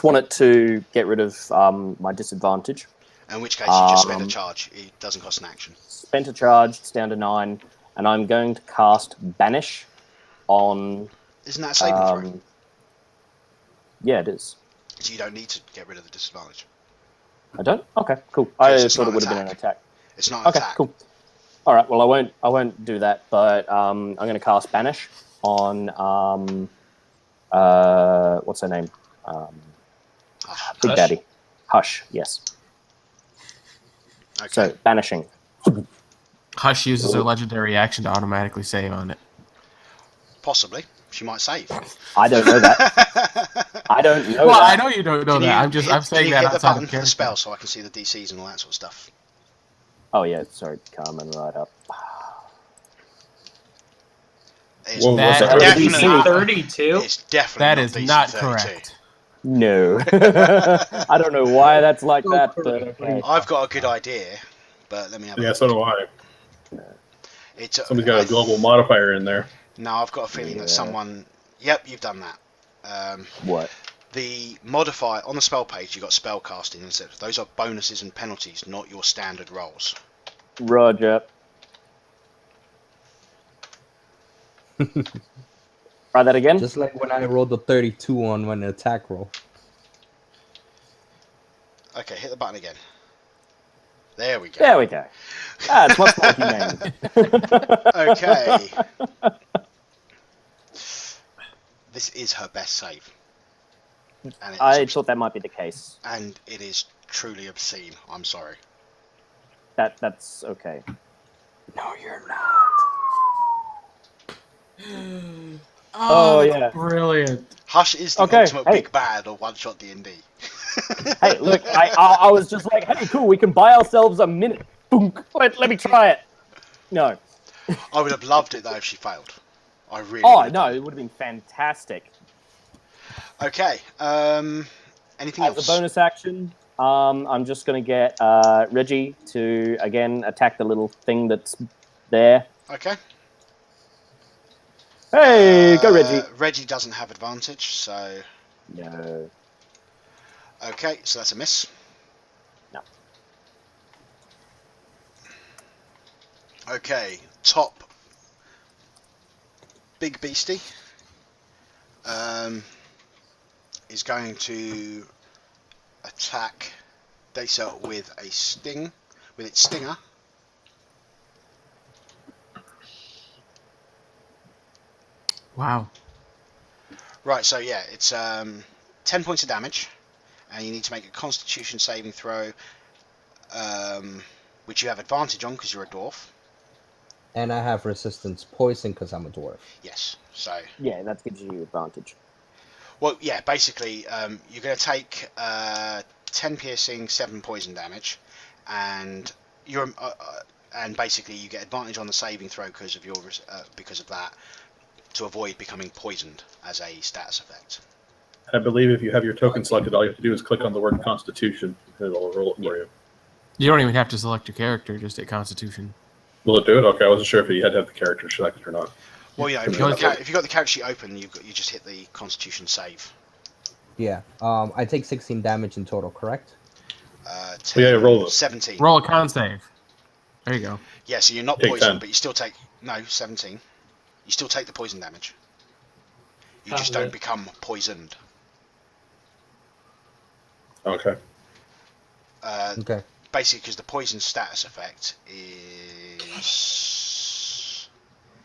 want it to get rid of my disadvantage. In which case, you just spend a charge. It doesn't cost an action. Spent a charge, it's down to 9, and I'm going to cast Banish on... Isn't that a saving throw? Yeah, it is. So you don't need to get rid of the disadvantage. I don't. Okay, cool. Yeah, I it's thought not it would have been an attack. attack. It's not an Okay, attack. cool. All right. Well, I won't do that. But I'm going to cast Banish on what's her name? Hush. Big Hush? Daddy. Hush. Yes. Okay. So banishing. Hush uses her legendary action to automatically save on it. Possibly. She might save. I don't know that. I don't know Well, I that. know you don't know Can that. you I'm saying can you that hit the outside button of for the character. spell so I can see the DCs and all that sort of stuff? Oh yeah, sorry, coming right up. It's Whoa, what's That the That DC? is DC not- 32? It's definitely that not is DC not 32. correct. No. I don't know why that's like that, but okay. I've got a good idea, but let me have a Yeah, look. so do I. It's Somebody's got a global modifier in there. No, I've got a feeling that someone. Yep, you've done that. What? The modifier on the spell page, you got spell casting, and those are bonuses and penalties, not your standard rolls. Roger. Try that again. Just like when I rolled the 32 on an attack roll. Okay, hit the button again. There we go. There we go. It's much more humane. Okay. This is her best save. And I thought that might be the case. and it is truly obscene. I'm sorry. That's okay. No, you're not. Oh, yeah. Brilliant. Hush is the Okay, ultimate hey. big bad of OneShotDND. Hey, look, I was just like, hey, cool, we can buy ourselves a minute. Boom. Let me try it. No. I would have loved it though if she failed. I really. Oh, would have no, done it would have been fantastic. Okay. Anything As else? a bonus action, I'm just going to get Reggie to, again, attack the little thing that's there. Okay. Hey, go Reggie. Reggie doesn't have advantage, so No. okay. So that's a miss. No. Okay. Top big beastie is going to attack Dasa with a sting, with its stinger. Wow. Right, so yeah, it's 10 points of damage, and you need to make a Constitution saving throw, which you have advantage on because you're a dwarf. And I have resistance poison because I'm a dwarf. Yes, so Yeah, that gives you advantage. well, yeah, basically you're going to take 10 piercing, 7 poison damage, and you're and basically you get advantage on the saving throw because of your because of that, to avoid becoming poisoned as a status effect. I believe if you have your token selected, all you have to do is click on the word Constitution, and it'll roll it for you. You don't even have to select your character, just hit Constitution. Will it do it? Okay, I wasn't sure if you had to have the character selected or not. Well, yeah, if you got the character sheet open, you just hit the Constitution save. Yeah. I take 16 damage in total, correct? 10, yeah, roll it. 17. Roll a con save. There you go. Yeah, so you're not Take poisoned, 10. but you still take 17. You still take the poison damage. You just Half of don't it. become poisoned. Okay. Okay. Basically, because the poison status effect is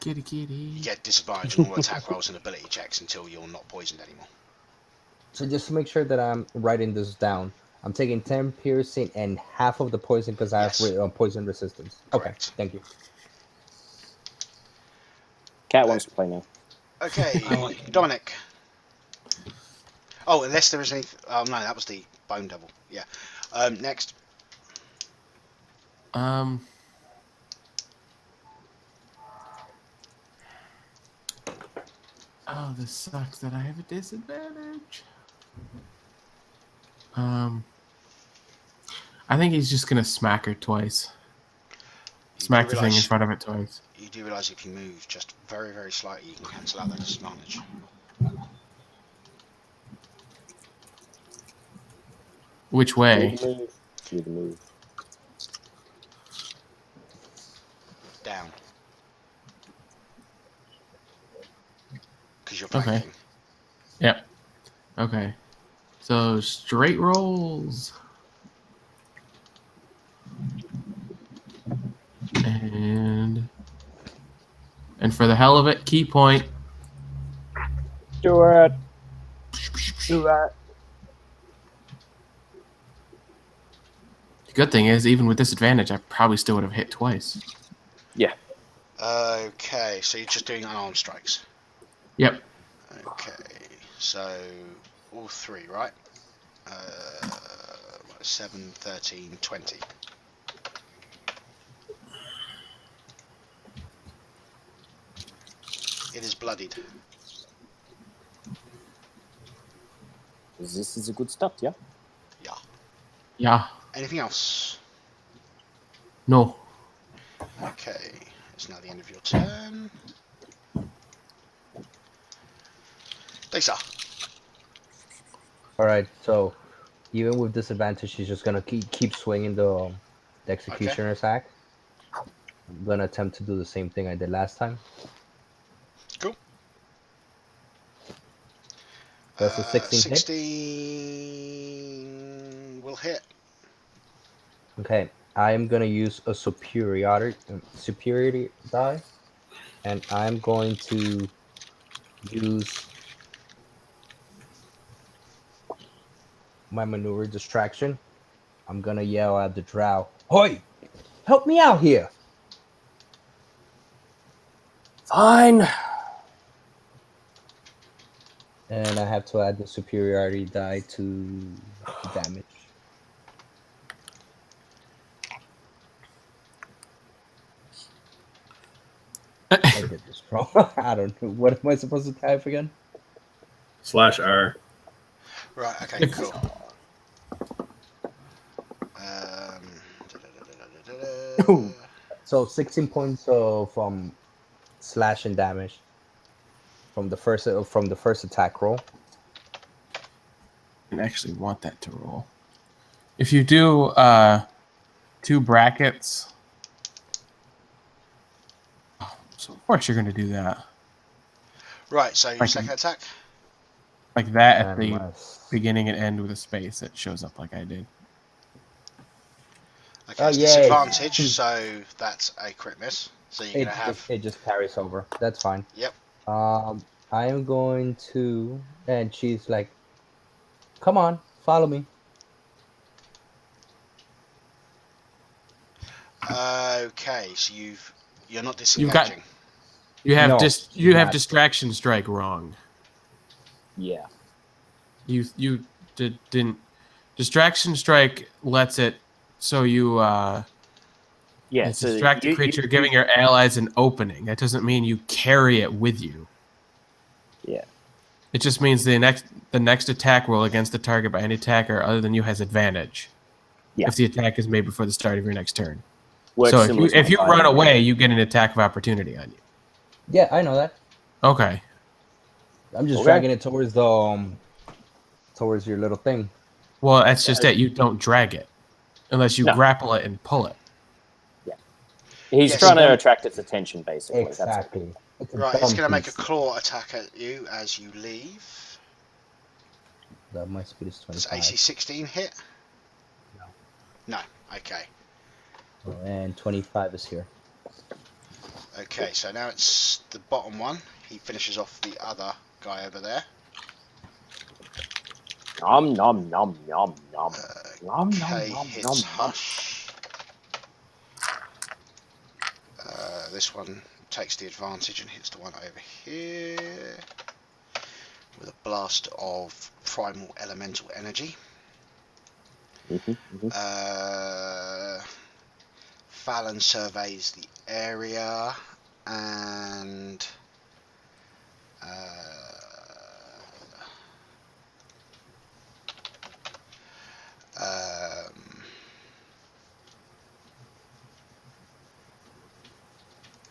Kitty kitty. you get disadvantage on all attack rolls and ability checks until you're not poisoned anymore. So just to make sure that I'm writing this down, I'm taking 10 piercing and half of the poison because I Yes. have poison resistance. Correct. Okay, thank you. Cat wants to play now. Okay, I want to. Dominic. Oh, unless there is any. Oh no, that was the Bone Devil. Yeah. Next. Oh, this sucks that I have a disadvantage. I think he's just gonna smack her twice. Smack the thing in front of it twice. You do realise if you move just very, very slightly, you can cancel out that disadvantage. Which way? Do the move. Down. Because you're Okay. flanking. Yep. Okay. So straight rolls. And for the hell of it, key point. Do it. Do it. The good thing is, even with disadvantage, I probably still would have hit twice. Yeah. Okay, so you're just doing unarmed strikes. Yep. Okay, so all three, right? 7, 13, 20. It is bloodied. This is a good start, yeah? Yeah. Yeah. Anything else? No. Okay, it's now the end of your turn. Lisa. All right. So even with disadvantage, she's just gonna keep swinging the executioner attack. I'm gonna attempt to do the same thing I did last time. Cool. Does a 16 hit? 16 will hit. Okay. I am gonna use a superiority die, and I'm going to use my maneuver distraction. I'm gonna yell at the drow, "Hoi! Help me out here!" Fine. And I have to add the superiority die to the damage. I did this wrong. I don't know. What am I supposed to type again? /R. Right, okay, cool. So 16 points from slash and damage from the first attack roll. I actually want that to roll. If you do 2 brackets, so of course you're going to do that. Right, so your Like- second attack? Like that at And the my beginning and end with a space that shows up like I did. Okay, Oh, it's yay. disadvantage, so that's a crit miss. So you're going to have... it just carries over. That's fine. Yep. I am going to, and she's like, "Come on, follow me." Okay, so you're not disengaging. You have No, you have not. distraction strike wrong. Yeah. You didn't. Distraction strike lets it so you Yeah. it's So distract the creature, giving your allies an opening. That doesn't mean you carry it with you. Yeah. It just means the next attack roll against the target by any attacker other than you has advantage. Yeah. If the attack is made before the start of your next turn. Works So similar to if you my run fighting. away, you get an attack of opportunity on you. Yeah, I know that. Okay. I'm just Okay. dragging it towards the towards your little thing. Well, that's just it. You don't drag it unless you No. grapple it and pull it. He's Yes. trying to attract its attention, basically. Exactly. It's a Right, it's dumb going to make a piece. claw attack at you as you leave. My speed is Does 25. AC 16 hit? No. No, okay. And 25 is here. Okay, so now it's the bottom one. He finishes off the other guy over there. Nom nom nom nom nom. Nom nom Okay, nom nom hits nom. Hush. This one takes the advantage and hits the one over here with a blast of primal elemental energy. Fallon surveys the area and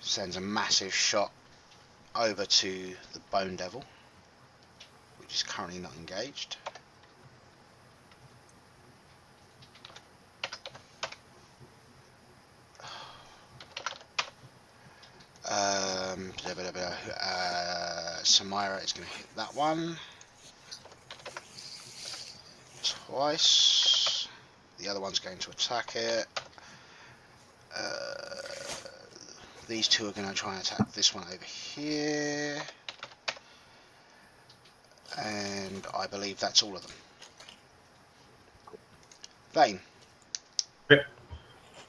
sends a massive shot over to the Bone Devil, which is currently not engaged. Samira is going to hit that one twice. The other one's going to attack it. these two are going to try and attack this one over here. And I believe that's all of them. Vane.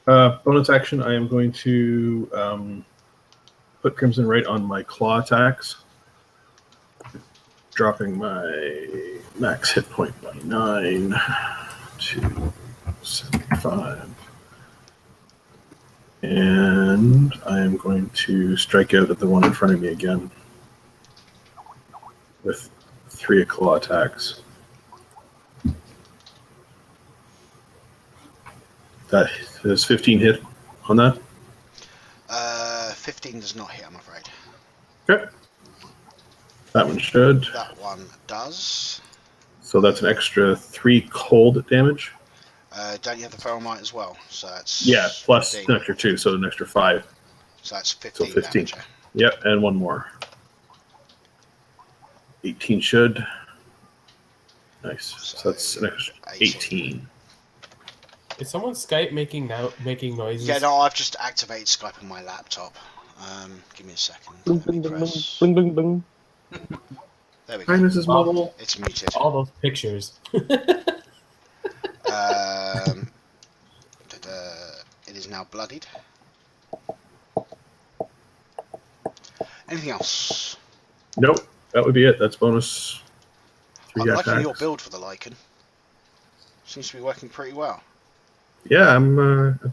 Bonus action, I am going to put Crimson Right on my claw attacks, dropping my max hit point by 9 to 75. And I am going to strike out at the one in front of me again with 3 claw attacks. That is 15 hit on that. 15 does not hit, I'm afraid. Okay. That one should. That one does. So that's an extra 3 cold damage. Don't you have the feral might as well? So that's Yeah, plus 15. an extra 2, so an extra 5. So that's 15, So 15. damage. Yep, and one more. 18 should. Nice. So that's an extra 18. Is someone's Skype making noises? Yeah, no, I've just activated Skype on my laptop. Give me a second. Bling, Let me bling, bling, press. bling, bling, bling. There we Hi, go. Mrs. Mobile. It's muted. All those pictures. It is now bloodied. Anything else? Nope, that would be it. That's bonus 3 I'm attacks. liking your build for the Lycan. Seems to be working pretty well. Yeah, I'm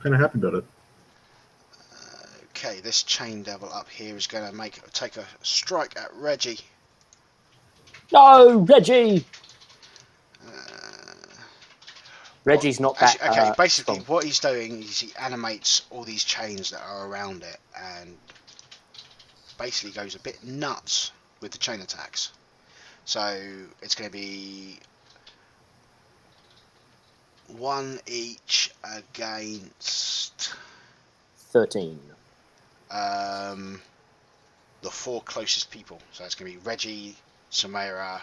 kind of happy about it. Okay, this chain devil up here is going to take a strike at Reggie. No, Reggie! Reggie's not that Okay, basically strong. what he's doing is he animates all these chains that are around it and basically goes a bit nuts with the chain attacks. So it's going to be 1 each against 13. the 4 closest people. So it's going to be Reggie, Samara,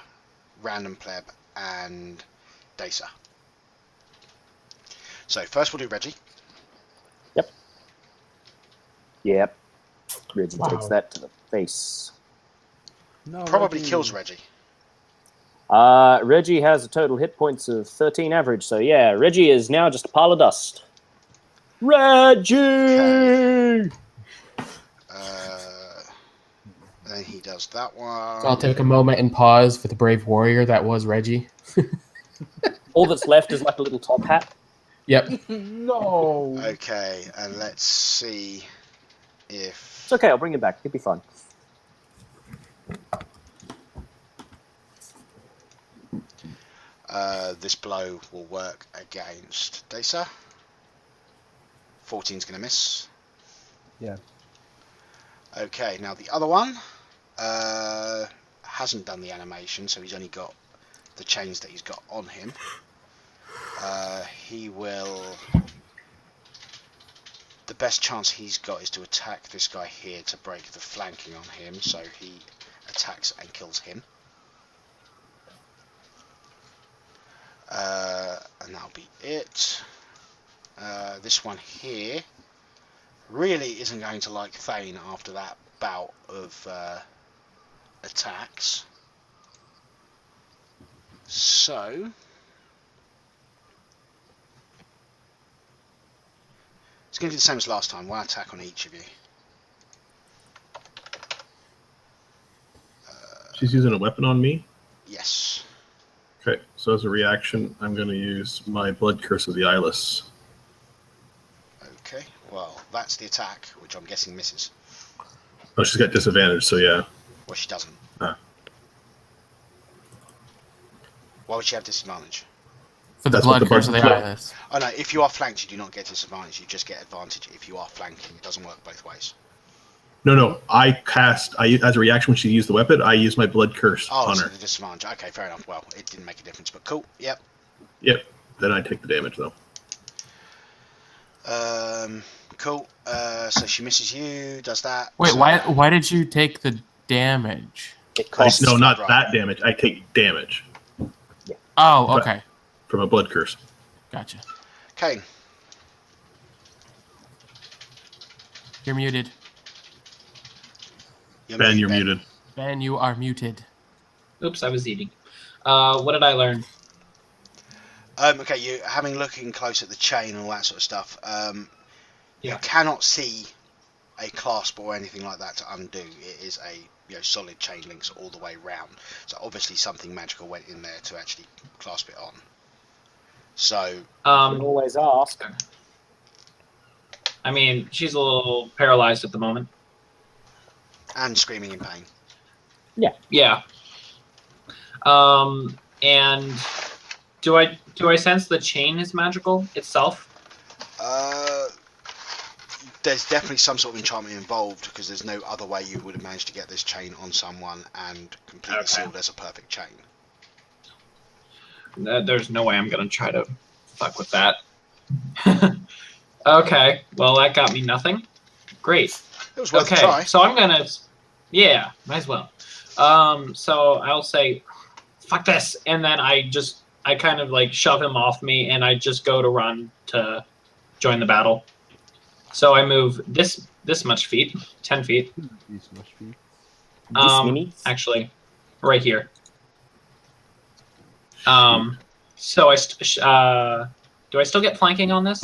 Random Pleb, and Dasa. So first we'll do Reggie. Yep. Reggie Wow. takes that to the face. No, Probably Reggie. kills Reggie. Reggie has a total hit points of 13 average, so yeah, Reggie is now just a pile of dust. Reggie! Okay. Then he does that one. So I'll take a moment and pause for the brave warrior that was Reggie. All that's left is like a little top hat. Yep. No. Okay, and let's see if... It's okay, I'll bring him back. He'll be fine. this blow will work against Dasa. 14's going to miss. Yeah. Okay, now the other one hasn't done the animation, so he's only got the chains that he's got on him. He will... The best chance he's got is to attack this guy here to break the flanking on him, so he attacks and kills him. And that'll be it. This one here really isn't going to like Thane after that bout of attacks. So it's going to do the same as last time. 1 attack on each of you. She's using a weapon on me. Yes. Okay, so as a reaction, I'm going to use my Blood Curse of the Eyeless. Okay. Well, that's the attack, which I'm guessing misses. Oh, she's got disadvantage, so yeah. Well, she doesn't. Ah. Why would she have disadvantage? For the That's what blood the curse of the blood- eyeless. Oh no, if you are flanked, you do not get disadvantage. You just get advantage if you are flanking. It doesn't work both ways. No, as a reaction when she used the weapon, I used my Blood Curse Oh, on so her. the disadvantage. Okay, fair enough. Well, it didn't make a difference, but cool. Yep. Yep, then I take the damage, though. Cool. So she misses you. Does that? Wait, so, why did you take the damage? It costs. No, not Right. that damage. I take damage Oh, But- okay. from a Blood Curse. Gotcha. Kane. You're muted. Ben, you're muted. Ben, you are muted. Oops, I was eating. What did I learn? Okay, you having looking close at the chain and all that sort of stuff. You cannot see a clasp or anything like that to undo. It is a solid chain links all the way round. So obviously something magical went in there to actually clasp it on. So You can always ask. I mean, she's a little paralyzed at the moment. and screaming in pain. Yeah. And do I sense the chain is magical itself? There's definitely some sort of enchantment involved because there's no other way you would have managed to get this chain on someone and completely sealed as a perfect chain. There's no way I'm gonna try to fuck with that. Okay, well that got me nothing. Great. It was worth a Okay, try. so I'm gonna, yeah, might as well. So I'll say, fuck this, and then I kind of like shove him off me, and I just go to run to join the battle. So I move this much feet, 10 feet. These much be. This mini? Actually, right here. So do I still get flanking on this?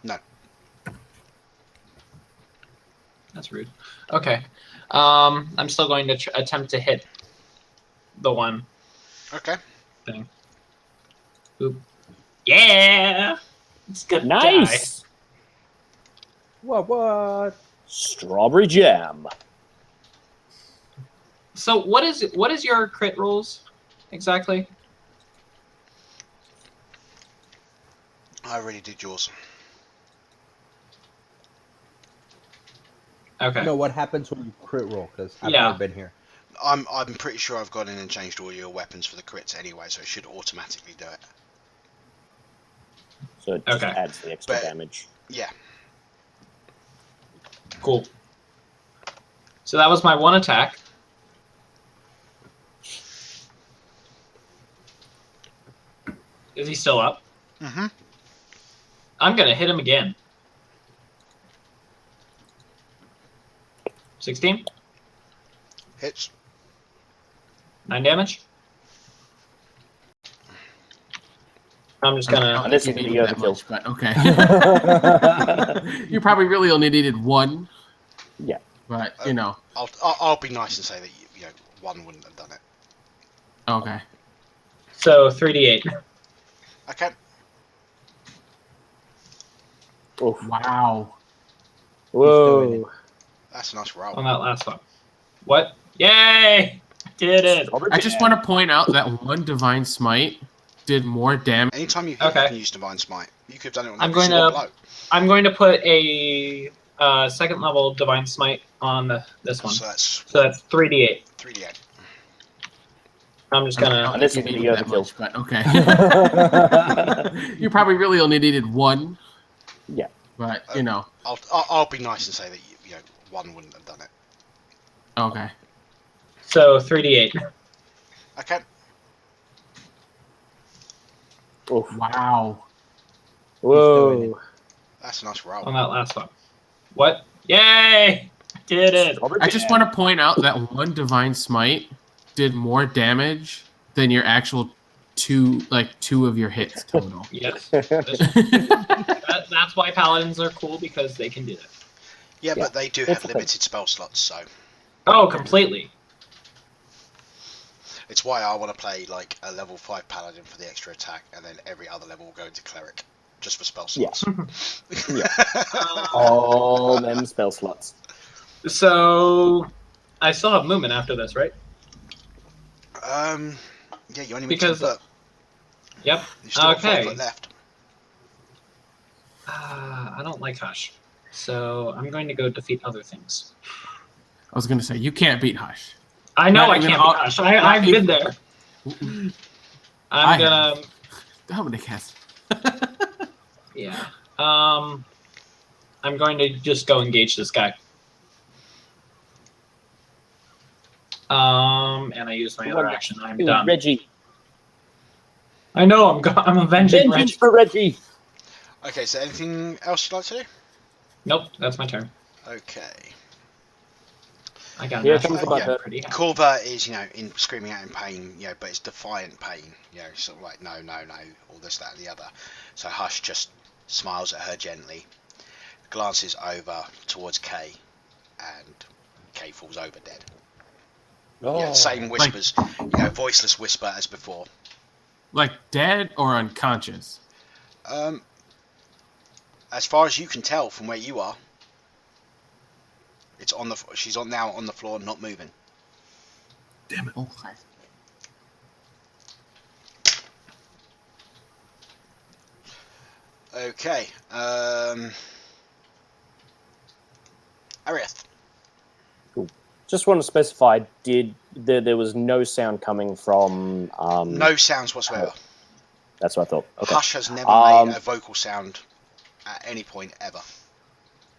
No. That's rude. Okay. I'm still going to attempt to hit the one Okay. thing. Oop. Yeah! It's good. Nice! What? Strawberry jam. So what is your crit rolls exactly? I already did yours. Okay. No, what happens when you crit roll? Because I've Yeah. never been here. I'm pretty sure I've gone in and changed all your weapons for the crits anyway, so it should automatically do it. So it just Okay. adds the extra But- damage. Yeah. Cool. So that was my one attack. Is he still up? Mm-hmm. I'm gonna hit him again. 16? Hits. 9 damage? I'm just gonna... I this don't is think the you needed that overkill. much, but okay. You probably really only needed one. Yeah. But, you know. I'll be nice and say that one wouldn't have done it. Okay. So 3d8. Okay. Oof. Wow. doing Whoa. That's a nice roll. On that last one. What? Yay! Did it! Strawberry I just jam. want to point out that one Divine Smite did more damage. Anytime you hit, Okay. you can use Divine Smite. You could have done it on I'm every going single to- blow. I'm going to put a second level Divine Smite on this one. So that's So that's 3d8. 3d8. I'm just I gonna... don't this think is you the needed that overkill. much, but okay. You probably really only needed one. Yeah. But, you know. I'll be nice and say that one wouldn't have done it. Okay. So 3d8. Okay. Oof. Wow. doing Whoa. That's a nice roll. On that last one. What? Yay! Did it! Strawberry I just jam. want to point out that one Divine Smite did more damage than your actual two of your hits total. Yes. That's why paladins are cool, because they can do that. Yeah, Yeah, but they do it's have okay. limited spell slots, so Oh, completely. it's why I want to play like a level 5 paladin for the extra attack, and then every other level will go into cleric just for spell Yeah. slots. All them spell slots. So I still have movement after this, right? Yeah, you only move Because- 10 foot. Yep. You still got 5 Okay. foot left. I don't like Hush. So I'm going to go defeat other things. I was gonna say you can't beat Hush. I know Not I even can't all- beat Hush. I've been there. I I'm gonna... Dominic has. Yeah. I'm going to just go engage this guy. And I use my other action. I'm Ooh, done. Reggie. I know. I'm avenging Vengeance Reg. for Reggie. Okay, so anything else you'd like to do? Nope, that's my turn. Okay. I got a Here natural comes the 20. yeah. I'm pretty happy. Corva is, in screaming out in pain, but it's defiant pain. Sort of like no, all this, that, and the other. So Hush just smiles at her gently, glances over towards Kay, and Kay falls over dead. Same whispers, voiceless whisper as before. Like dead or unconscious? As far as you can tell from where you are, she's now on the floor, not moving. Damn it. Okay. Okay. Ariath. Just want to specify: there was no sound coming from? No sounds whatsoever. That's what I thought. Okay, Hush has never made a vocal sound at any point ever.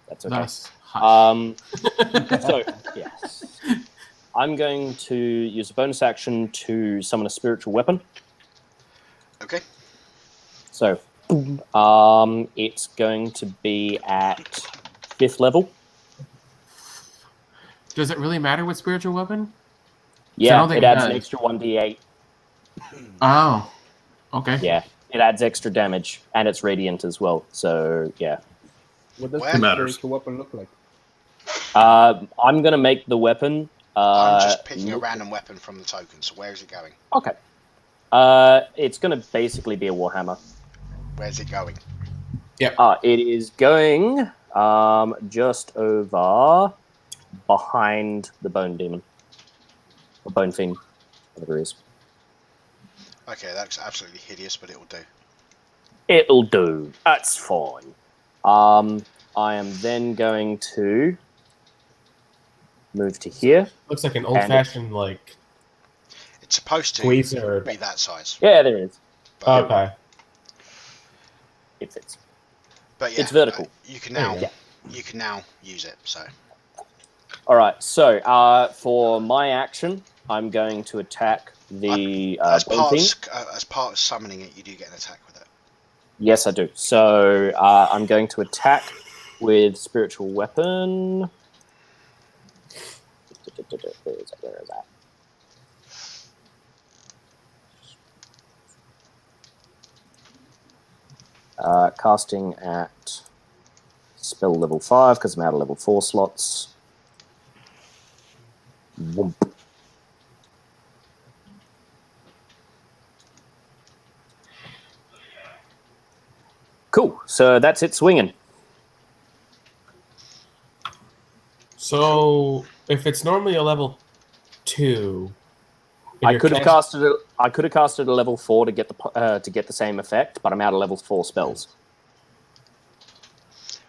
that's okay. Nice. Hush. So yes, I'm going to use a bonus action to summon a spiritual weapon. Okay. So, it's going to be at 5th level. Does it really matter what spiritual weapon? Yeah, don't think it it adds does. an extra 1d8. Oh. Okay. Yeah, it adds extra damage, and it's radiant as well. So, yeah. What does Where? the Matters. spiritual weapon look like? I'm going to make the weapon. I'm just picking a random weapon from the token, so where is it going? Okay. It's going to basically be a warhammer. Where's it going? It is going just over behind the bone demon. Or bone fiend, whatever it is. Okay, that's absolutely hideous, but it will do. It'll do. That's fine. I am then going to move to here. Looks like an old-fashioned like It's supposed to squeezer. be that size. Yeah, there it is. But, Okay. It fits. but yeah, It's vertical. You can There now you you can now use it. So All right. So for my action, I'm going to attack the as bone fiend. part of summoning it, you do get an attack with it. Yes, I do. So I'm going to attack with spiritual weapon. Where is that? Casting at spell level 5 because I'm out of level 4 slots. Whoomp. Cool. So that's it swinging. So if it's normally a level 2, and I you're could have cast- casted it. I could have casted a level 4 to get the same effect, but I'm out of level 4 spells.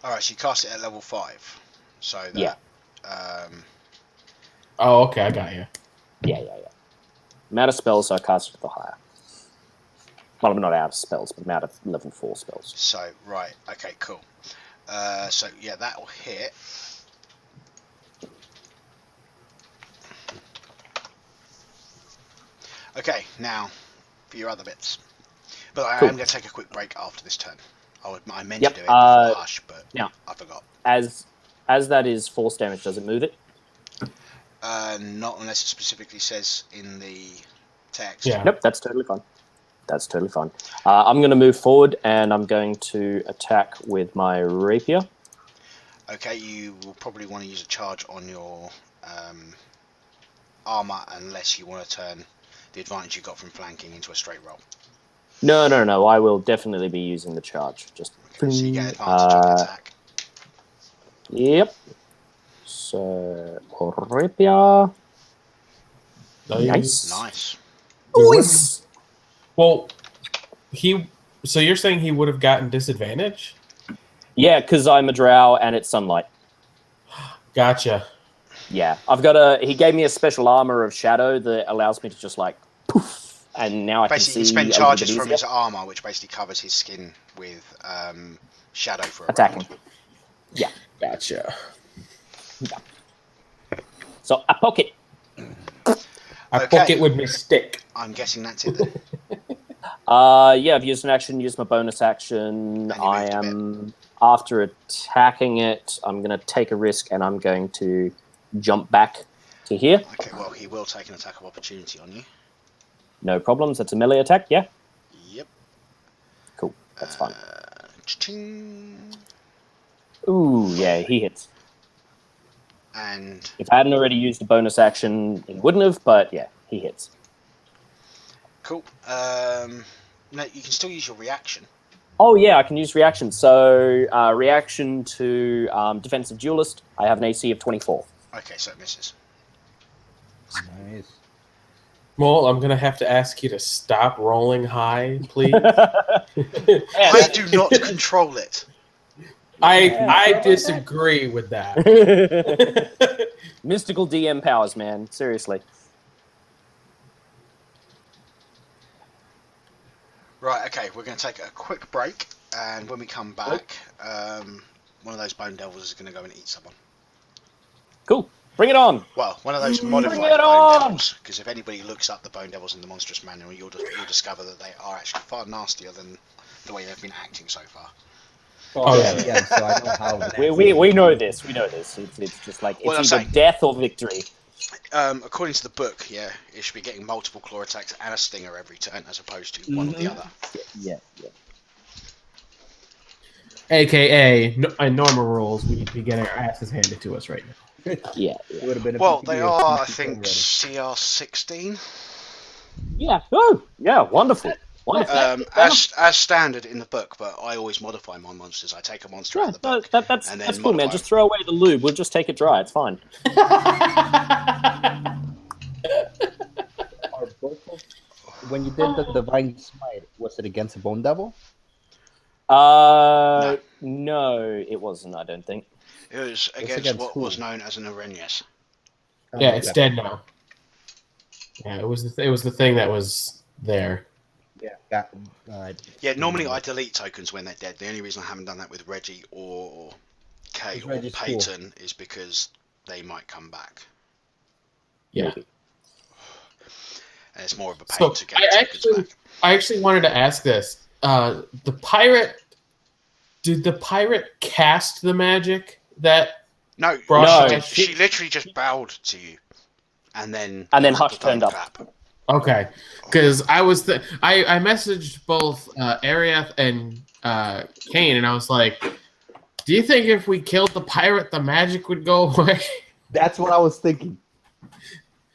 All right, so you cast it at level 5. So that, Yeah. Oh, okay, I got you. Yeah. I'm out of spells, so I cast it for higher. Well, I'm not out of spells, but I'm out of level 4 spells. So right, okay, cool. So yeah, that will hit. Okay, now for your other bits. But I Cool. am going to take a quick break after this turn. I meant Yep, to do it before Hush, but yeah. I forgot. As that is force damage, does it move it? Not unless it specifically says in the text. Yeah. Nope, that's totally fine. That's totally fine. I'm going to move forward, and I'm going to attack with my rapier. Okay, you will probably want to use a charge on your armor unless you want to turn the advantage you got from flanking into a straight roll. No. I will definitely be using the charge. Just Okay, so you get advantage on the attack. Yep. So rapier. Nice. Nice. Nice. Well, so you're saying he would have gotten disadvantage? Yeah, because I'm a drow and it's sunlight. Gotcha. Yeah, he gave me a special armor of shadow that allows me to just like poof, and now I Basically, can see you spend a little charges bit from easier. his armor, which basically covers his skin with shadow for a Attacking. round. Yeah. Gotcha. So I poke it. I Okay. poke it with my stick. I'm guessing that's it then. Yeah, I've used an action, used my bonus action. And you I moved a am after attacking it. I'm going to take a risk, and I'm going to jump back To here. Okay, well, he will take an attack of opportunity on you. No problems. That's a melee attack, yeah? Yep. Cool. That's fine. Ching. Ooh, yeah, he hits. And If I hadn't already used a bonus action, it wouldn't have, but yeah, he hits. cool. No, you can still use your reaction. Oh, yeah, I can use reaction. So, reaction to Defensive Duelist, I have an AC of 24. Okay, so it misses. Nice. Mole, I'm gonna have to ask you to stop rolling high, please. I do not control it. I disagree with that. Mystical DM powers, man. Seriously. Right, okay, we're going to take a quick break, and when we come back, one of those bone devils is going to go and eat someone. Cool. Bring it on. Well, one of those modified Bring it bone on! devils, because if anybody looks up the bone devils in the monstrous manual, you'll discover that they are actually far nastier than the way they've been acting so far. Oh, yeah. Yeah, so I know how. We know this. We know this. It's just like, Well, I'm it's either saying- death or victory. According to the book, yeah, it should be getting multiple claw attacks and a stinger every turn, as opposed to one or the other. Yeah. AKA, in normal rules, we'd be getting our asses handed to us right now. Yeah. It would have been. Well, they are, I think, CR 16. Yeah. Oh, yeah. Wonderful. As standard in the book, but I always modify my monsters. I take a monster out of the book. That's and then cool, man. modify Just throw away the lube. We'll just take it dry. It's fine. Are both of, when you did the divine smite, was it against a bone devil? No, it wasn't. I don't think. It was against against what who? was known as an Arrhenius. Yeah, it's dead now. Yeah, it was the thing that was there. Yeah. Yeah, normally I delete tokens when they're dead. The only reason I haven't done that with Reggie or Kay or Reggie's cool. Peyton is because they might come back. Yeah. And it's more of a pain So to get the tokens back. I actually wanted to ask this. Did the pirate cast the magic that No, No. she literally just bowed to you. And then Hush turned up. Clap. Okay, because I messaged both Ariath and Kane, and I was like, "Do you think if we killed the pirate, the magic would go away?" That's what I was thinking.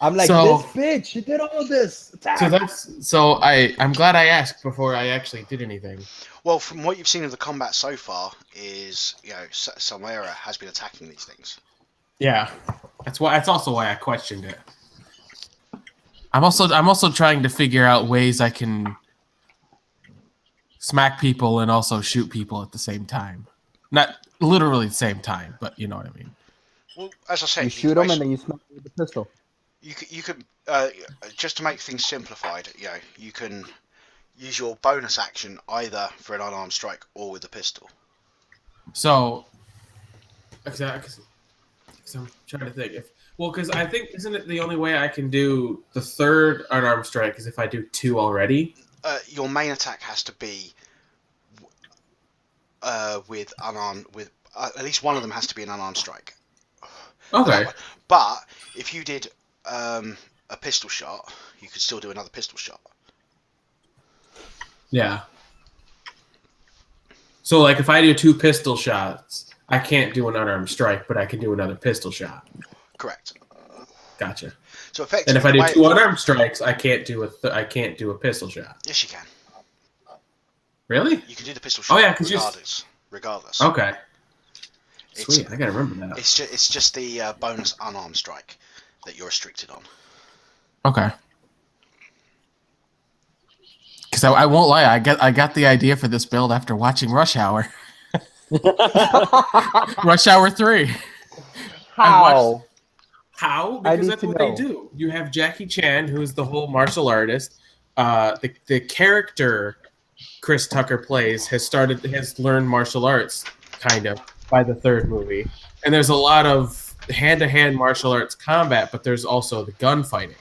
I'm like, So- this bitch, she did all this. Attack. I'm glad I asked before I actually did anything. Well, from what you've seen of the combat so far, is Samara has been attacking these things. Yeah, that's also why I questioned it. I'm also trying to figure out ways I can smack people and also shoot people at the same time. Not literally the same time, but you know what I mean. Well, as I said, You shoot them and then you smack them with the pistol. You could just to make things simplified. You can use your bonus action either for an unarmed strike or with a pistol. So, because I'm trying to think because I think isn't it the only way I can do the third unarmed strike is if I do two already? Your main attack has to be with unarmed. With at least one of them has to be an unarmed strike. Okay. But if you did a pistol shot, you could still do another pistol shot. Yeah. So like if I do two pistol shots, I can't do an unarmed strike, but I can do another pistol shot. Correct. Gotcha. So effectively, And if I do two unarmed strikes, I can't do a pistol shot. yes, you can. Really? You can do the pistol shot. Oh, yeah, 'cause you- regardless. Okay. It's- Sweet. I gotta remember that. It's just the bonus unarmed strike that you're restricted on. Okay. Because I won't lie, I got the idea for this build after watching Rush Hour. Rush Hour 3. How? How? I Because need that's to what know. they do. You have Jackie Chan, who is the whole martial artist. The character Chris Tucker plays has learned martial arts, kind of, by the third movie. And there's a lot of hand-to-hand martial arts combat, but there's also the gunfighting.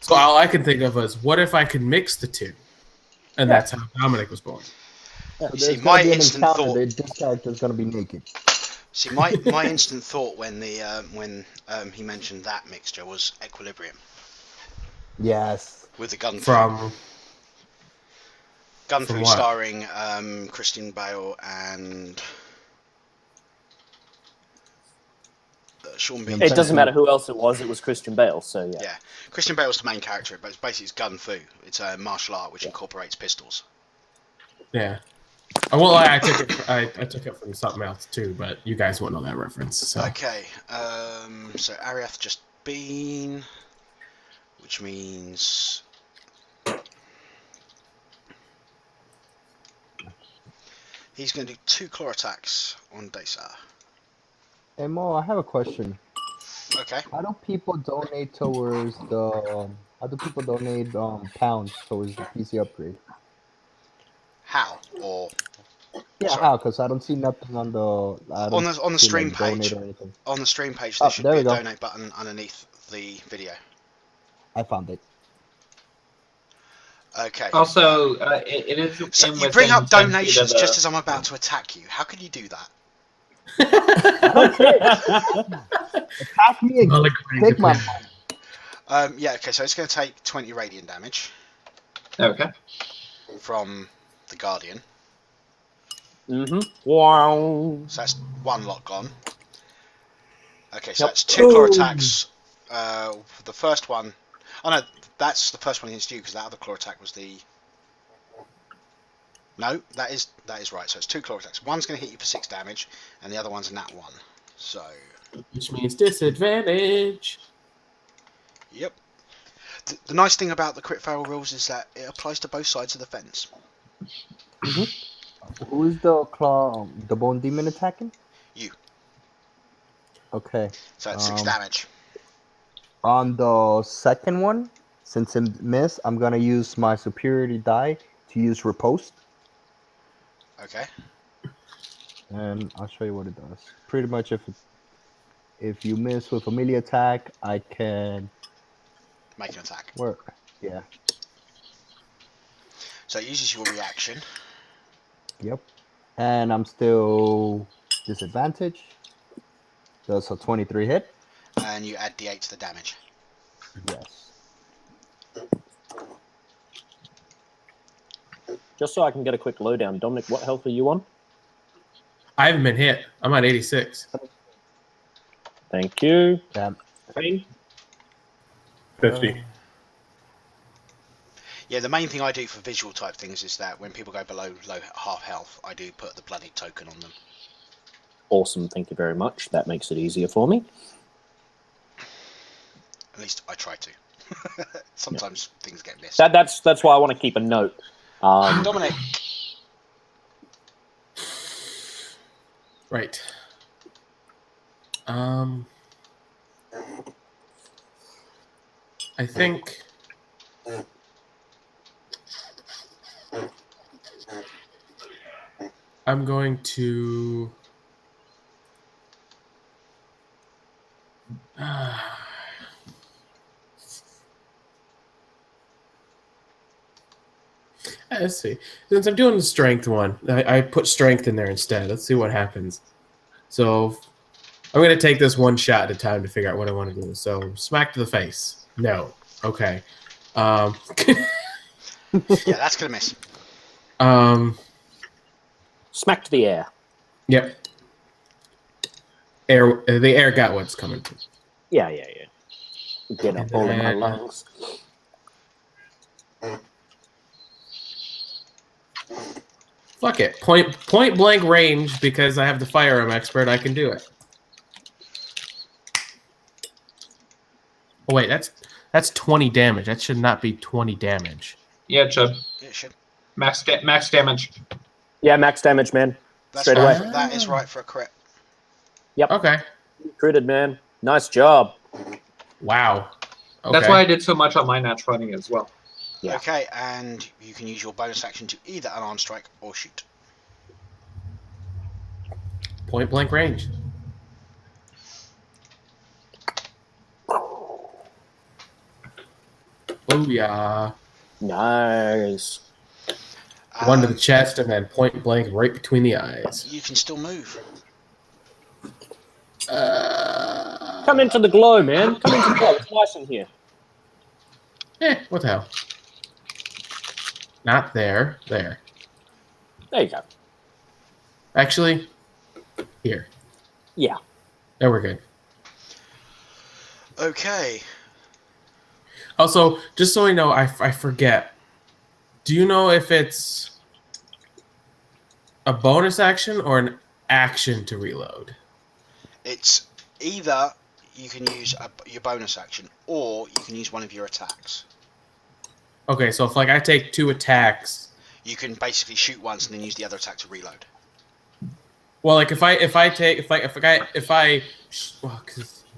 So all I can think of is, what if I could mix the two? And that's how Dominic was born. Yeah, You there's see, gonna my be an instant encounter thought- that this character's gonna be naked. See, my instant thought when he mentioned that mixture was Equilibrium Yes. with the gun From Fu what? starring Christian Bale and Sean Bean. It doesn't matter who else it was Christian Bale, so yeah. Yeah, Christian Bale's the main character, but it's basically Gun Fu. It's a martial art which incorporates pistols. Yeah. Well, I took it from something else too, but you guys won't know that reference. So. Okay, so Ariath just been, which means he's going to do 2 claw attacks on Desar. Hey Mo, I have a question. Okay. How do people donate towards the? How do people donate pounds towards the PC upgrade? How? Or Yeah, sorry. how? Because I don't see nothing on the. I don't on the see, stream like, donate page. or anything. On the stream page, there should there be we a go. donate button underneath the video. I found it. Okay. Also, it is. So in you bring up within 10 feet of donations the- just as I'm about to attack you. How could you do that? I don't care. Attack me and take my money. Yeah. Okay. So it's going to take 20 radiant damage Okay. from the Guardian. Wow. So that's 1 lot gone. Okay. So Yep. that's 2 claw attacks. The first one. Oh no, that's the first one against you because that other claw attack was the. No, that is right. So it's 2 claw attacks. One's going to hit you for 6 damage, and the other one's a nat 1. So. Which means disadvantage. Yep. The nice thing about the crit fail rules is that it applies to both sides of the fence. Who is the claw? The bone demon attacking? You. Okay. So it's 6 damage. On the second one, since it missed, I'm gonna use my superiority die to use riposte, Okay. and I'll show you what it does. Pretty much, if you miss with a melee attack, I can Make an attack. work. Yeah. So it uses your reaction. Yep. And I'm still disadvantage. That's a 23 hit. And you add d8 to the damage. Yes. Just so I can get a quick lowdown, Dominic, what health are you on? I haven't been hit. I'm at 86. Thank you. Damn. 50. Yeah, the main thing I do for visual type things is that when people go below half health, I do put the bloody token on them. Awesome, thank you very much. That makes it easier for me. At least I try to. Sometimes things get missed. That's why I want to keep a note. Dominic. Right. I think. I'm going to. Let's see. Since I'm doing the strength one, I put strength in there instead. Let's see what happens. So I'm going to take this one shot at a time to figure out what I want to do. So smack to the face. No. Okay. Yeah, that's going to miss. Smack to the air. Yep. The air got what's coming to. Yeah. Get up all in my then- lungs. Fuck it. Point blank range, because I have the firearm expert, I can do it. Oh wait, that's 20 damage. That should not be 20 damage. Yeah, Chub. Yeah, it should. Max damage. Yeah, max damage, man. That's Straight right. away. That is right for a crit. Okay. Critted, man. Nice job. Wow. Okay. That's why I did so much on my nat 20 as well. Yeah. Okay, and you can use your bonus action to either unarmed strike or shoot. Point blank range. Oh yeah. Nice. One to the chest and then point blank right between the eyes. You can still move. Come into the glow, man. Come into the glow. It's nice in here. What the hell? Not there. There. There you go. Actually, here. Yeah. There we're good. Okay. Also, just so we know, I forget. Do you know if it's a bonus action or an action to reload? It's either you can use your bonus action or you can use one of your attacks. Okay, so if like I take 2 attacks, You can basically shoot once and then use the other attack to reload. well, like well, because I'm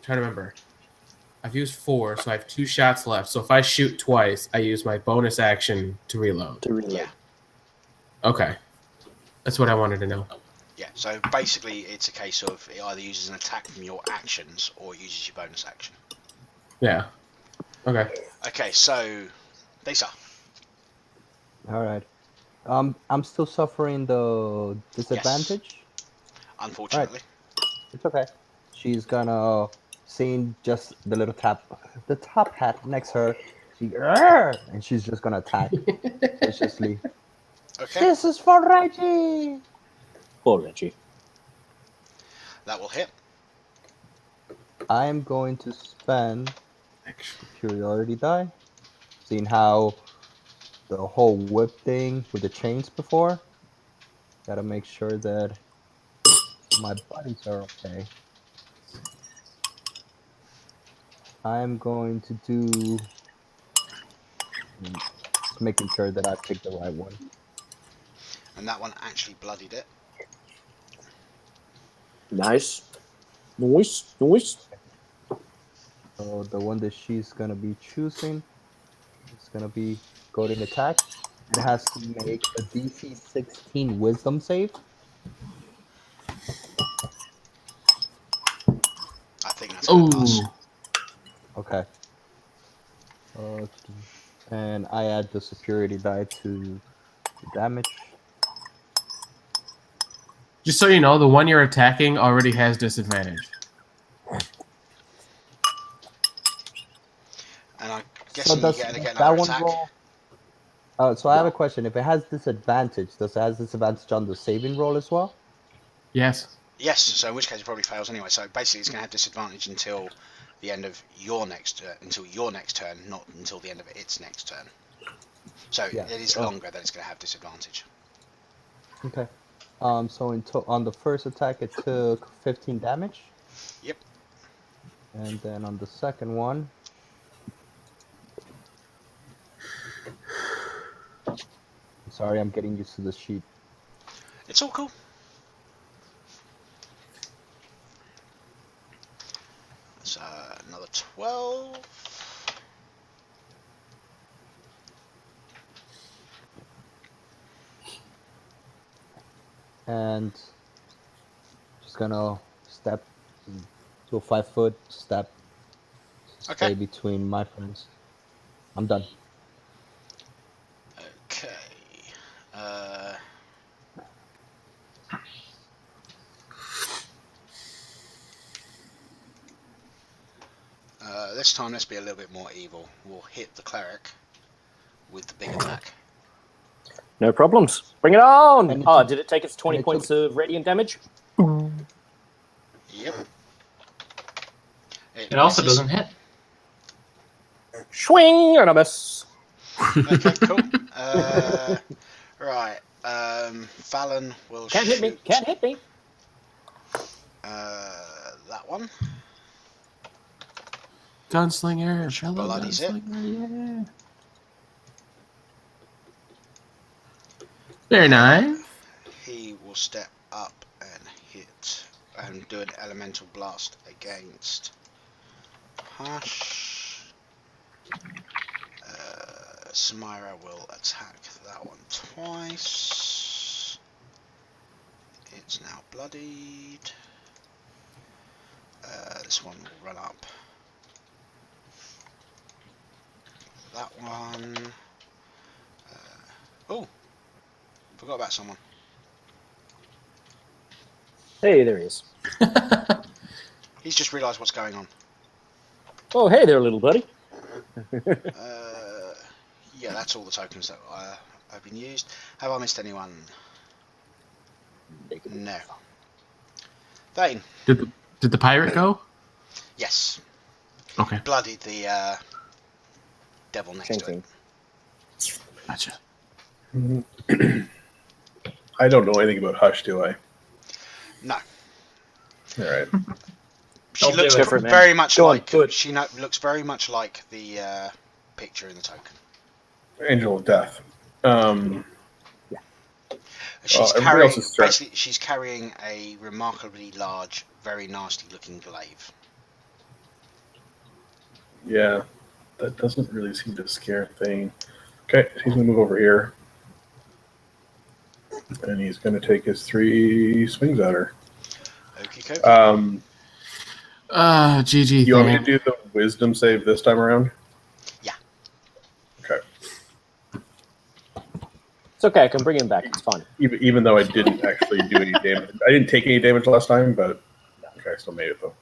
trying to remember. I've used 4, so I have 2 shots left. So if I shoot twice, I use my bonus action to reload. Yeah. Okay. That's what I wanted to know. Yeah, so basically it's a case of it either uses an attack from your actions or it uses your bonus action. Yeah. Okay. Okay, so Lisa. All right. I'm still suffering the disadvantage. Unfortunately. It's okay. She's gonna seeing just the little the top hat next to her. And she's just gonna attack viciously. Okay, This is for Reggie. Poor Reggie. that will hit. I'm going to spend superiority die. Seeing how the whole whip thing with the chains before. Gotta make sure that my buddies are okay. I'm going to do just making sure that I pick the right one. And that one actually bloodied it. Nice. Nice. Nice. So the one that she's gonna be choosing is gonna be Golden Attack. It has to make a DC 16 Wisdom save. I think that's going to pass. Okay. And I add the superiority die to the damage. Just so you know, the one you're attacking already has disadvantage. And I'm guessing does you get that another one attack. roll? So I have a question. If it has disadvantage, does it have disadvantage on the saving roll as well? Yes. Yes, so in which case it probably fails anyway. So basically it's going to have disadvantage until the end of your next turn, not until the end of its next turn. So Yeah. it is longer that it's going to have disadvantage. Okay. So on the first attack, it took 15 damage. Yep. And then on the second one, sorry, I'm getting used to the sheet. It's all cool. So another 12. And just gonna step to a 5-foot step. Stay between my friends. I'm done. Okay. This time, let's be a little bit more evil. We'll hit the cleric with the big attack. No problems. Bring it on! Oh, did it take its 20 points of radiant damage? Yep. It also doesn't hit. Swing and a miss. Okay, cool. Right. Fallon will Can't shoot. hit me. Can't hit me. That one. Gunslinger, fellow Bloodies it. gunslinger, yeah. Very nice. He will step up and hit and do an elemental blast against Hush. Samira will attack that one twice. It's now bloodied. This one will run up. That one. Oh, forgot about someone. Hey, there he is. He's just realised what's going on. Oh, hey there, little buddy. Yeah, that's all the tokens that have been used. Have I missed anyone? No. Thane. Did the pirate go? Yes. Okay, Bloodied the devil next to it. gotcha. I don't know anything about Hush, do I? No. All right. She Don't looks do it. Different, man. very much Go on, like do it. she looks very much like the picture in the token. Angel of Death. She's everybody carrying else is stressed. basically she's carrying a remarkably large, very nasty looking glaive. Yeah, that doesn't really seem to scare Thane. Okay, he's going to move over here. And he's going to take his 3 swings at her. Okie dokie. GG. You want me to do the wisdom save this time around? Yeah. Okay. It's okay. I can bring him back. It's fine. Even though I didn't actually do any damage. I didn't take any damage last time, but okay, I still made it though.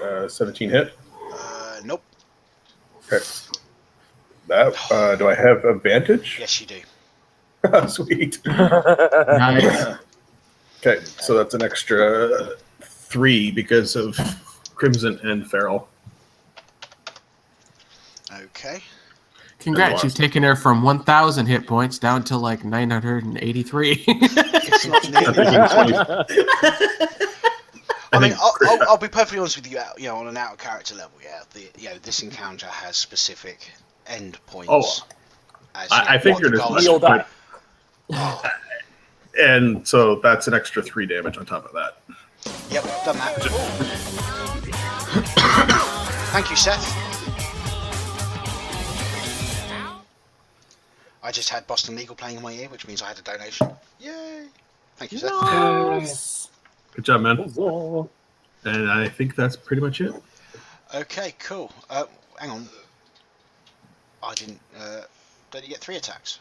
Uh, 17 hit. Nope. Okay. That do I have advantage? Yes, you do. Sweet. Nice. Okay, so that's an extra 3 because of Crimson and Feral. Okay. Congrats, you've taken her from 1,000 hit points down to like 983. It's not I think nearly. it's I mean, I'll be perfectly honest with you. You know, on an out of character level, this encounter has specific end points. Oh, as, I figured as much. You'll die. And so that's an extra 3 damage on top of that. Yep, done that. Thank you, Seth. I just had Boston Legal playing in my ear, which means I had a donation. Yay! Thank you, Seth. Nice. Good job, man. And I think that's pretty much it. Okay, cool. Hang on. I didn't. Did you get 3 attacks?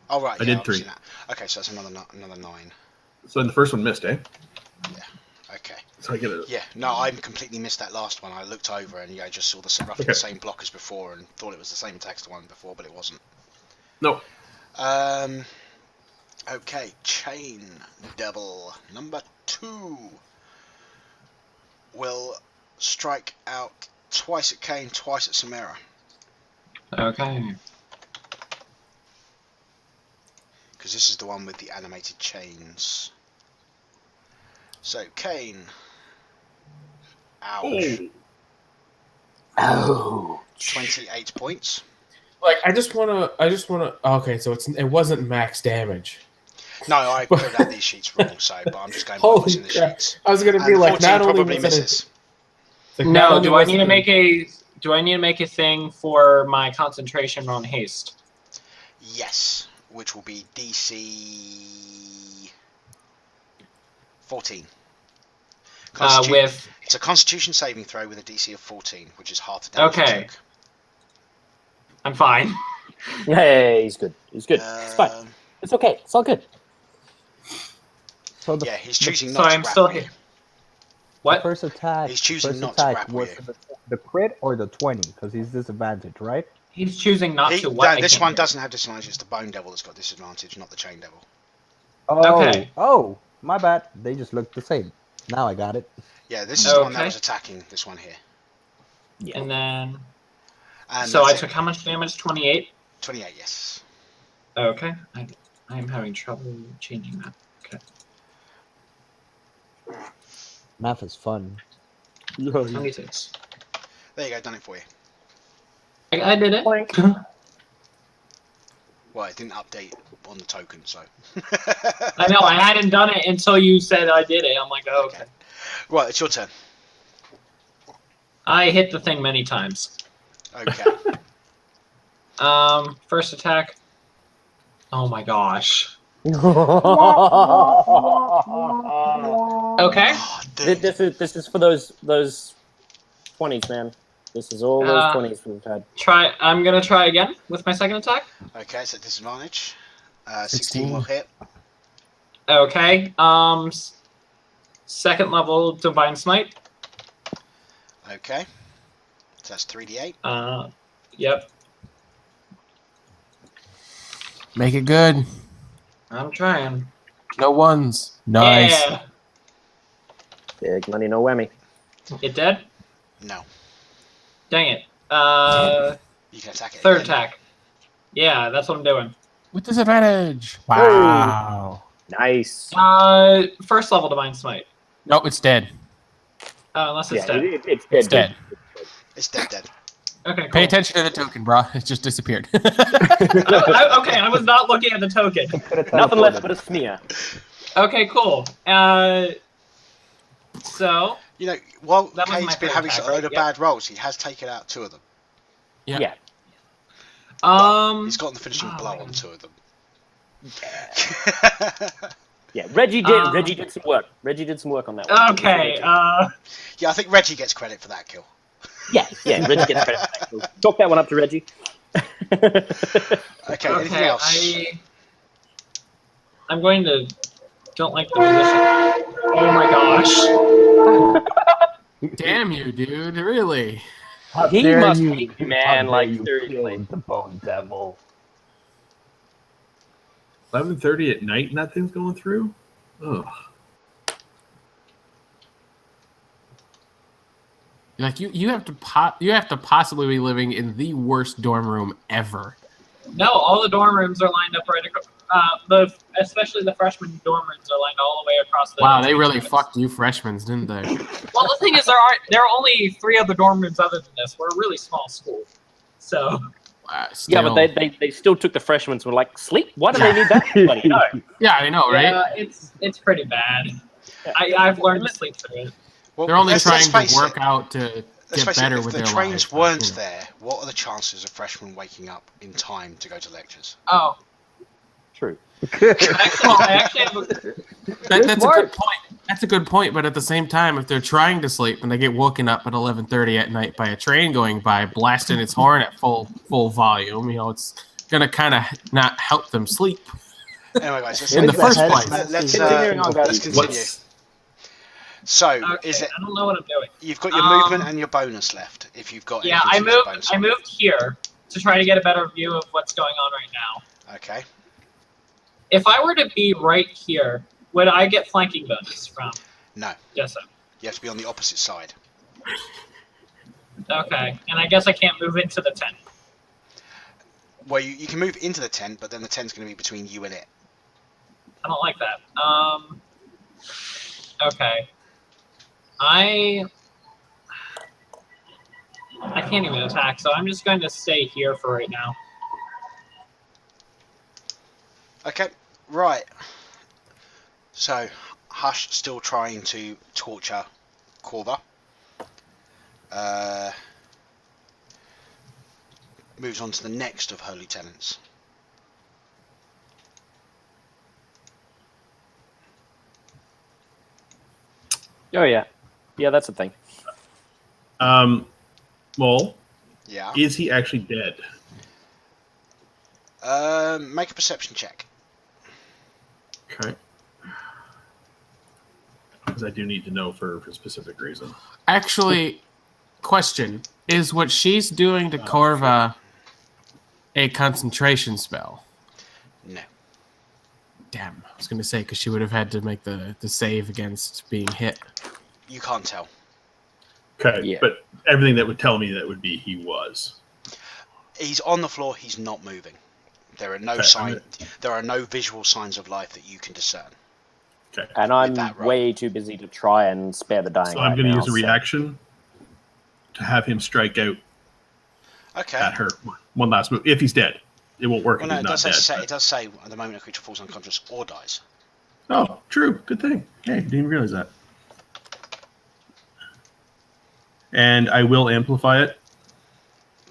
Oh right, I yeah, did 3. That. Okay, so that's another 9. So the first one missed, eh? Yeah. Okay. So I get it. Yeah. No, I completely missed that last one. I looked over and I just saw roughly the same block as before and thought it was the same text one before, but it wasn't. No. Okay, Chain Devil number 2 will strike out twice at Kane, twice at Samara. Okay. Because this is the one with the animated chains. So Kane. Ouch. Oh. 28 points. Like I just wanna. Okay, so it wasn't max damage. No, I put out these sheets wrong, but I'm just going by Holy what's in the crap. sheets. I was gonna be And like, 14 not only probably was misses. Like, No, do I need to make a thing for my concentration on haste? Yes, which will be DC 14. It's a Constitution saving throw with a DC of 14, which is half the damage. Okay. I'm fine. Yeah, he's good. He's good. It's fine. It's okay. It's all good. So the, he's choosing So not to I'm still grapple here. you. What? the first attack. He's choosing first not to attack grapple was you. the crit or the 20 because he's disadvantaged, right? He's choosing not to. No, What? this one doesn't have disadvantage. It's the Bone Devil that's got disadvantage, not the Chain Devil. Oh, Okay. oh, my bad. They just look the same. Now I got it. Yeah, this is the one that Okay. was attacking this one here. Yeah. And then. And So I that's took it. how much damage? 28. 28, yes. Okay. I'm having trouble changing that. Okay. Math is fun. 26. There you go, done it for you. I did it. Well, it didn't update on the token, so. I know. I hadn't done it until you said I did it. I'm like, oh, okay. Right, it's your turn. I hit the thing many times. Okay. First attack. Oh my gosh. Okay. Oh, dude. This is for those 20s, man. This is all those 20s we've had. I'm gonna try again with my second attack. Okay, so disadvantage. 16 will hit. Okay. Second level Divine Smite. Okay. So that's 3d8. Yep. Make it good. I'm trying. No ones. Nice. Yeah. Big money, no whammy. It dead? No. Dang it. You can attack it Third again. attack. Yeah, that's what I'm doing. With disadvantage. Wow. Nice. First level Divine Smite. Nope, it's dead. Unless it's Yeah, dead. it's It's dead. dead. It's dead. Okay, cool. Pay attention to the token, bro. It just disappeared. Okay, I was not looking at the token. Nothing left but a smear. Okay, cool. So You know, while That was my Cade's been third having attack, a load right? of Yep. bad rolls, he has taken out 2 of them. Yeah. He's gotten the finishing oh blow my on God. 2 of them. Yeah, Reggie did some work. Reggie did some work on that one. Okay. Yeah, I think Reggie gets credit for that kill. Yeah, Reggie gets credit for that. So chalk that one up to Reggie. Okay, anything else? I'm going to. Don't like the position. Oh my gosh. Damn you, dude. Really? How He dare must you? hate you, How man. dare Like, you seriously. kill the Bone Devil? 11:30 at night and that thing's going through? Ugh. Like you have to possibly be living in the worst dorm room ever. No, all the dorm rooms are lined up right across. Especially the freshman dorm rooms are lined all the way across the. Wow, they really campus. fucked you freshmen, didn't they? Well, the thing is, there are only 3 other dorm rooms other than this. We're a really small school, so. Yeah, but they still took the freshmen and were like, sleep? Why do they need that? Like, no. Yeah, I know, right? Yeah, it's pretty bad. I've learned to sleep through it. Well, They're only let's trying face to work it. out to Let's get face better it, if with the their trains lives. weren't there, what are the chances of freshmen waking up in time to go to lectures? Oh, True. I actually have That's a smart. good point. That's a good point. But at the same time, if they're trying to sleep and they get woken up at 11:30 at night by a train going by, blasting its horn at full volume, it's gonna kind of not help them sleep. Anyway, guys, In the first place. let's continue. So, Okay, is it? I don't know what I'm doing. You've got your movement and your bonus left. If you've got Yeah, anything to use bonus I on. moved here to try to get a better view of what's going on right now. Okay. If I were to be right here, would I get flanking bonus from? No. Yes, You have to be on the opposite side. okay, and I guess I can't move into the tent. Well, you can move into the tent, but then the tent's going to be between you and it. I don't like that. Okay. I can't even attack, so I'm just going to stay here for right now. Okay, right. So, Hush still trying to torture Corva. Moves on to the next of her lieutenants. Oh, yeah. Yeah, that's the thing. Well, Yeah. is he actually dead? Make a perception check. Okay. Because I do need to know for a specific reason. Actually, question: is what she's doing to Corva a concentration spell? No. Damn, I was going to say because she would have had to make the save against being hit. You can't tell. Okay, Yeah. but everything that would tell me that would be he was. He's on the floor. He's not moving. There are no There are no visual signs of life that you can discern. Okay. And With that I'm roll. way too busy to try and spare the dying. So I'm right going to now, use a reaction to have him strike out Okay. at her. One last move. If he's dead. It won't work Well, if no, he's not dead. it does say at the moment a creature falls unconscious or dies. Oh, true. Good thing. Hey, didn't even realize that. And I will amplify it,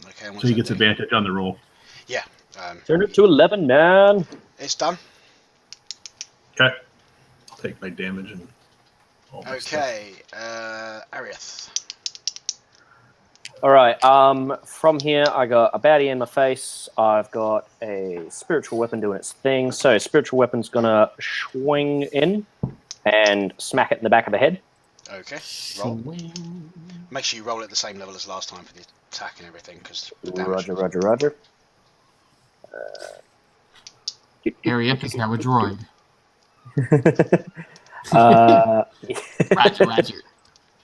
Okay. so he gets advantage on the roll. Yeah. Turn it to 11, man. It's done. Okay. I'll take my damage and all that stuff. Okay. Arieth. All right. From here, I got a baddie in my face. I've got a spiritual weapon doing its thing. So spiritual weapon's gonna swing in and smack it in the back of the head. Okay. Roll. Make sure you roll at the same level as last time for the attack and everything, because the damage. Roger. Harry Up is now a droid.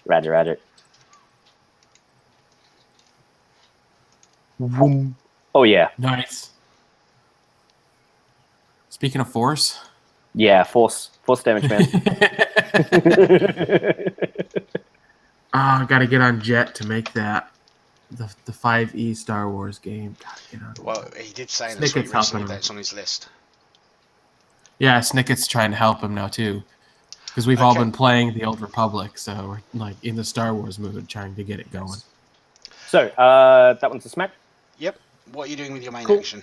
Roger. Boom. Oh yeah. Nice. Speaking of force. Yeah, force damage, man. I gotta get on Jet to make that the 5E Star Wars game. Gotta get on. Well, he did say in the Snicket's tweet recently helping that him. it's on his list. Yeah, Snicket's trying to help him now too, because we've all Okay. been playing the Old Republic, so we're like in the Star Wars mood, trying to get it going. So that one's a smack. Yep. What are you doing with your main Cool. action?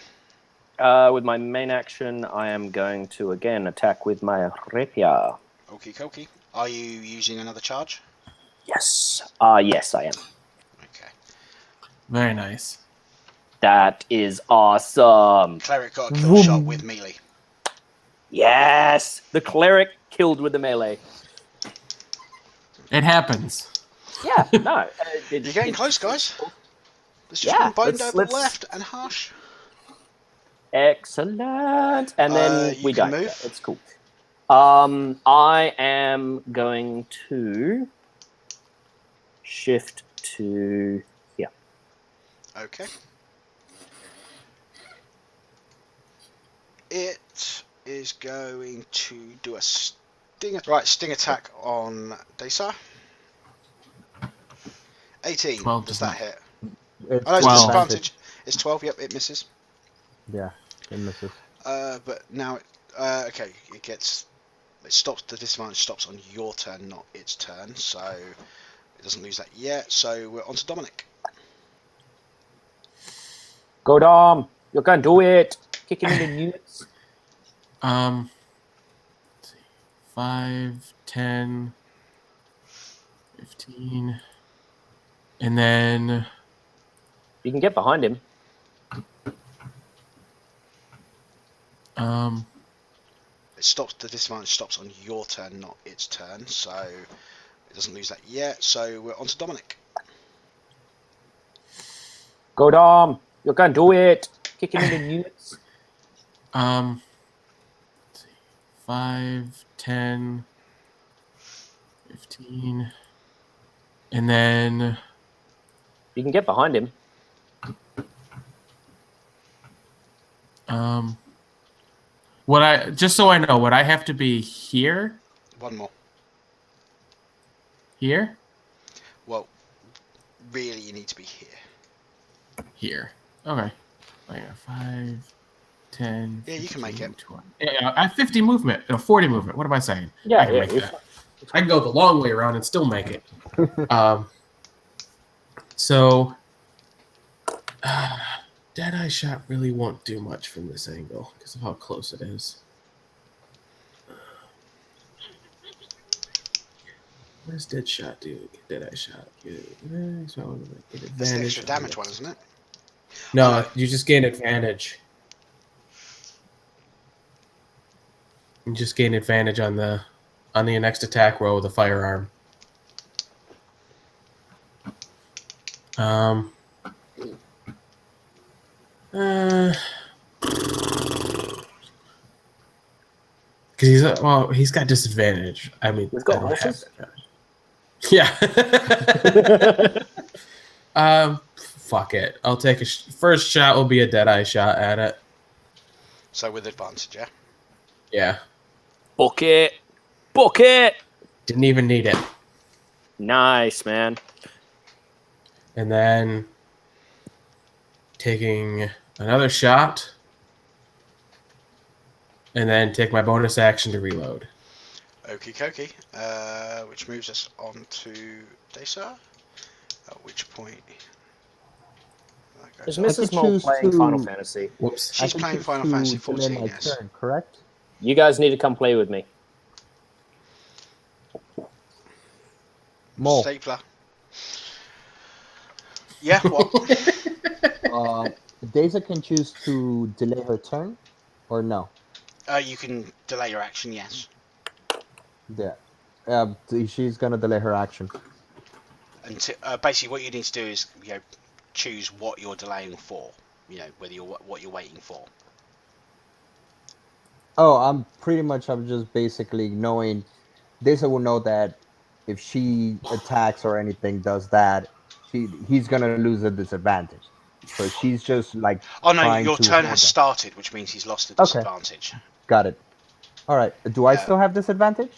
With my main action, I am going to again attack with my rapier. Okie dokie. Are you using another charge? Yes. Yes, I am. Okay. Very nice. That is awesome. Cleric got a kill shot with melee. Yes, the cleric killed with the melee. It happens. Yeah, no. You're getting close, guys. There's just one bone double left, and harsh. Excellent. And then You we can don't. move. Yeah, it's cool. I am going to shift to here. Okay. It is going to do a sting attack on Desar. 18. 12 Does does that hit? It's Oh, no, it's 12. disadvantage. It's 12. Yep, it misses. Yeah, it misses. But now, okay, it stops. The disadvantage stops on your turn, not its turn. So it doesn't lose that yet. So we're on to Dominic. Go Dom, you can do it. Kick him in the nuts. Let's see. 5, 10, 15, and then You can get behind him. It stops. The disadvantage stops on your turn, not its turn. So it doesn't lose that yet. So we're on to Dominic. Go Dom, you can do it. Kick him in the nuts. let's see. 5, 10, 15, and then You can get behind him. just so I know, would I have to be here? One more. Here? Well, really, you need to be here. Here. Okay. I got 5, 10. Yeah, you can make it. 20. Yeah, I have 50 movement. 40 movement. What am I saying? Yeah, I can make that. I can go the long way around and still make it. So, Deadeye shot really won't do much from this angle because of how close it is. What does dead shot do? Deadeye shot. So get advantage. It's the extra damage one, isn't it? No, you just gain advantage. You just gain advantage on the next attack roll with a firearm. Because he's got disadvantage. I mean, He's got I don't have horses? that. Yeah. Fuck it. I'll take first shot. Will be a Deadeye shot at it. So with advantage, yeah. Yeah. Book it. Didn't even need it. Nice, man. And then taking another shot. And then take my bonus action to reload. Okie dokie. Which moves us on to Desar. At which point... Is Mrs. Mole playing Final Fantasy? Whoops. She's playing Final Fantasy 14, my yes. turn, correct? You guys need to come play with me. Mole. Stapler. Yeah, what? Daisy can choose to delay her turn, or no. You can delay your action, yes. Yeah. She's gonna delay her action. And basically, what you need to do is choose what you're delaying for. Whether what you're waiting for. Oh, I'm just basically knowing. Daisy will know that if she attacks or anything does that, he's gonna lose a disadvantage. So she's just like Oh no, trying your to turn has hold that. started, which means he's lost the Okay, disadvantage. got it. All right. Do I Uh, still have disadvantage?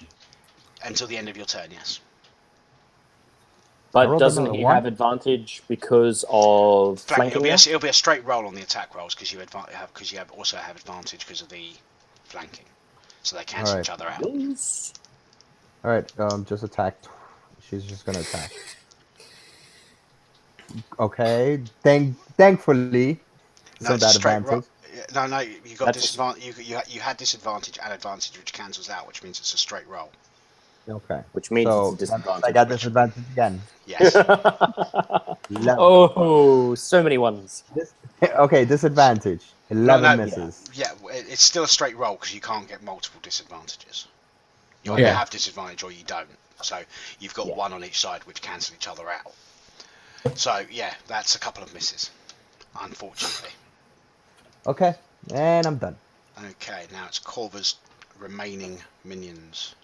until the end of your turn, yes. I But rolled doesn't another he one. have advantage because of flanking now? It'll be a straight roll on the attack rolls because you also have advantage because of the flanking, so they cancel Alright. each other out. Yes. All right. Just attack. She's just gonna attack. Okay. Thankfully, No, so it's a that straight roll. advantage. No, you got That's disadvantage. You had disadvantage and advantage, which cancels out, which means it's a straight roll. Okay. which means it's a So that means I disadvantage. got disadvantage again. Yes. 11. Oh, so many ones. Okay, disadvantage. No, 11 no, misses. yeah, it's still a straight roll because you can't get multiple disadvantages. You either Okay. have disadvantage or you don't. So you've got Yeah. one on each side which cancel each other out. So yeah, that's a couple of misses, unfortunately. Okay, and I'm done. Okay, now it's Corva's remaining minions.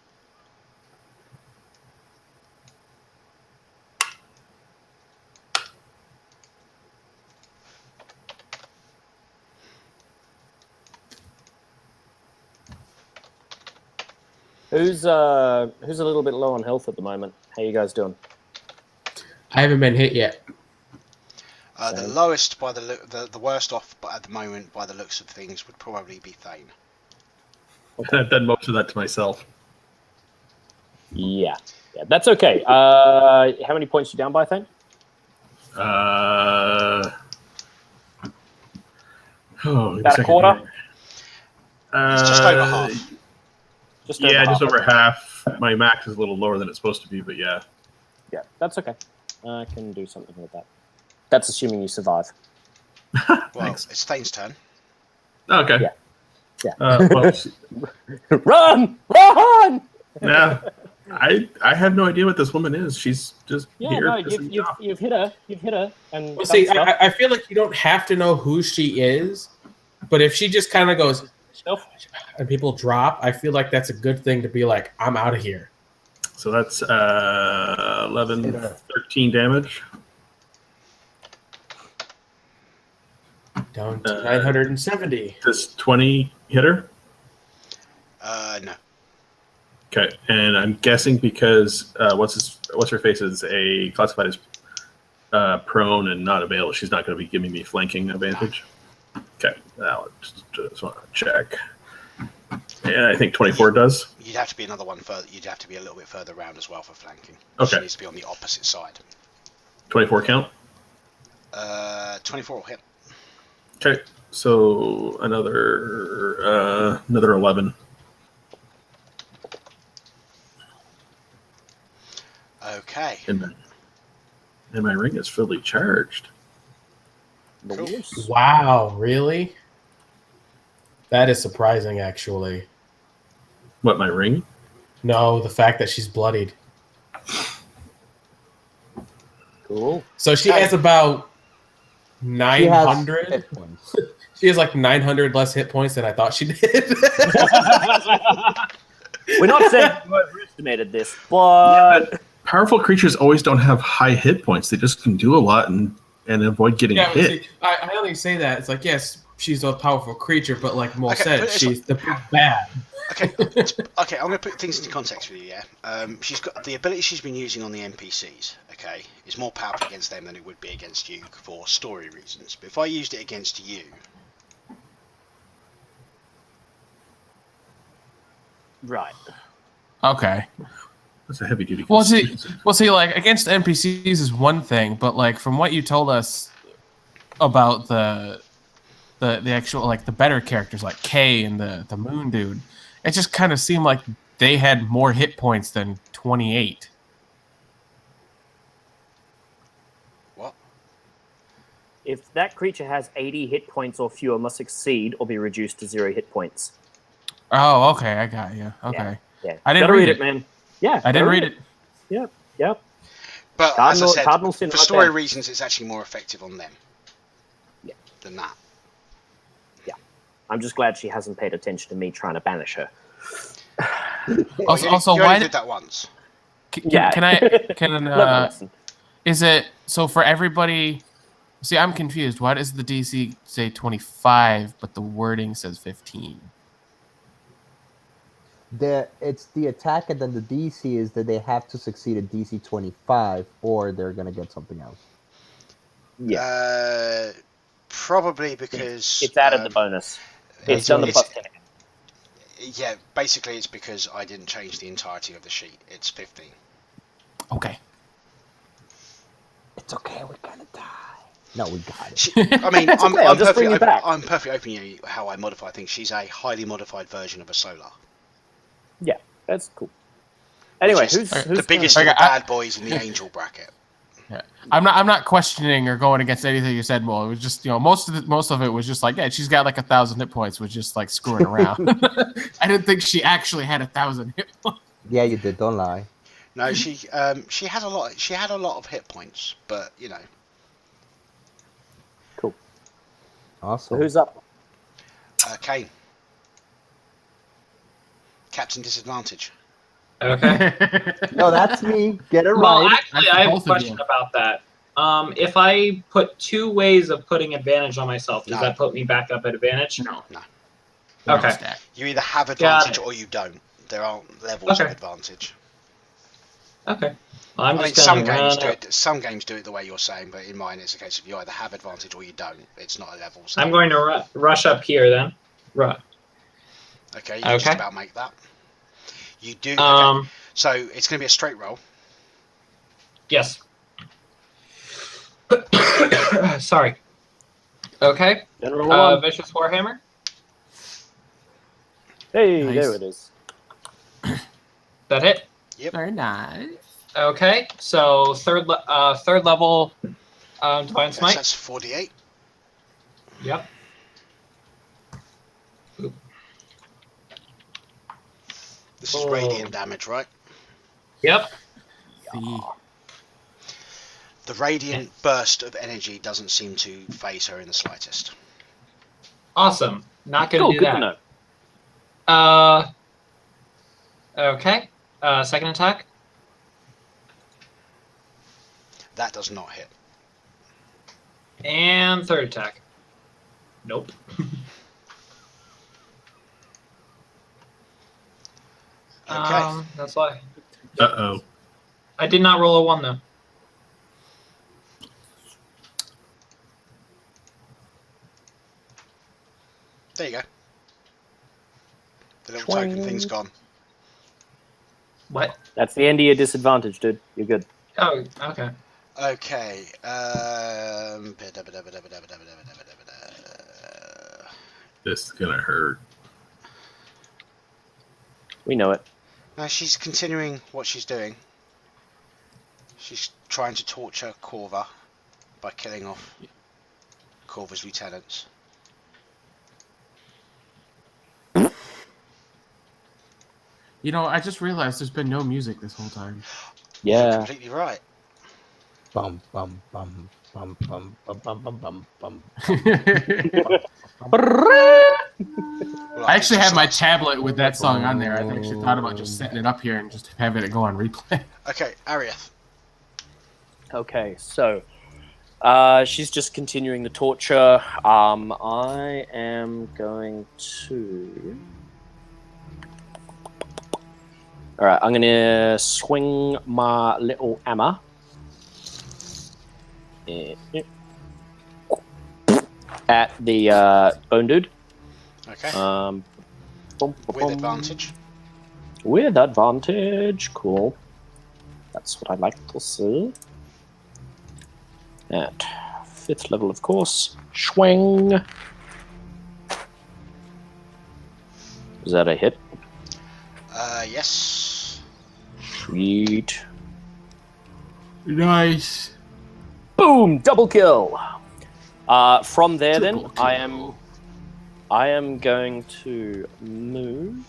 Who's a little bit low on health at the moment? How you guys doing? I haven't been hit yet. The Same. lowest by the worst off, but at the moment by the looks of things would probably be Thane. I've done most of that to myself. Yeah, that's okay. How many points you down by, Thane? About a quarter. It's just over half. Just over half. My max is a little lower than it's supposed to be, but yeah. Yeah, that's okay. I can do something with that. That's assuming you survive. Well, Thanks. it's Thane's turn. Okay. Yeah. Yeah. Well, Run! Run! yeah. I have no idea what this woman is. She's just Yeah, here. no, pissing me off. you've hit her. You've hit her. And Well, done see, stuff. I feel like you don't have to know who she is, but if she just kind of goes Stuff. and people drop, I feel like that's a good thing to be like, I'm out of here. So that's 11, 13 damage. Down to 970. Does 20 hit her? No. Okay, and I'm guessing because what's her face is classified as prone and not available. She's not going to be giving me flanking advantage. Okay, now just want to check. Yeah, I think 24 does. You'd have to be another one further. You'd have to be a little bit further around as well for flanking. Okay. She needs to be on the opposite side. 24 count. 24 will hit. Okay, so another 11. Okay. And my ring is fully charged. Cool. Wow, really? That is surprising, actually. What, my ring? No, the fact that she's bloodied. Cool. So she has about 900. Hit points. She has like 900 less hit points than I thought she did. We're not saying you overestimated this, but Powerful creatures always don't have high hit points. They just can do a lot and avoid getting yeah, hit. see, I only say that. It's like, yes, she's a powerful creature, but like Mo Okay, said, but it's she's the big bad. Okay. Okay. I'm going to put things into context for you. Yeah. She's got the ability she's been using on the NPCs. Okay, is more powerful against them than it would be against you for story reasons. But if I used it against you, right. Okay. That's a heavy duty. Well, see, like against NPCs is one thing, but like from what you told us about the actual like the better characters like Kay and the Moon Dude, it just kind of seemed like they had more hit points than 28. what? If that creature has 80 hit points or fewer, must succeed or be reduced to 0 hit points. Oh, okay, I got you. Okay, Yeah. I didn't Gotta read it, man. Yeah, I didn't read it. Yep. But Cardinal- as I said, Cardinal sin for right story there. reasons, it's actually more effective on them. Yeah. Than that. I'm just glad she hasn't paid attention to me trying to banish her. Well, you only did that once. Can I? Learn a lesson. Is it so for everybody? See, I'm confused. Why does the DC say 25, but the wording says 15? It's the attack, and then the DC is that they have to succeed at DC 25, or they're gonna get something else. Yeah. Probably because It's added the bonus. It's done the plus 10 again. Yeah, basically it's because I didn't change the entirety of the sheet. It's 15. Okay. It's okay, we're gonna die. No, we got it. I mean, It's okay, I'll just bring you back. I'm perfectly open to you how I modify things. She's a highly modified version of a solar. Yeah, that's cool. Anyway, Which is who's the biggest of the bad boys in the angel bracket? Yeah. I'm not questioning or going against anything you said. Well, it was just most of it was just like, yeah, she's got like 1,000 hit points, was just like screwing around. I didn't think she actually had 1,000 hit points. Yeah, you did. Don't lie. No, she had a lot. She had a lot of hit points, but Cool. Awesome. So who's up? Kane. Captain Disadvantage. Okay. No, that's me. Get it Well, right. actually, I have a question about that. If I put 2 ways of putting advantage on myself, does that put me back up at advantage? No. Okay. You either have advantage or you don't. There aren't levels of advantage. Okay. Well, I'm just some games do it. Some games do it the way you're saying, but in mine, it's a case of you either have advantage or you don't. It's not a level. So. I'm going to rush up here then. Okay. You can just about make that. You do. Okay. So it's going to be a straight roll. Yes. Sorry. Okay. Vicious Warhammer. Hey, Nice. there it is. That hit. Yep. Very nice. Okay. So third level Divine Smite. So that's 48. Yep. This is radiant damage, right? Yep. The radiant burst of energy doesn't seem to phase her in the slightest. Awesome. Not going to do good that. To know. Okay. Second attack. That does not hit. And third attack. Nope. Okay. That's why. Uh-oh. I did not roll a 1 though. There you go. The little token thing's gone. What? That's the end of your disadvantage, dude. You're good. Oh, okay. Okay. This is gonna hurt. We know it. Now she's continuing what she's doing. She's trying to torture Corva by killing off Corva's lieutenants. I just realized there's been no music this whole time. You're Yeah. completely right. Bum bum bum bum bum bum bum bum bum bum. Well, I actually had my tablet with that song on there. I actually thought about just setting it up here and just having it go on replay. Okay, Arieth. Okay, so she's just continuing the torture. I am going to. All right, I'm gonna swing my little hammer at the bone dude. Okay. With advantage. With advantage, cool. That's what I like to see. At 5th level, of course. Swing. Is that a hit? Yes. Sweet. Nice. Boom! Double kill. From there, then Triple I kill. am going to move.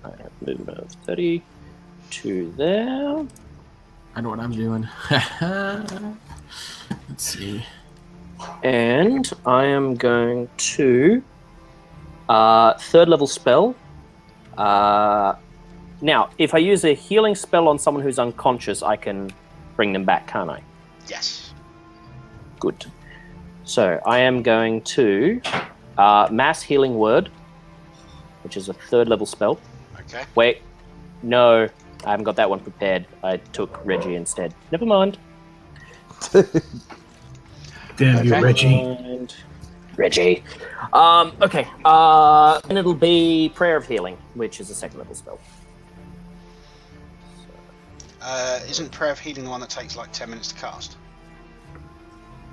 I have movement of 30 to there. I know what I'm doing. Let's see. And I am going to third level spell. Now, if I use a healing spell on someone who's unconscious, I can bring them back, can't I? Yes. Good. So I am going to Mass Healing Word, which is a third level spell. Okay. Wait, no, I haven't got that one prepared. I took Reggie instead. Never mind. Damn you, Okay. Reggie. Reggie. Okay. And it'll be Prayer of Healing, which is a second level spell. Isn't Prayer of Healing the one that takes like 10 minutes to cast?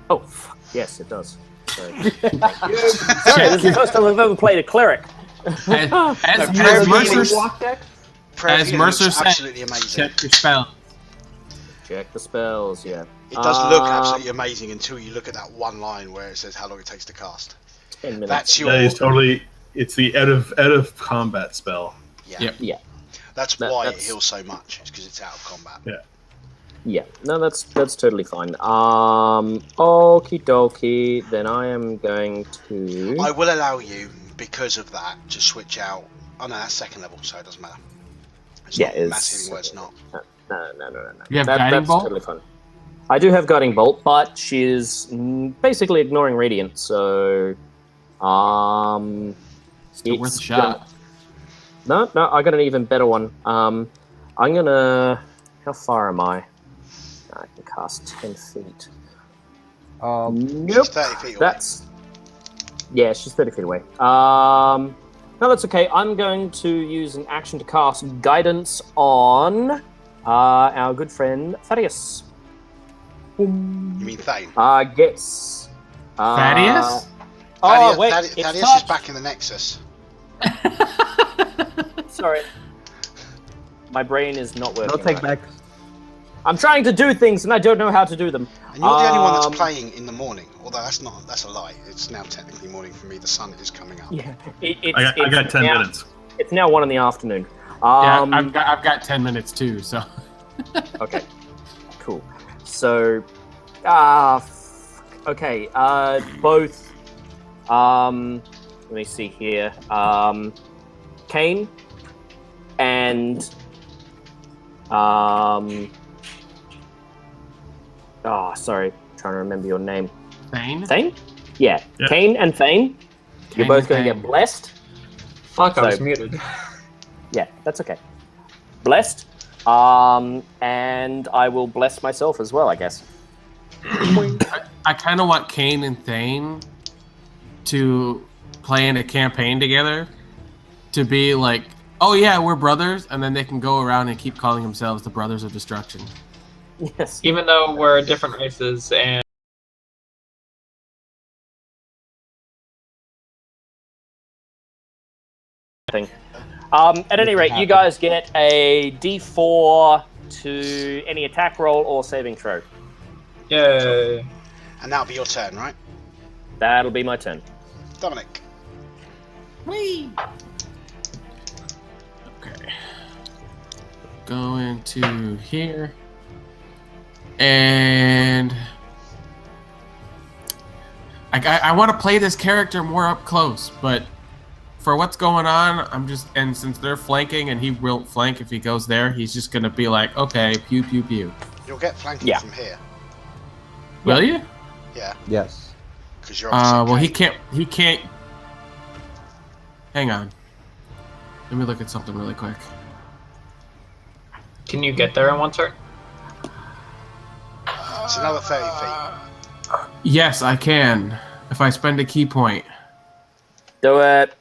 Oh, fuck. Yes, it does. Sorry. Sorry, this is the first time I've ever played a cleric. As Prayer of Mercer, Healing- Prayer of as Healing Mercer looks said, absolutely amazing. check your spell. Check the spells, yeah. It does look absolutely amazing until you look at that one line where it says how long it takes to cast. 10 minutes. That's your. That is totally. It's the out of combat spell. Yeah. Yep. Yeah. That's why it that's- heals so much. It's because it's out of combat. Yeah, no, that's totally fine. Okie dokie. Then I am going to. I will allow you, because of that, to switch out. Oh no, that's second level, so it doesn't matter. It's Yeah, not it's- Mass Healing Word's not. No. You have Guiding that's Bolt? totally fine. I do have Guiding Bolt, but she's basically ignoring Radiant, so Still worth a it's shot. No, I got an even better one. I'm gonna. How far am I? I can cast 10 feet. Nope. She's 30 feet away. That's. Yeah, she's 30 feet away. No, that's okay. I'm going to use an action to cast Guidance on our good friend Thaddeus. You mean Thane? Guess. Thaddeus? Oh, wait. it's Thaddeus touch. is back in the Nexus. Sorry. My brain is not working. Don't take right. back. I'm trying to do things and I don't know how to do them. And you're the only one that's playing in the morning. Although that's a lie. It's now technically morning for me. The sun is coming up. Yeah, I got 10 minutes. It's now 1 in the afternoon. Yeah, I've got 10 minutes too, so. Okay, cool. So, okay, both, let me see here, Kane and, sorry, trying to remember your name. Thane? Thane? Yeah, Yeah. Kane and Thane, you're Kane both and going to Thane. get blessed. Fuck, I was So- muted. Yeah, that's okay. Blessed. And I will bless myself as well, I guess. I kind of want Kane and Thane to play in a campaign together to be like, oh yeah, we're brothers, and then they can go around and keep calling themselves the Brothers of Destruction. Yes. Even though we're different races and At any rate, you guys get a D4 to any attack roll or saving throw. yay. And that'll be your turn, right? That'll be my turn. Dominic. Whee! Okay. Go into here. And I want to play this character more up close, but for what's going on, and since they're flanking and he won't flank if he goes there, he's just going to be like, okay, pew, pew, pew. You'll get flanking Yeah. from here. Will you? Yeah, Yes. because you're opposite Well, Kane. he can't. Hang on. Let me look at something really quick. Can you get there in one turn? It's another 30 feet. Yes, I can. If I spend a key point. Do it.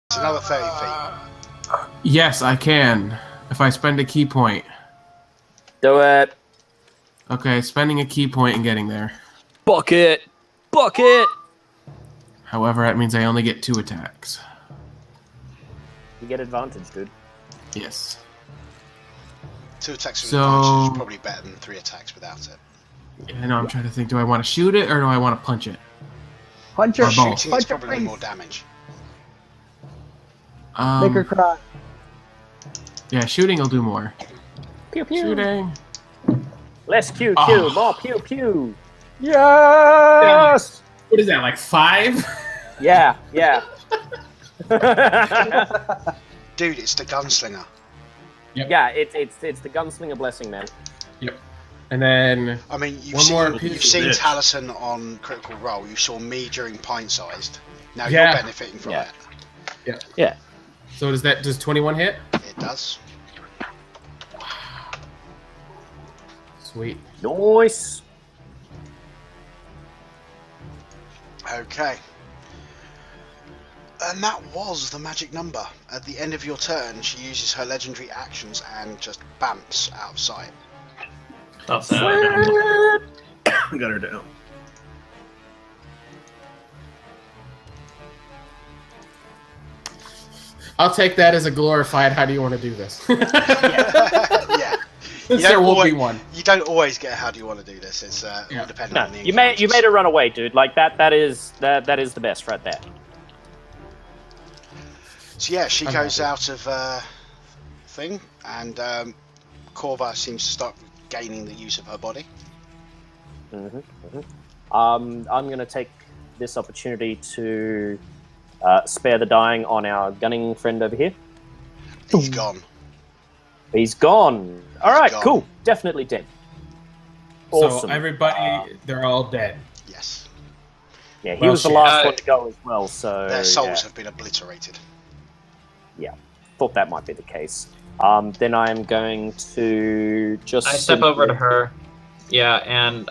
It's another 30 feet. Yes, I can. If I spend a key point. Do it. Okay, spending a key point and getting there. Bucket. Bucket. However, that means I only get 2 attacks. You get advantage, dude. Yes. 2 attacks with So- advantage is probably better than 3 attacks without it. I know. I'm trying to think. Do I want to shoot it or do I want to punch it? Puncher, Or both. Shooting is puncher, probably please. more damage. Make her cry. Yeah, shooting will do more. Pew pew. Shooting. Less QQ, Oh. more pew pew. Yes. What is that? Like 5? Yeah, yeah. Dude, it's the gunslinger. Yeah, it's the gunslinger blessing, man. Yep. And then I mean, you've One more seen, piece you've of seen bitch. Taliesin on Critical Role. You saw me during Pint-Sized. Now Yeah. you're benefiting from Yeah. it. Yeah. so does 21 hit? It does. Sweet. Nice. Okay. And that was the magic number. At the end of your turn, she uses her legendary actions and just bamps out of sight. That's it. Got her down. I'll take that as a glorified. How do you want to do this? Yeah. There will always, be one. You don't always get how do you want to do this. It's all dependent No, on the you made encounters. her run away, dude. Like that is the best right there. So yeah, she I'm goes happy. out of thing, and Corva seems to start gaining the use of her body. I'm gonna take this opportunity to spare the dying on our gunning friend over here. He's gone. He's gone. All right, gone. cool. Definitely dead. Awesome. So everybody, they're all dead. Yes. Yeah, he Well, was the shit. last one to go as well. So Their souls yeah, have been obliterated. thought that might be the case. Then I'm going to just. I step over to her. Yeah, and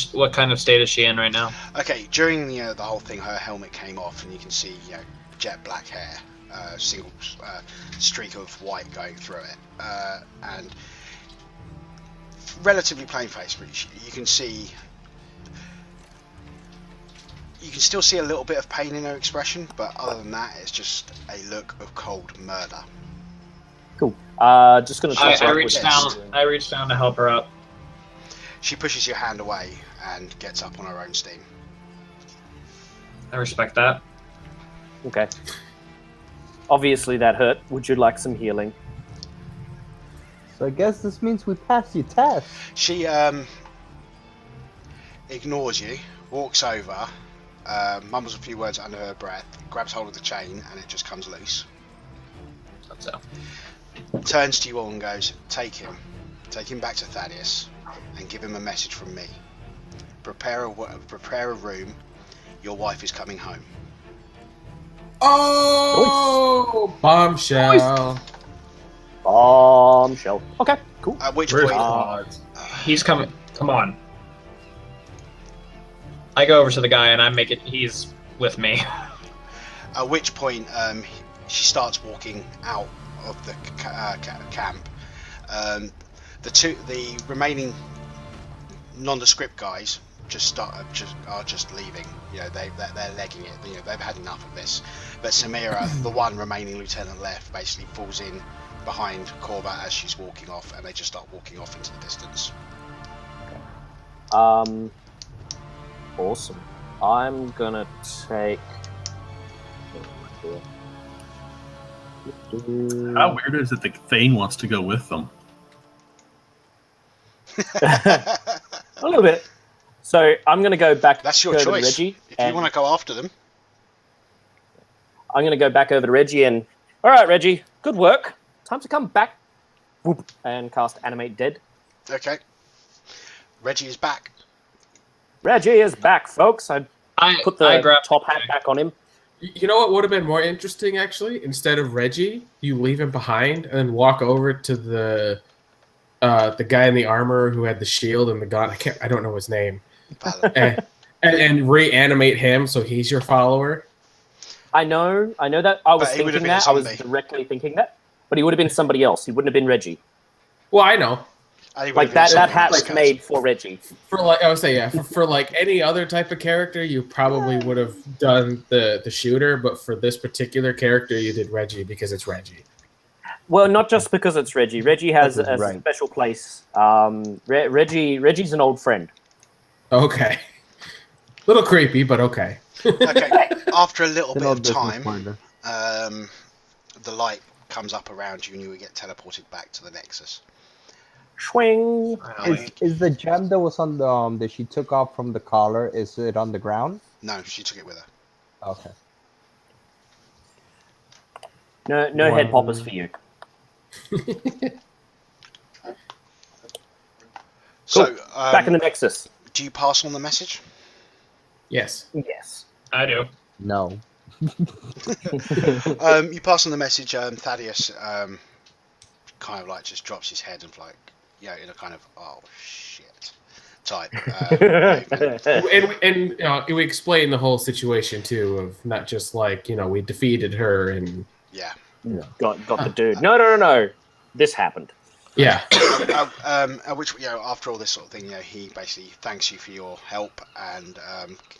what kind of state is she in right now? Okay, during the whole thing, her helmet came off, and you can see jet black hair, single streak of white going through it, and relatively plain face. But you can see, you can still see a little bit of pain in her expression, but other than that, it's just a look of cold murder. Cool. Just gonna. I top up reach with down. this. I reach down to help her up. She pushes your hand away and gets up on her own steam. I respect that. Okay. Obviously that hurt. Would you like some healing? So I guess this means we passed your test. She ignores you, walks over, mumbles a few words under her breath, grabs hold of the chain, and it just comes loose. So Turns to you all and goes, take him back to Thaddeus, and give him a message from me. Prepare a room. Your wife is coming home. Oh, bombshell! Bombshell. Okay, cool. At which Where's point, Claude? he's coming. Come on. I go over to the guy and I make it. He's with me. at which point, she starts walking out of the camp. The remaining nondescript guys are just leaving. They're legging it. They've had enough of this. But Samira, the one remaining lieutenant left, basically falls in behind Corva as she's walking off, and they just start walking off into the distance. Awesome. I'm gonna take. How weird is it that Thane wants to go with them? A little bit. So I'm gonna go back. That's your over to choice. Reggie, If you and want to go after them, I'm gonna go back over to Reggie and. All right, Reggie. Good work. Time to come back. Whoop, and cast Animate Dead. okay. Reggie is back. Reggie is back, folks. I put the I grab top hat back on him. You know what would have been more interesting, actually? Instead of Reggie, you leave him behind and then walk over to the guy in the armor who had the shield and the gun. I don't know his name. and reanimate him so he's your follower. I know that. I was But he would have thinking been a that. I was zombie. directly thinking that. But he would have been somebody else. He wouldn't have been Reggie. Well, I know. And he would Like have been that someone hat else, was guys. made for Reggie. For like I would say, yeah, for like any other type of character, you probably would have done the shooter, but for this particular character, you did Reggie because it's Reggie. Well, not just because it's Reggie. Reggie has That is a right. special place. Reggie's an old friend. Okay, little creepy, but okay. Okay, after a little It's an bit old of business time, partner. the light comes up around you and you will get teleported back to the Nexus. Swing. Is the gem that was on the that she took off from the collar? Is it on the ground? No, she took it with her. Okay. No head poppers for you. So, Back in the Nexus. do you pass on the message? Yes. Yes. I do. No. You pass on the message. Thaddeus kind of like just drops his head and like, in a kind of oh shit type movement. And we explain the whole situation too, of not just like we defeated her and Yeah. Got the dude. No. This happened. yeah. Which after all this sort of thing, he basically thanks you for your help and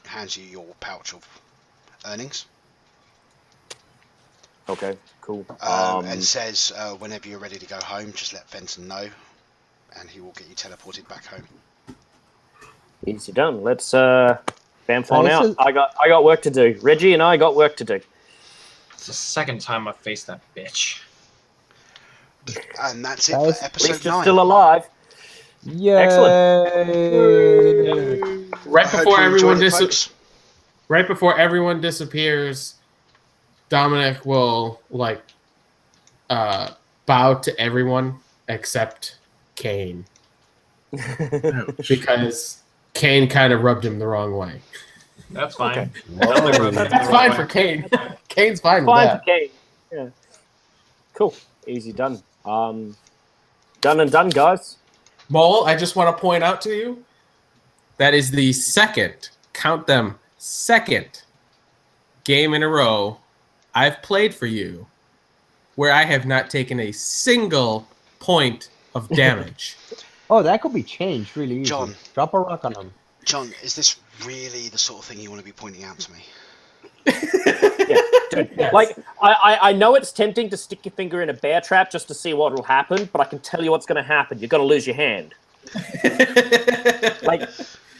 hands you your pouch of earnings. Okay, cool. And says whenever you're ready to go home, just let Fenton know, and he will get you teleported back home. Easy done. Let's bamf on This out. is- I got work to do. Reggie and I got work to do. It's the second time I've faced that bitch. And that's it Guys, for At episode least you're 9. still alive. Yay! Right I hope before you everyone enjoyed it, folks. right before everyone disappears, Dominic will bow to everyone except Kane Ouch. because Kane kind of rubbed him the wrong way. That's fine. Whoa. That's fine for Kane. Kane's fine with Fine that. for game. Yeah. Cool. Easy done. Done and done, guys. Mole, I just want to point out to you that is the second game in a row I've played for you where I have not taken a single point of damage. Oh, that could be changed really easy. John. Drop a rock on him. John, is this really the sort of thing you want to be pointing out to me? Dude, like I know it's tempting to stick your finger in a bear trap just to see what will happen, but I can tell you what's going to happen. You're going to lose your hand. Like,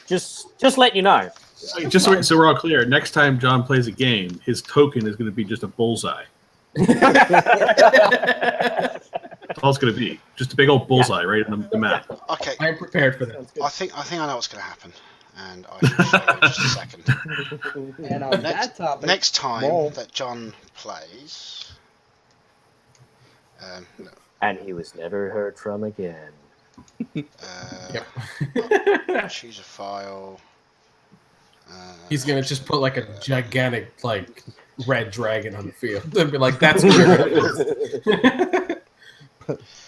just let you know. Just so we're all clear, next time John plays a game, his token is going to be just a bullseye. That's all it's going to be. Just a big old bullseye right on the map. Okay, I'm prepared for that. I think I know what's going to happen, and I shall show you in just a second. And on that topic, Next time Mole. that John plays, no, And he was never heard from again. choose a file. He's gonna just put like a gigantic red dragon on the field and be like, "That's what you're gonna do.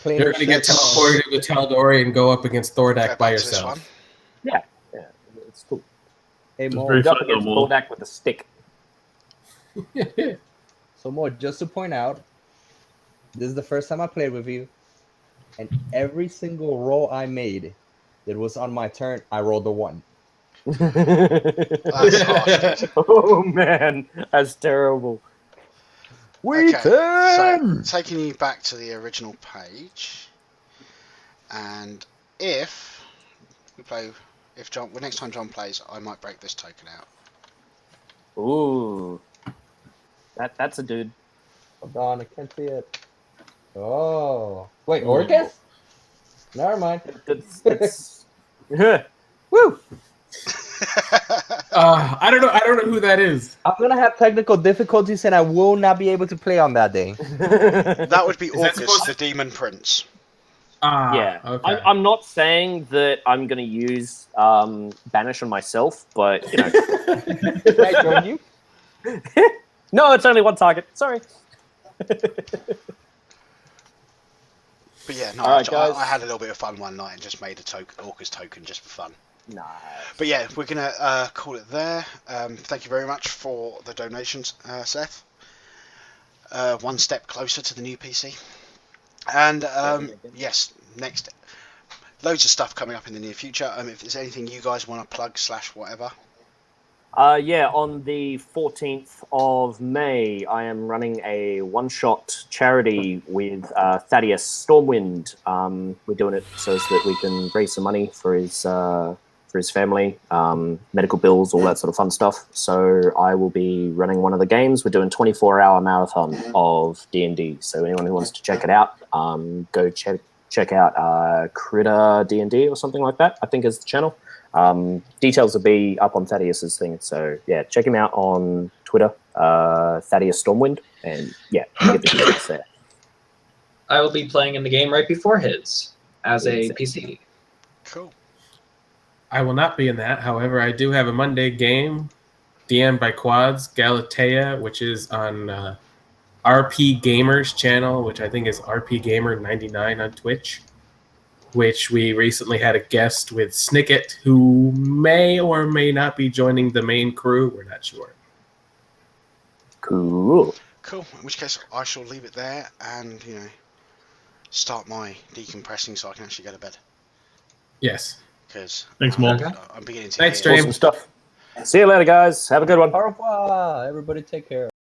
clean You're your gonna get shit. teleported to Taldori and go up against Thordak Go by back to this yourself." one. Yeah, it's cool. Hey, It's Mo. very Up fun, against Mole. Bulldog with a stick. So, Mo, just to point out, this is the first time I played with you, and every single roll I made that was on my turn, I rolled a 1. That's harsh, dude. Oh man, that's terrible. We So, taking you back to the original page, and if next time John plays, I might break this token out. Ooh, that's a dude. Hold on, I can't see it. Oh, wait, Orcus? Never mind. That's Woo! I don't know who that is. I'm gonna have technical difficulties, and I will not be able to play on that day. That would be Is that Orcus, supposed the Demon Prince. Yeah, Okay. I'm not saying that I'm going to use Banish on myself, but Can I join you? no, it's only one target. Sorry. But yeah, no, All right, guys. I had a little bit of fun one night and just made a Orcus token just for fun. Nice. But yeah, we're gonna call it there. Thank you very much for the donations, Seth. One step closer to the new PC. And yes, loads of stuff coming up in the near future. If there's anything you guys want to plug / whatever. Yeah, on the 14th of May, I am running a one-shot charity with Thaddeus Stormwind. We're doing it so that we can raise some money for his family, medical bills, all that sort of fun stuff. So I will be running one of the games. We're doing 24-hour marathon of D&D. So anyone who wants to check it out, go check out Critter D&D or something like that, I think is the channel. Details will be up on Thaddeus's thing. So yeah, check him out on Twitter, Thaddeus Stormwind, and yeah, get the details there. I will be playing in the game right before his as a PC. Cool. I will not be in that. However, I do have a Monday game, DM'd by Quads, Galatea, which is on RP Gamer's channel, which I think is RP Gamer 99 on Twitch, which we recently had a guest with Snicket, who may or may not be joining the main crew. We're not sure. Cool. Cool. In which case, I shall leave it there and, start my decompressing so I can actually go to bed. Yes. Because Thanks, Mol. Okay. I'm beginning to Thanks, hear... Stream. Awesome stuff. See you later, guys. Have a good one. Au revoir. Everybody take care.